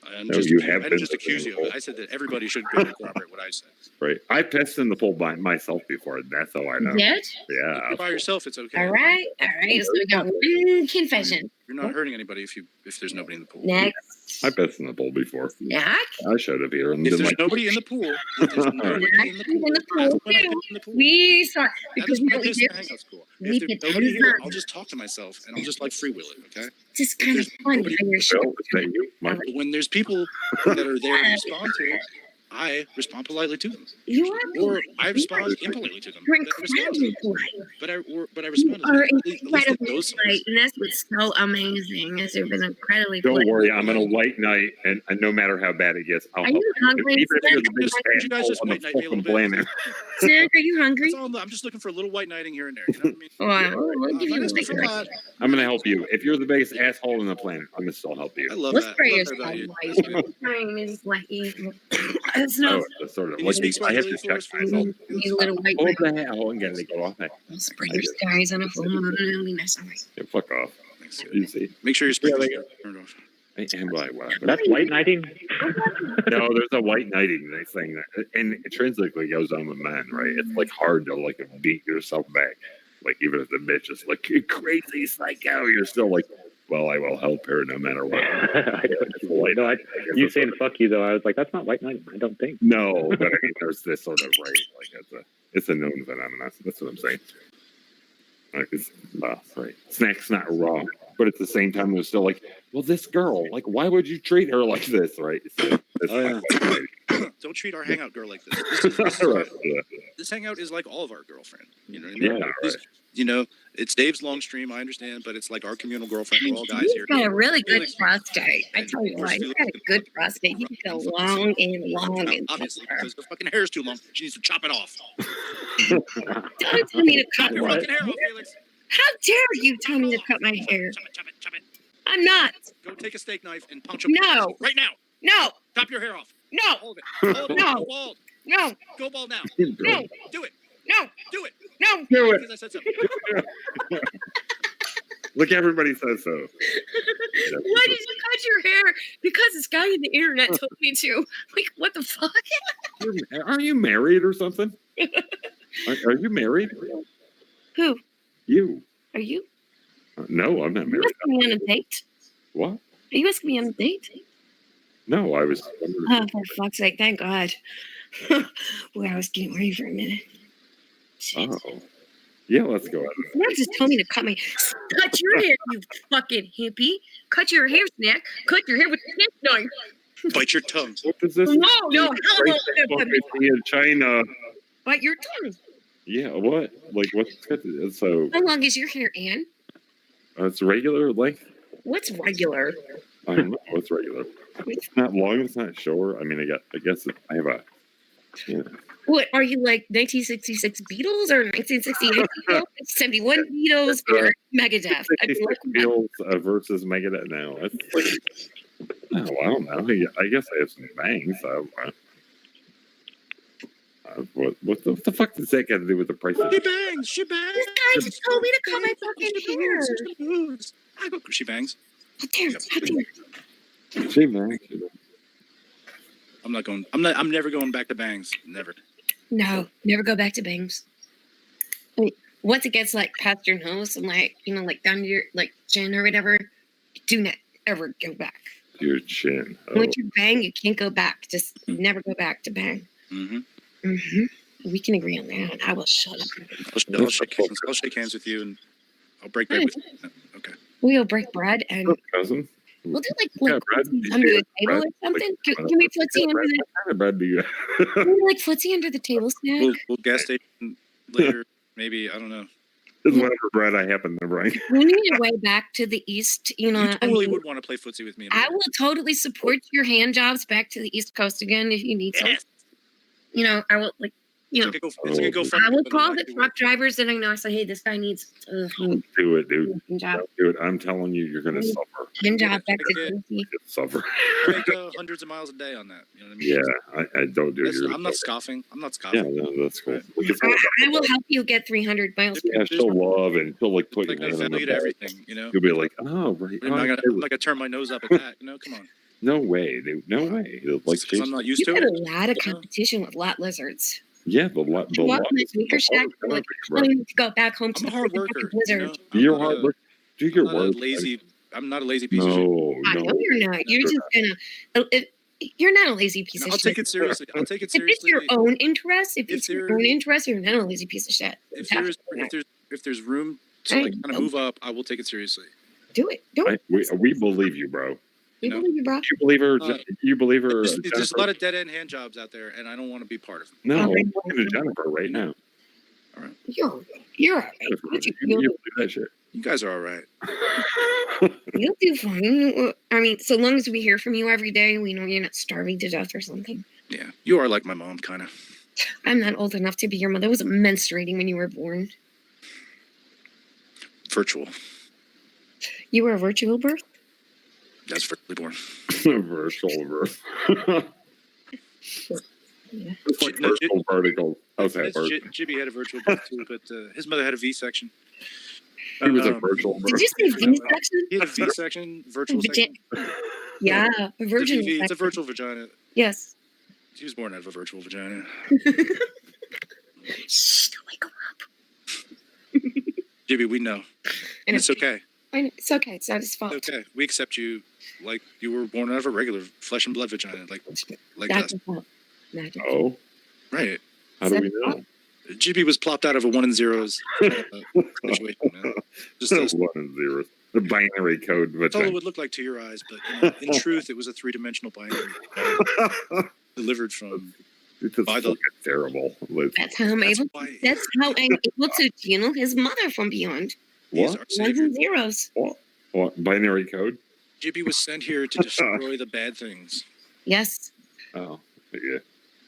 I No, you have I been didn't just to accuse the you pool. of it. I said that everybody should be able to corroborate what I said. Right. I pissed in the pool by myself before. That's how I know. You did? Yeah. By yourself, it's okay. All right. So we got one confession. You're not hurting anybody if there's nobody in the pool. Next. I pissed in the pool before. Snack. I showed up here and If been there's like, nobody in the pool, if there's nobody in the pool, In the pool, too. We saw because we don't do. hangout's cool. We If there's did nobody here, fun. I'll just talk to myself and I'll just like freewheel it, okay? Just kind of fun on your show. But when there's people that are there to respond to it, I respond politely to them. You are Or I respond impolitely to them. You're But I respond to incredibly them. polite. But I respond to You are them. At least it incredibly goes polite, and that's what's so amazing. Is you've been incredibly don't polite. worry, I'm on a white night, and no matter how bad it gets, I'll Are help you hungry? Even if you're the Just- biggest you guys just asshole on white the knight me a fucking little bit. planet. Snack, are you hungry? That's all I'm just looking for a little white knighting here and there. You know what I mean? Wow, we'll give you a That's big a lot. I'm gonna help you. If you're the biggest asshole on the planet, I'm gonna still help you. I love Let's that. pray I love yourself. that about you. Like, That's good. time is like it's not. Oh, that's sort of Can you like speak I have Swahili to for check us, myself. You little white Oh, man. the hell! I'm gonna go off that. Let's bring your skies on a full moon and we mess up. Yeah, fuck off. Easy. Make sure your speakers are turned off. I am like whatever. That's white knighting. No, there's a white knighting thing, and it translates goes on with men, right? It's like hard to like beat yourself back. Like even if the bitch is like you crazy psycho, you're still like, well, I will help her no matter what. You saying "fuck you" though, I was like, that's not white knighting. I don't think. No, but I mean, there's this sort of right, like it's a known phenomenon. That's what I'm saying. Right. Snack's not wrong, but at the same time, it was still like, well, this girl, like, why would you treat her like this, right? So, Don't treat our hangout girl like this. Right, yeah. This hangout is like all of our girlfriend. You know what I mean? Yeah, right. You know, it's Dave's long stream. I understand, but it's like our communal girlfriend. We're all guys He's here. got a really good prostate. I tell you what, he's got a good prostate. He's got long and long and Obviously, because the fucking hair is too long. She needs to chop it off. Don't tell me to Chop cut your my fucking hair off, Felix. How dare you tell me to cut my hair? Chop it. I'm not. Go take a steak knife and punch him. No. Right now. No. Chop your hair off. No. Hold it. Hold it. No. Bald. No. Go ball now. No. Do it. No. Do it. No. Do it. Because I said so. Look, everybody says so. Why did you cut your hair? Because this guy on the internet told me to. Like, what the fuck? Are you married or something? Are you married? Who? You? Are you? No, I'm not Are you married. asking me on a date? What? Are you asking me on a date? No, I was. Oh, for fuck's sake, thank God. Well, I was getting ready for a minute. Oh. Yeah, let's go. Snack just told me to cut your hair, you fucking hippie. Cut your hair, Snack. Cut your hair with a snack knife. Bite your tongue. What is this? No, hell no. In China. Bite your tongue. Yeah, what? Like, what's so? How long is your hair, Ann? It's regular length. What's regular? I don't know. What's regular? It's not long. It's not short. I mean, I guess I have a. Yeah. What, are you like 1966 Beatles or 1968 Beatles? 71 Beatles or Megadeth? I mean, like, Beatles versus Megadeth now. No, I don't know. I guess I have some bangs. What the fuck does that got to do with the price of She bangs. She bangs. This guy just told me to cut my fucking hair. I go. She bangs. How dare She bangs. I'm not going. I'm never going back to bangs. Never. No, never go back to bangs. I mean, once it gets like past your nose and like, like down to your like chin or whatever, do not ever go back. Your chin. Oh. Once you bang, you can't go back. Just never go back to bang. We can agree on that. I will shut up. I'll shake hands with you and I'll break bread with you. Okay. We'll break bread and cousin. we'll do like Brad, under the table or something. Can we footsie under the What kind of bread do you? can we like footsie under the table, Snack? We'll gas station later. Maybe I don't know. It's whatever bread I happen to bring. We need a way back to the east. You totally would want to play footsie with me. I will totally support your hand jobs back to the East Coast again if you need some. I will like. I will call the truck drivers that I know. I say, hey, this guy needs Do it, dude. job. Do it. I'm telling you, you're gonna suffer. Hand job back to Tennessee. Suffer. Make hundreds of miles a day on that. You know what I mean? Yeah, I don't do it. I'm not scoffing. I'm not scoffing. Yeah, no, that's cool. I will help you get 300 miles. Yeah, she'll love and she'll like put Like your I hand on value the to back. everything, you know. You'll be like, oh, right. I'm not gonna turn my nose up at that. Come on. No way, dude. No way. Like, I'm not used You to had it. a lot of competition with lot lizards. Yeah, the lot. You walk in the sneaker shack, you're like, I need to go back home to I'm a hard worker. blizzard. You're hard work. Do your I'm not a work. lazy. I'm not a lazy piece of shit. I know you're not. You're just gonna. You're not a lazy piece of I'll shit. take it seriously. I'll take it If it's seriously. your own interest, you're not a lazy piece of shit. If there's room to like kind of move up, I will take it seriously. Do it. Do it. We believe you, bro. We believe you, bro. You believe her? You believe her? There's a Jennifer? lot of dead end hand jobs out there, and I don't want to be part of them. No, I'm talking to Jennifer right now. You're all right. You believe that shit. You guys are all right. You'll do fine. I mean, so long as we hear from you every day, we know you're not starving to death or something. Yeah, you are like my mom, kind of. I'm not old enough to be your mother. I wasn't menstruating when you were born. Virtual. You were a virtual birth? That's virtually born. Virtual birth. Yeah. It's like virtual vertical. How's that work? Jibby had a virtual birth too, but his mother had a V-section. He was a virtual birth. Did you say V-section? He had a V-section, virtual section. Yeah, a virgin. It's a virtual vagina. Yes. She was born out of a virtual vagina. Shh, don't wake her up. Jibby, we know. And it's okay. It's okay. It's not his fault. It's okay. We accept you like you were born out of a regular flesh and blood vagina, like Not us. your fault. Not your Oh, Right. how do we know? Jibby was plopped out of a 1 and 0s situation. Man. Just One and zero. The binary code. that's all it would look like to your eyes, but in truth, it was a 3-dimensional binary delivered from. It's just fucking terrible. That's how I'm able. That's how I'm able to channel his mother from beyond. What? Ones and zeros. What? Binary code? Jibby was sent here to destroy the bad things. Yes. Oh, yeah.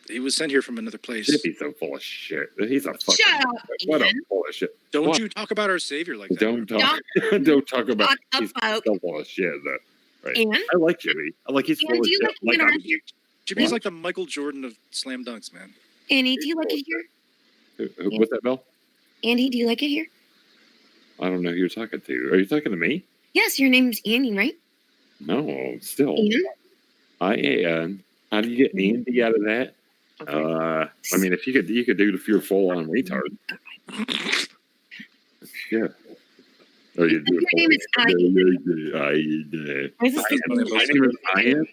He was sent here from another place. Jippy's so full of shit. He's a fucking. Shut up, What a Ian. full of shit. Don't What? you talk about our Savior like that. Don't talk. Don't talk about. Talk He's about- so full of shit. That, right. Ian? I like Jimmy. I like he's Ian, full of do you shit. like Like being I'm, around your- Jimmy's like the Michael Jordan of slam dunks, man. Annie, do you like it here? What's that, Bill? Andy, do you like it here? I don't know who you're talking to. Are you talking to me? Yes, your name's Annie, right? No, still. Ian? How do you get Andy out of that? I mean, if you could do if you're full on retard. Yeah. Or you do Your name is My name is Ian.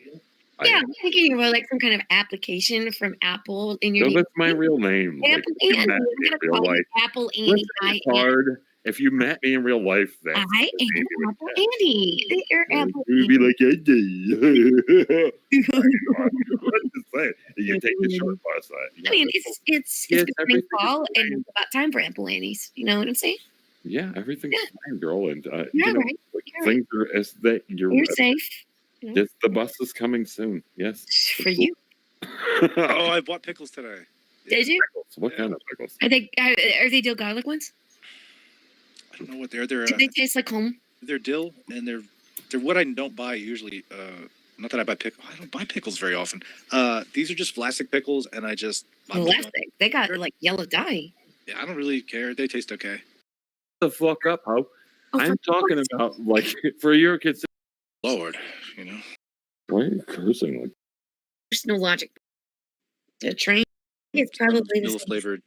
Yeah, I'm thinking you were like some kind of application from Apple in your No, name. that's my real name. Like, Apple if you Annie. met me We're in gonna real call you life. Apple Annie. Listen, retard. If you met me in real life, that's I am Apple Annie. You're Apple you'd be like, Andy. I'm just saying, you take the short bus. I mean, it's becoming fall and it's about time for Apple Annies. You know what I'm saying? Yeah, everything's fine, girl. And You're you know, right. like, You're things are as that You're safe. You know? Yes, the bus is coming soon. Yes, For you. Oh, I bought pickles today. Did you? What kind of pickles? Are they dill garlic ones? I don't know what they're. They're Do they taste like home? they're dill, and they're what I don't buy usually. Not that I buy pickles. I don't buy pickles very often. These are just Vlasic pickles, and I just buy them. Plastic. They got like yellow dye. Yeah, I don't really care. They taste okay. The fuck up, ho! I'm talking about like for your kids. Lord, you know. Why are you cursing like? There's no logic. The train is probably the Vanilla same. flavored